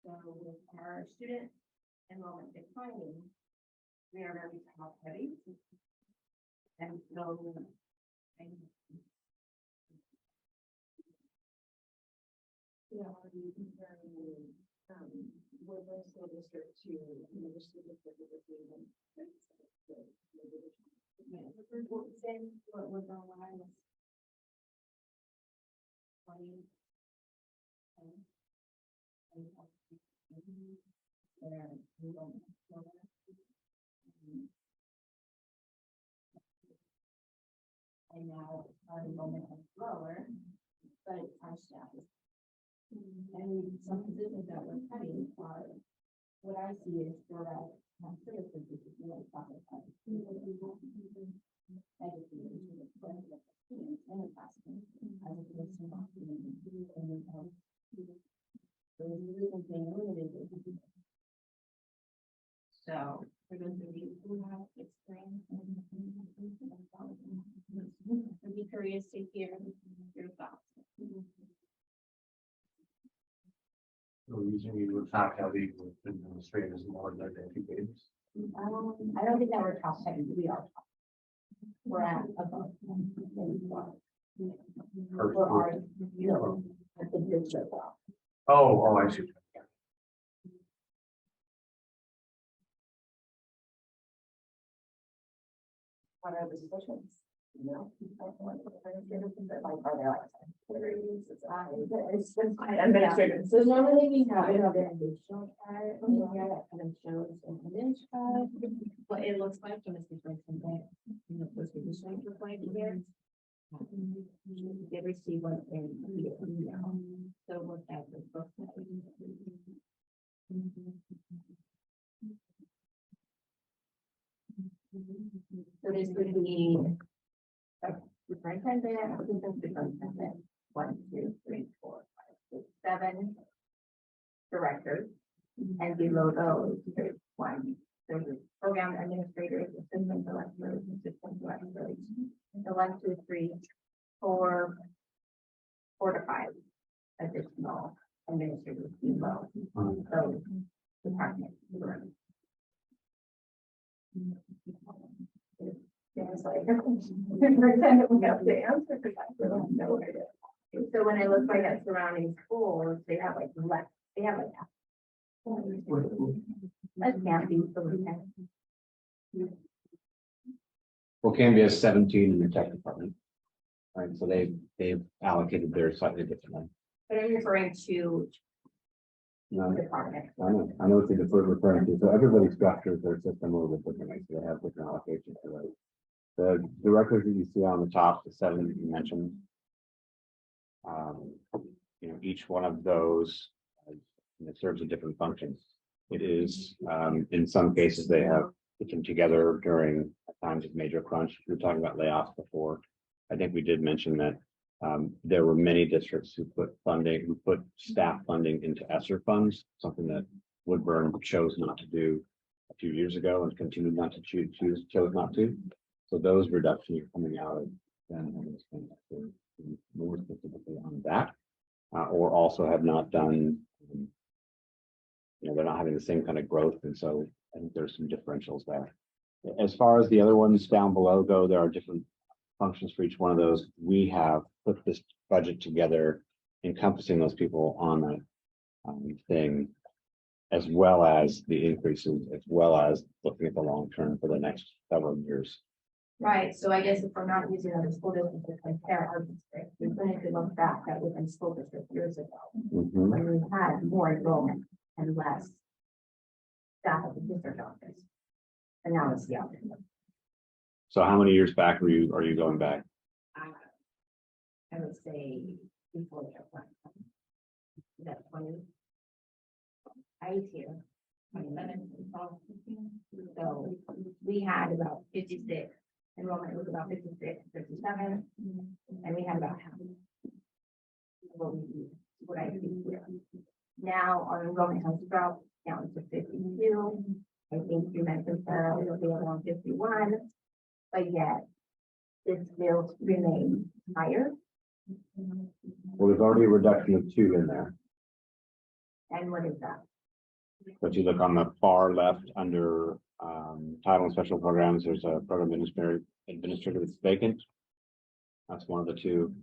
So with our student enrollment declining, we are very top heavy. And so. Yeah, Woodburn School District to another school district with them. What was on when I was 20. And now our enrollment is lower, but it's our staff. And some positions that we're cutting are, what I see is for that citizens, this is really proper. In the classroom, as opposed to the reason being limited is I'd be curious to hear your thoughts. So usually we would not have the administrators more than educators. I don't think that we're top heavy, we are. We're at above. We're already, you know, at the district level. Oh, I see. What are the positions? You know, administrators. So normally we have an organizational chart, here that kind of shows an image of what it looks like from a situation there. You know, what's the strength look like here. You ever see what in here? So look at the book. So this would be a superintendent, assistant superintendent, 1, 2, 3, 4, 5, 6, 7 directors. And below those, there's program administrators, assistant directors, assistant directors. So 1, 2, 3, 4 to 5 additional administrators below those departments. It's like, pretend we have to answer because I really don't know what it is. So when it looks like at surrounding schools, they have like less, they have like. That can't be so. Well, Canby has 17 in the tech department. Right, so they've allocated theirs slightly differently. But I'm referring to No, department. I know what they're referring to. So everybody structures their system a little bit differently. So they have different allocations for those. The directors that you see on the top, the 7 that you mentioned. You know, each one of those serves a different function. It is, in some cases, they have put them together during times of major crunch. We were talking about layoffs before. I think we did mention that there were many districts who put staff funding into ESSER funds, something that Woodburn chose not to do a few years ago and continued not to chose not to. So those reductions are coming out of them more specifically on that, or also have not done, you know, they're not having the same kind of growth. And so I think there's some differentials there. As far as the other ones down below go, there are different functions for each one of those. We have put this budget together, encompassing those people on the thing, as well as the increases, as well as looking at the long term for the next several years. Right, so I guess if we're not using other school districts to compare our district, we could look back at within school district years ago, Mhm. when we had more enrollment and less staff at the district office. And now it's the opposite. So how many years back are you going back? I would say before the plan. Is that 20? I was here. 2011, 2012, 15. So we had about 56. Enrollment was about 56, 57, and we had about half. What I see here. Now our enrollment has dropped down to 52. I think you mentioned Sarah, it'll be around 51, but yet it still remains higher. Well, there's already a reduction of 2 in there. And what is that? But you look on the far left under title and special programs, there's a program administrator that's vacant. That's one of the 2.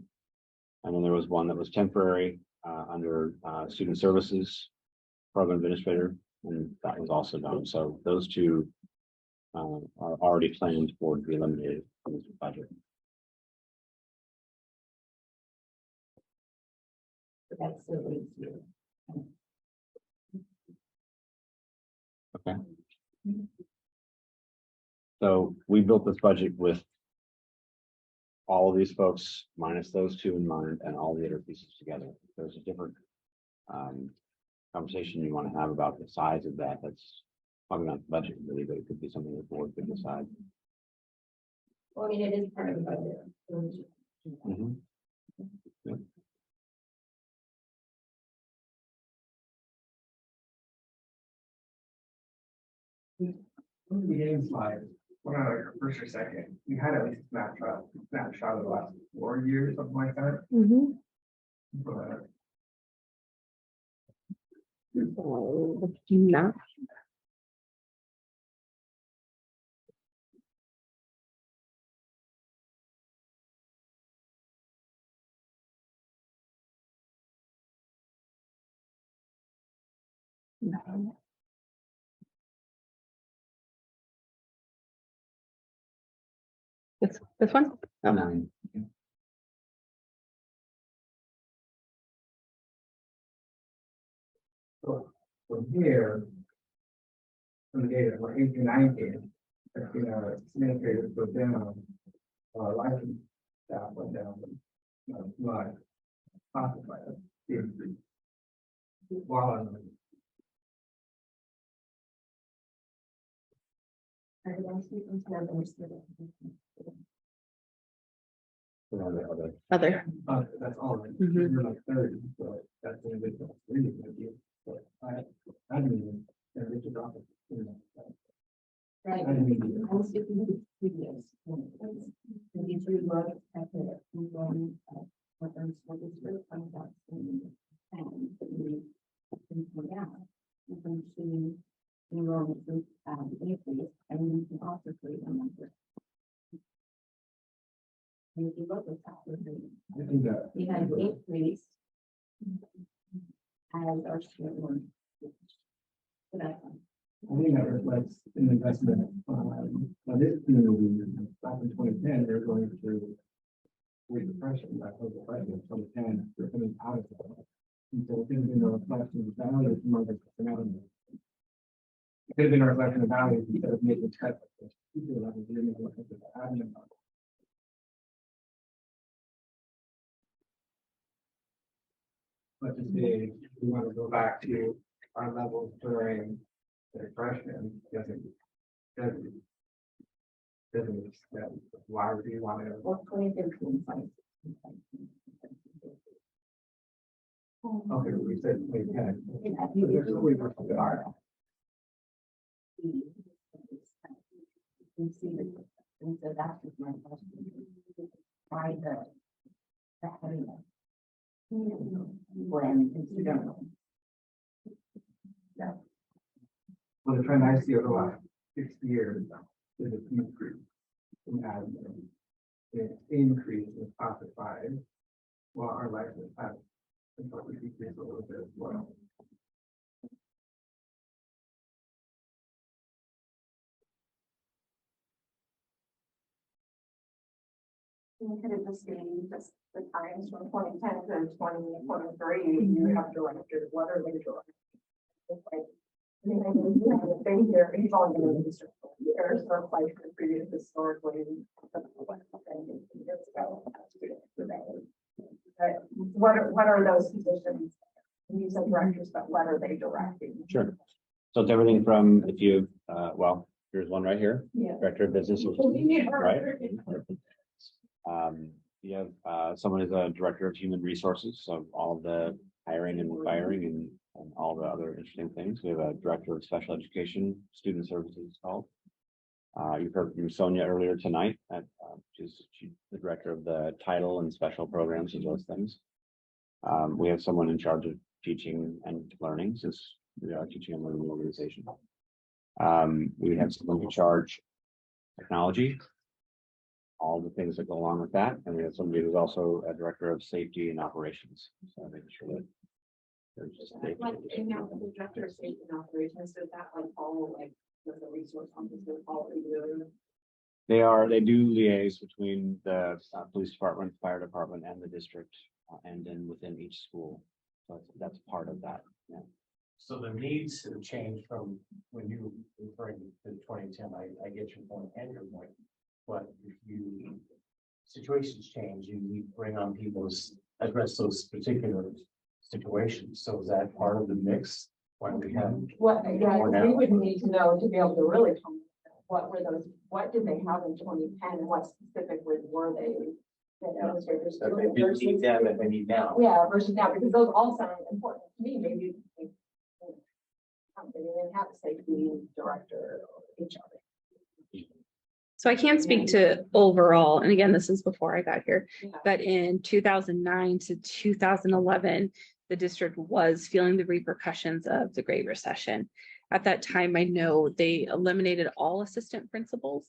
And then there was one that was temporary under student services program administrator, and that was also done. So those 2 are already planned for to be eliminated from this budget. But that still leaves you. Okay. So we built this budget with all of these folks minus those 2 in mind and all the other pieces together. If there's a different conversation you want to have about the size of that. That's probably not the budget really, but it could be something the board could decide. Well, I mean, it is part of the budget. Mhm. Yep. On the beginning slide, when I like first or second, you had at least a snapshot of the last 4 years, something like that. But No. No. This one? Oh. 9. so from here, from the data, we're 18, 19, administrators go down, license staff went down, like, classified, increase. While Other. that's all right. Mhm. You're like 30, so that's the individual. Really good deal. But I didn't even, it's a drop. Right. I didn't even. I was speaking to previous. And if you look at the enrollment of what those what is really comes out in you can see enrollment increase, and you can also see the number. And if you look at that, I think that. we had an increase as our student. So that's I think that reflects an investment, now this community, back in 2010, they're going through great depression, back in 2010, they're coming out of that. And so it could have been a reflection of values from other personalities. It could have been a reflection of values instead of making cuts. People that are doing what they're having about. Let's just say, we want to go back to our levels during the depression, doesn't that why would you want to? well, 2015. Okay, we said we can. You see the, and so that's just my question. Why the heaviness? When it's general. Well, the trend I see over the last 6 years is a decrease in admin. An increase in classified, while our license has probably decreased a little bit as well. You could have just seen just the times from 2010 to 2023, you have directors, what are they doing? It's like, I mean, you haven't been here, you've only been in the district for years, so it's like the previous historically. What are those positions? You said directors, but what are they directing? Sure. So it's everything from if you, well, here's one right here, Yeah. Director of Business. Services, right? You have someone who's a Director of Human Resources, so all the hiring and firing and all the other interesting things. We have a Director of Special Education, Student Services called. You heard from Sonia earlier tonight, she's the Director of the Title and Special Programs and those things. We have someone in charge of teaching and learning, since we are a teaching and learning organization. We have someone in charge technology, all the things that go along with that, and we have somebody who's also a Director of Safety and Operations. So making sure that there's just safety. Like, and now the director of safety and operations, does that like follow like with the resource officer, follow the? They do liaise between the police department, fire department, and the district, and then within each school. So that's part of that. Yeah. So the needs have changed from when you were referring to 2010, I get your point and your point. But if you, situations change, you need to bring on people to address those particular situations. So is that part of the mix? Why we have? What, yeah, Or we now? would need to know to be able to really, what were those, what did they have in 2010 and what specifically were they? The administrators That doing they didn't need versus- them and they need now. Yeah, versus now, because those all sound important to me, maybe. They didn't have a safety director or HR. So I can't speak to overall, and again, this is before I got here, Yeah. but in 2009 to 2011, the district was feeling the repercussions of the Great Recession. At that time, I know they eliminated all assistant principals.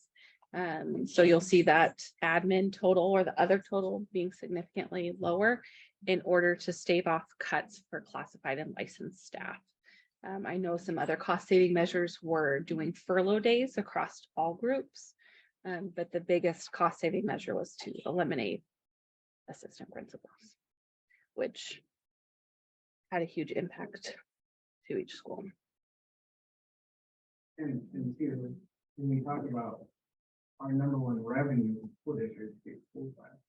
So you'll see that admin total or the other total being significantly lower in order to stave off cuts for classified and licensed staff. I know some other cost saving measures were doing furlough days across all groups. But the biggest cost saving measure was to eliminate assistant principals, which had a huge impact to each school. And here, when we talk about our number one revenue for district, state school fund,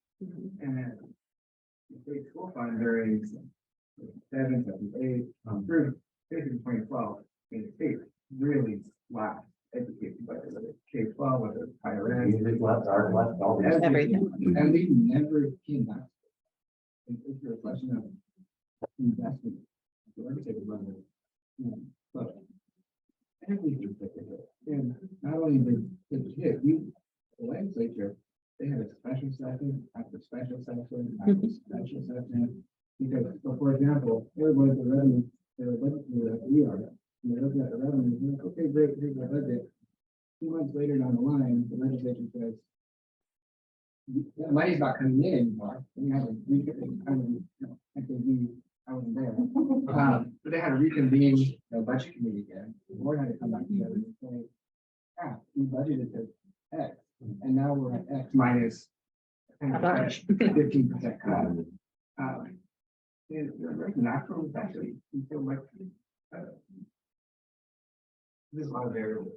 and then the state school fund, there is 7, 7, 8, through basically 2012, in the state really flat education, whether it's K-12, whether it's higher ed. Everything. And we never came back. It's a reflection of investment. We're going to take a run at it. But everything took a hit. And not only did it hit, the legislature, they had a special session after special session after special session. Because, so for example, everybody's the revenue, they're looking at we are. And they're looking at the revenue, and they're like, okay, great, here's our budget. 2 months later down the line, the legislature says, the money's not coming in anymore. And you have a reconvene, I wasn't there. But they had a reconvene, the budget committee again. The board had to come back together and say, we budgeted to X, and now we're at X minus 10%, 15% cut. The natural is actually, you feel like, there's a lot of variables.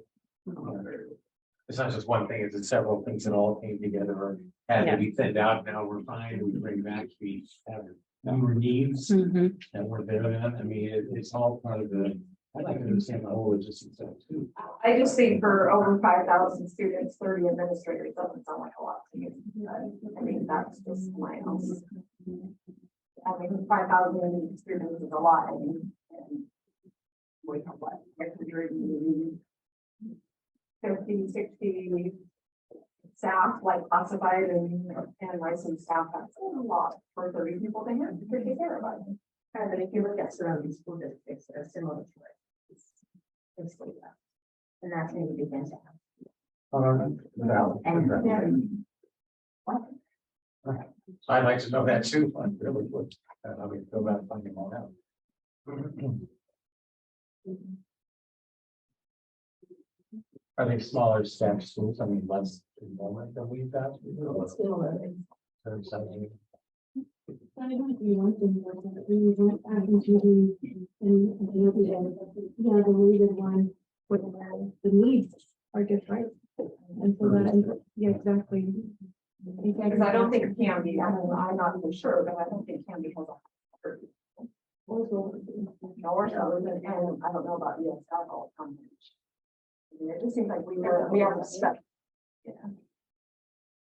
It's not just one thing, it's several things that all came together or had to be thinned out. Now we're fine, we bring back, we have number of needs that were there then. I mean, it's all part of the, I'd like to understand the whole logistics of it too. I just think for over 5,000 students, 30 administrators doesn't sound like a lot to me. I mean, that's just my house. I mean, 5,000 students is a lot. I mean, and we have what, 50, 60 staff, like classified and licensed staff. That's a lot for 30 people to have to take care of. And then if you look at surrounding school districts that are similar to it, it's like that. And that's when you begin to have. I'd like to know that too. I really would. I mean, go back and find them all out. I think smaller staff schools, I mean, less enrollment than we've got. It's still a- So something. I don't agree one thing, but we went back into the weighted one where the needs are different. And so that, yeah, exactly. Because I don't think Canby, I'm not even sure, but I don't think Canby has a. Also, Or so, and I don't know about ESL all the time. It just seems like we have a step. Yeah.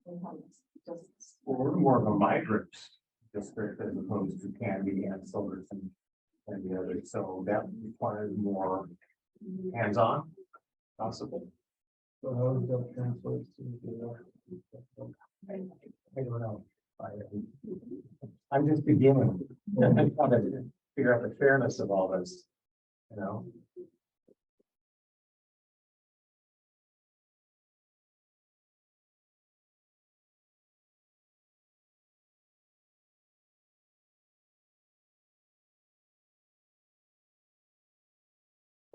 We have just. Well, we're more of a migrant district as opposed to Canby and Silverton and the others, so that requires more hands-on possible. So how does that translate to I don't know. I'm just beginning. I'm trying to figure out the fairness of all this, you know?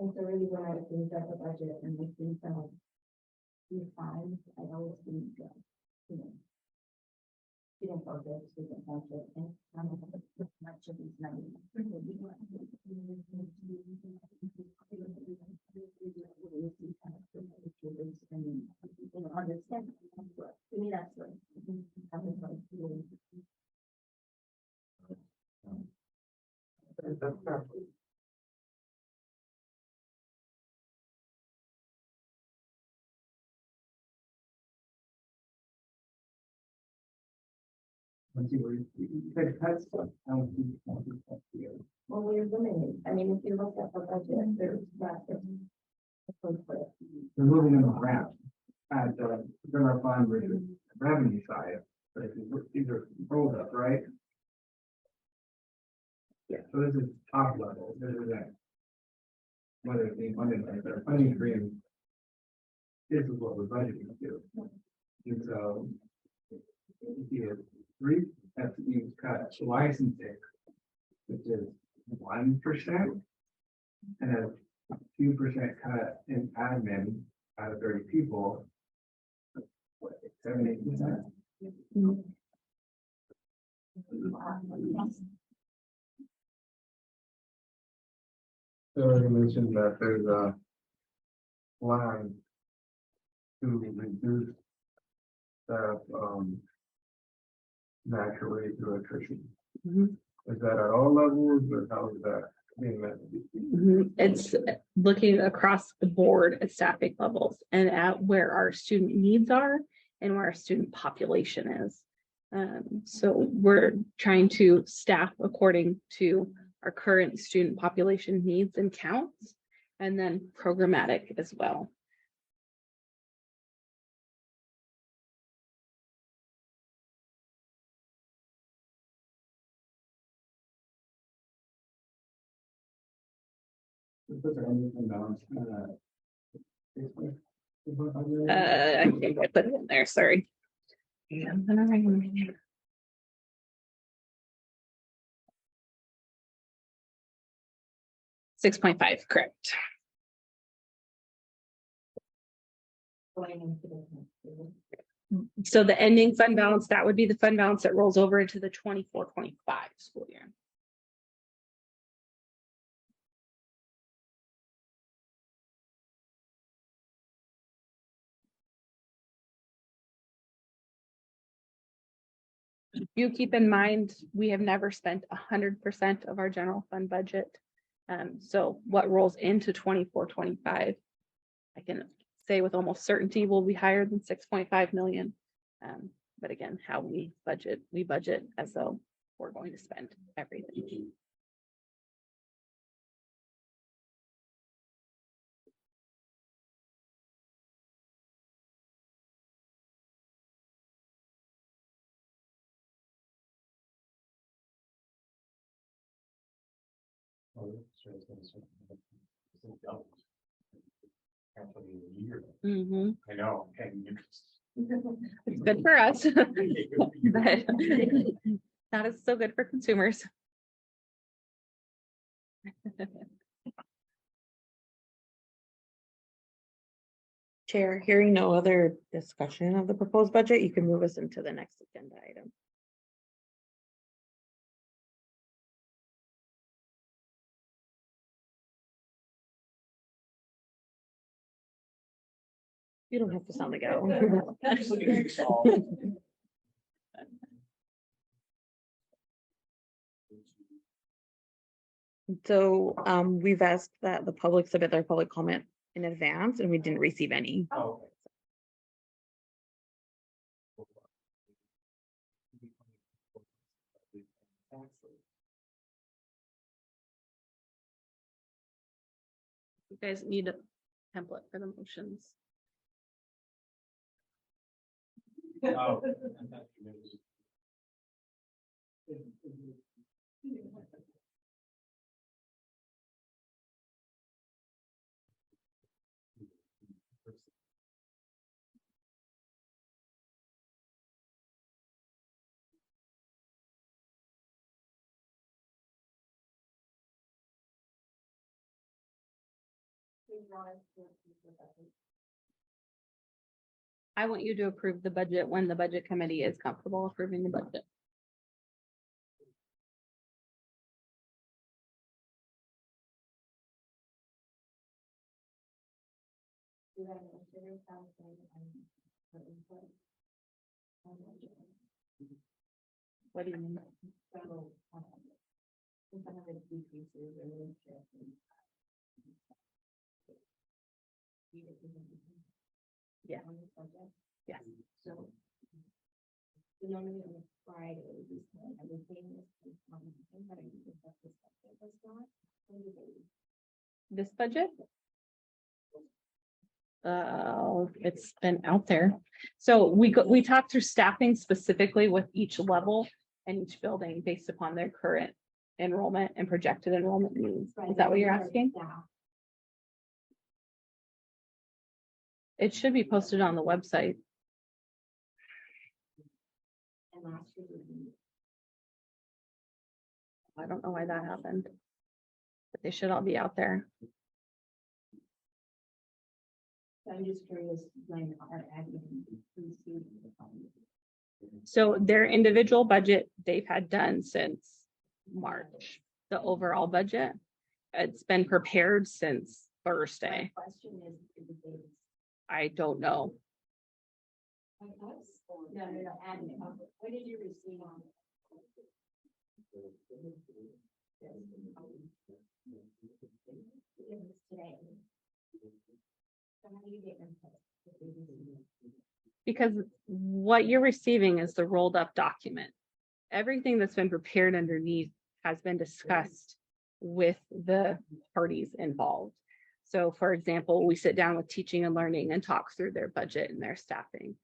and so really when I think of the budget and I think of we find, I always think, you know, student focus, student budget, and much of these numbers. Understand, to me, that's what. That's fair. Let's see where you said cuts. I don't think that's here. Well, we're limited, I mean, if you look at the budget, there's that. They're moving them around. at the general fund versus revenue side, but if you look, these are rolled up, right? Yeah. So this is top level, this is that. Whether it's being funded by the funding stream. This is what we're budgeting to do. And so. If you have 3 FTEs cut licensing, which is 1%. And a 2% cut in admin out of 30 people. What, 7-8%? So you mentioned that there's a line to reduce that naturally through attrition. Mhm. Is that at all levels or how is that being met? It's looking across the board at staffing levels and at where our student needs are and where our student population is. So we're trying to staff according to our current student population needs and counts, and then programmatic as well. Is there anything balance? I think I put it in there, sorry. Yeah, I'm gonna write it in here. 6.5, correct. So the ending fund balance, that would be the fund balance that rolls over into the 24-25 school year. You keep in mind, we have never spent 100% of our general fund budget. So what rolls into 24-25, I can say with almost certainty will be higher than 6.5 million. But again, how we budget as though we're going to spend everything. Mhm. I know, and interest. It's good for us, but not as so good for consumers. Chair, hearing no other discussion of the proposed budget, you can move us into the next agenda item. You don't have to sound like go. So we've asked that the public submit their public comment in advance and we didn't receive any. Oh. You guys need a template for the motions. Oh. I want you to approve the budget when the budget committee is comfortable approving the budget. What do you mean? Yeah. Yeah. So. Normally on a Friday, everything is. This budget? It's been out there. So we talked through staffing specifically with each level and each building based upon their current enrollment and projected enrollment needs. Is that what you're asking? Yeah. It should be posted on the website. And last year. I don't know why that happened. But they should all be out there. I'm just curious when our admin received the funds. So their individual budget they've had done since March, the overall budget. It's been prepared since Thursday. My question is they I don't know. like us or no, admin? What did you receive on? It was today. So how do you get input? Because what you're receiving is the rolled up document. Everything that's been prepared underneath has been discussed with the parties involved. So for example, we sit down with teaching and learning and talk through their budget and their staffing.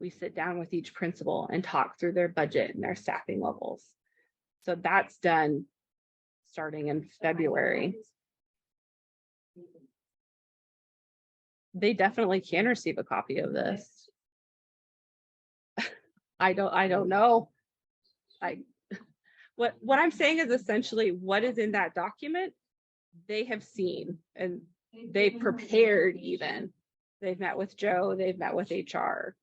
We sit down with each principal and talk through their budget and their staffing levels. So that's done starting in February. They definitely can receive a copy of this. I don't know. What I'm saying is essentially what is in that document, they have seen and they prepared even. They've met with Joe, they've met with HR.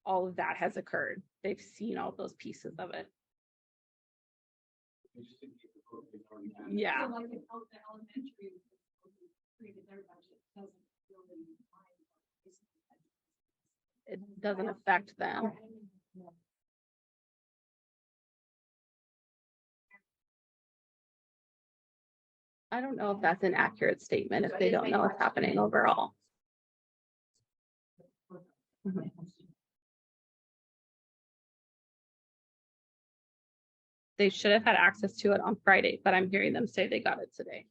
All of that has occurred. They've seen all those pieces of it. Yeah. So like the elementary created their budget doesn't really It doesn't affect them. I don't know if that's an accurate statement if they don't know what's happening overall. Mhm. They should have had access to it on Friday, but I'm hearing them say they got it today.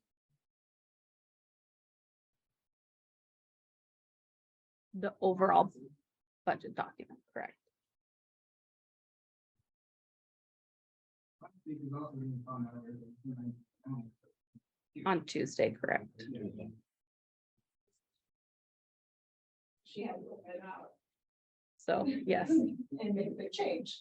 The overall budget document, correct? On Tuesday, correct? She had to put it out So, yes. and make a big change.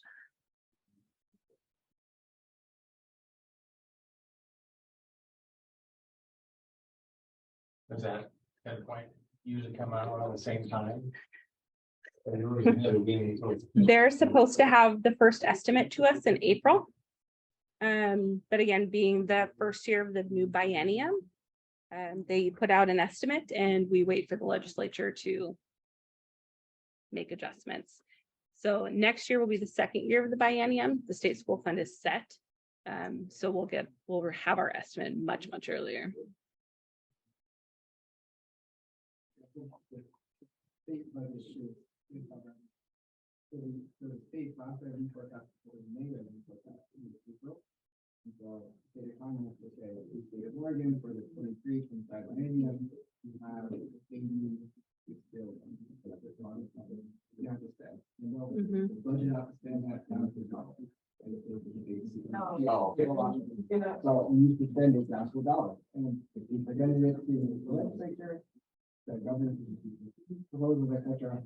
Does that point usually come out around the same time? They're supposed to have the first estimate to us in April. But again, being the first year of the new biennium, they put out an estimate and we wait for the legislature to make adjustments. So next year will be the second year of the biennium. The state school fund is set. So we'll have our estimate much earlier. So state economists will say, the state of Oregon for the 23-25 biennium, you have 86 billion. You have to spend. You know, the budget have to spend that down to dollars. So we used to spend those actual dollars. And if we presented it to the legislature, the government proposals, etc.,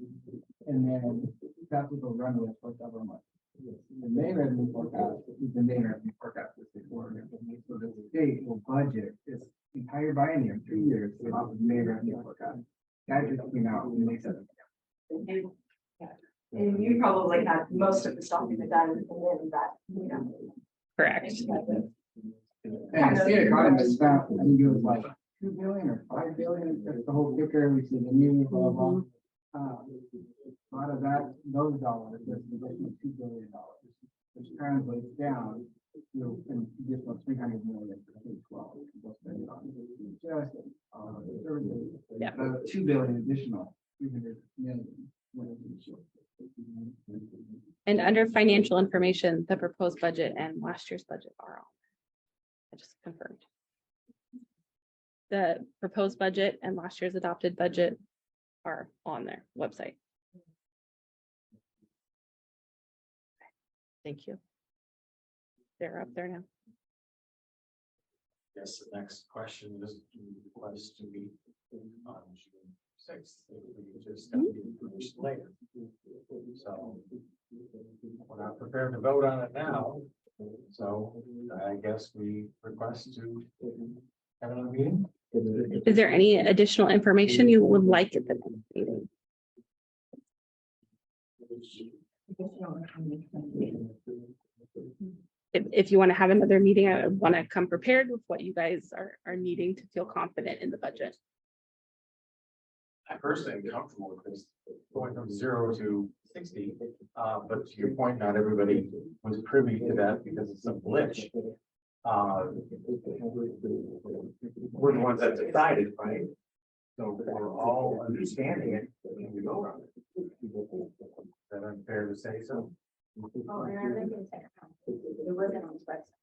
and then capital will run with for several months. The main revenue forecast is the main revenue forecast for state Oregon. So the state will budget this entire biennium, 3 years, off of the main revenue forecast. That just came out in May 7th. And you probably had most of the stuff done in that, you know. Correct. And the state economist found, I think it was like 2 billion or 5 billion, that's the whole kicker, we see the news, blah, blah. A lot of that, those dollars, there's an additional $2 billion, which translates down to an additional 300 million for K-12. Just, 2 billion additional, 300 million. And under financial information, the proposed budget and last year's budget are on. I just confirmed. The proposed budget and last year's adopted budget are on their website. Thank you. They're up there now. Yes, the next question is request to meet on June 6th. We just got the information later. So we're not prepared to vote on it now. So I guess we request to have another meeting. Is there any additional information you would like at the next meeting? If you want to have another meeting, I want to come prepared with what you guys are needing to feel confident in the budget. I personally am comfortable with this going from 0 to 60. But to your point, not everybody was privy to that because it's a glitch. We're the ones that decided, right? So we're all understanding it when we go around it. Is that unfair to say so? Oh, and I think it wasn't on the website.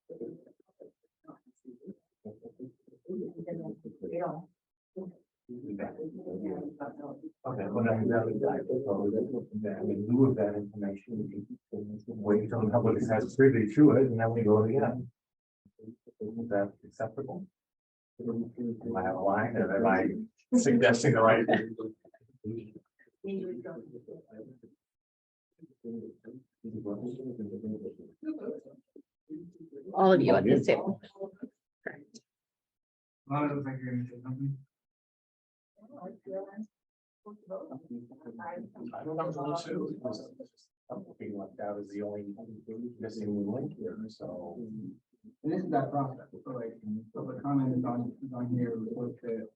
Okay, well, then that was that. I mean, in lieu of that information, we can wait until the public has privy to it, and then we go again. Is that acceptable? Am I out of line, or am I suggesting the right? All of you at this table. Correct. I don't think you're gonna say something. I don't know too. I'm feeling like that was the only missing link here, so. And this is that process, so like, so the comment is on here, we're supposed to,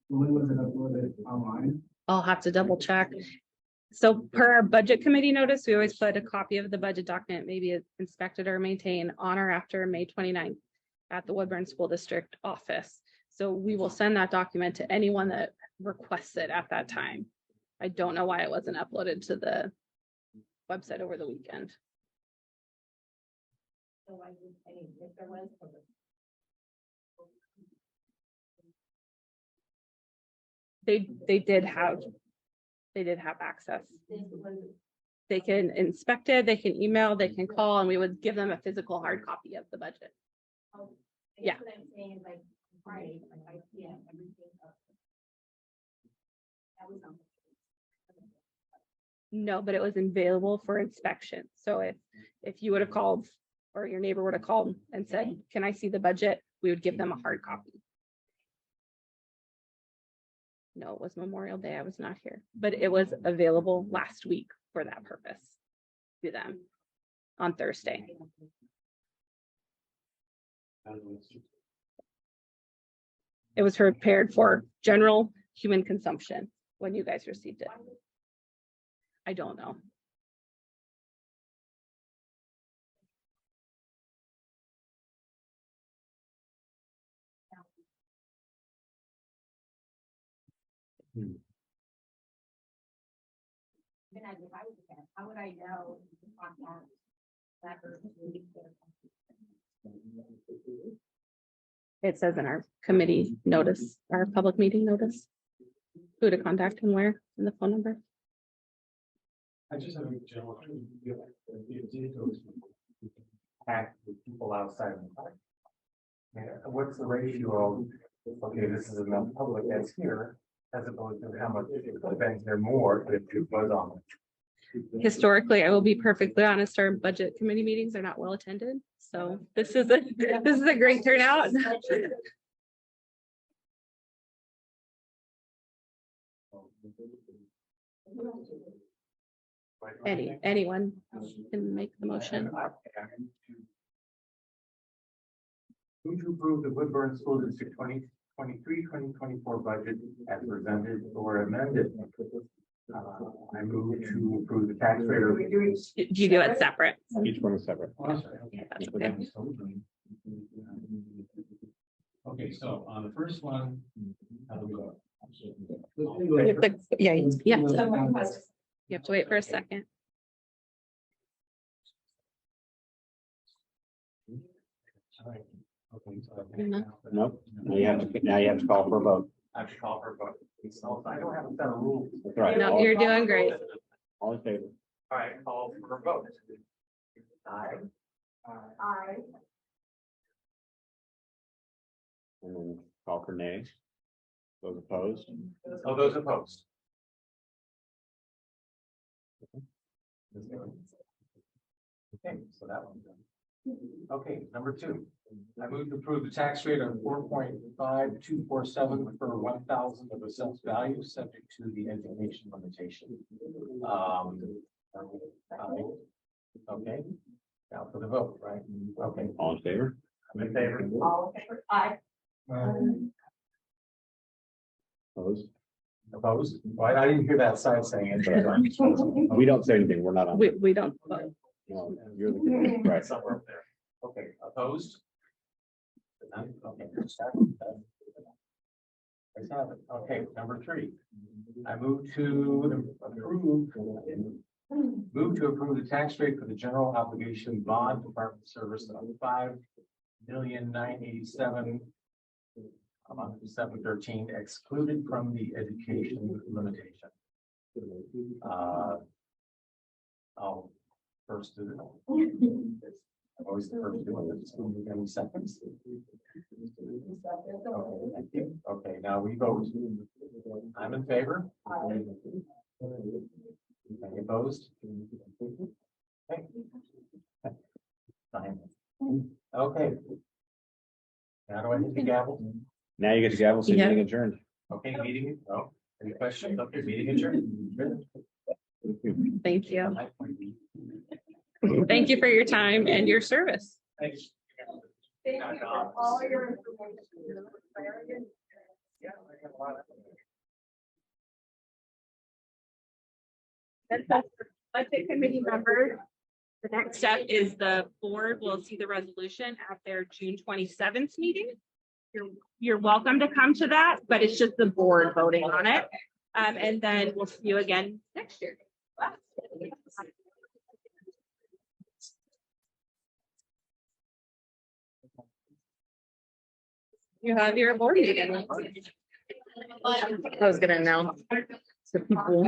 when was it uploaded online? I'll have to double check. So per our budget committee notice, we always put a copy of the budget document, maybe inspected or maintained on or after May 29th at the Woodburn School District office. So we will send that document to anyone that requests it at that time. I don't know why it wasn't uploaded to the website over the weekend. So I would say if there was. They did have access. They can inspect it, they can email, they can call, and we would give them a physical hard copy of the budget. Yeah. What I'm saying is like Friday, like I see everything up. That was on. No, but it was available for inspection. So if you would have called or your neighbor would have called and said, can I see the budget? We would give them a hard copy. No, it was Memorial Day. I was not here, but it was available last week for that purpose to them on Thursday. It was prepared for general human consumption when you guys received it. I don't know. If I was a parent, how would I know? That person? It says in our committee notice, our public meeting notice, who to contact and where, and the phone number. I just have a general. Act with people outside of the park. Yeah, what's the ratio of, okay, this is enough public that's here, as opposed to how much events there more if you was on it. Historically, I will be perfectly honest, our budget committee meetings are not well attended. So this is a great turnout. Anyone can make the motion. Who to approve the Woodburn School District 2023-2024 budget as presented or amended? I move to approve the tax rate. Do you do it separate? Each one is separate. Yeah, that's okay. Okay, so on the first one, how do we go? Yeah. You have to wait for a second. All right. Okay, so I Mhm. think Nope, now you have to call for a vote. I have to call for a vote. So I don't have a set of rules. That's right. No, All- you're doing great. All in favor? All right, call for a vote. Aye. I, And then call for nays. Those opposed? Oh, those opposed. Okay, so that one's done. Okay, number 2. I move to approve the tax rate of 4.5247 for 1,000 of assessed value, subject to the education limitation. Okay, now for the vote, right? Okay, All in favor? I'm in favor. all in favor, I. Opposed? Opposed? Well, I didn't hear that side saying it. We don't say anything, we're not on. We don't. No, you're the, right. Somewhere up there. Okay, opposed? None? Okay. Just have it. Let's have it. Okay, number 3. I move to approve the tax rate for the general obligation bond department service of $5,987,713 excluded from the education limitation. I'll first do it. I'm always the first doing it. Any seconds? Okay, thank you. Okay, now we vote. I'm in favor. Any opposed? Okay. Fine. Okay. Now do I hit the gavel? Now you get to gavel, so Yeah. meeting adjourned. Okay, meeting, oh, any questions? Okay, meeting adjourned. Thank you. Thank you for your time and your service. Thanks. Thank you for all your information. Yeah, I got a lot of- Budget committee members. The next step is the board will see the resolution at their June 27th meeting. You're welcome to come to that, but it's just the board voting on it. And then we'll see you again next year. You have your board meeting. I was gonna announce to people.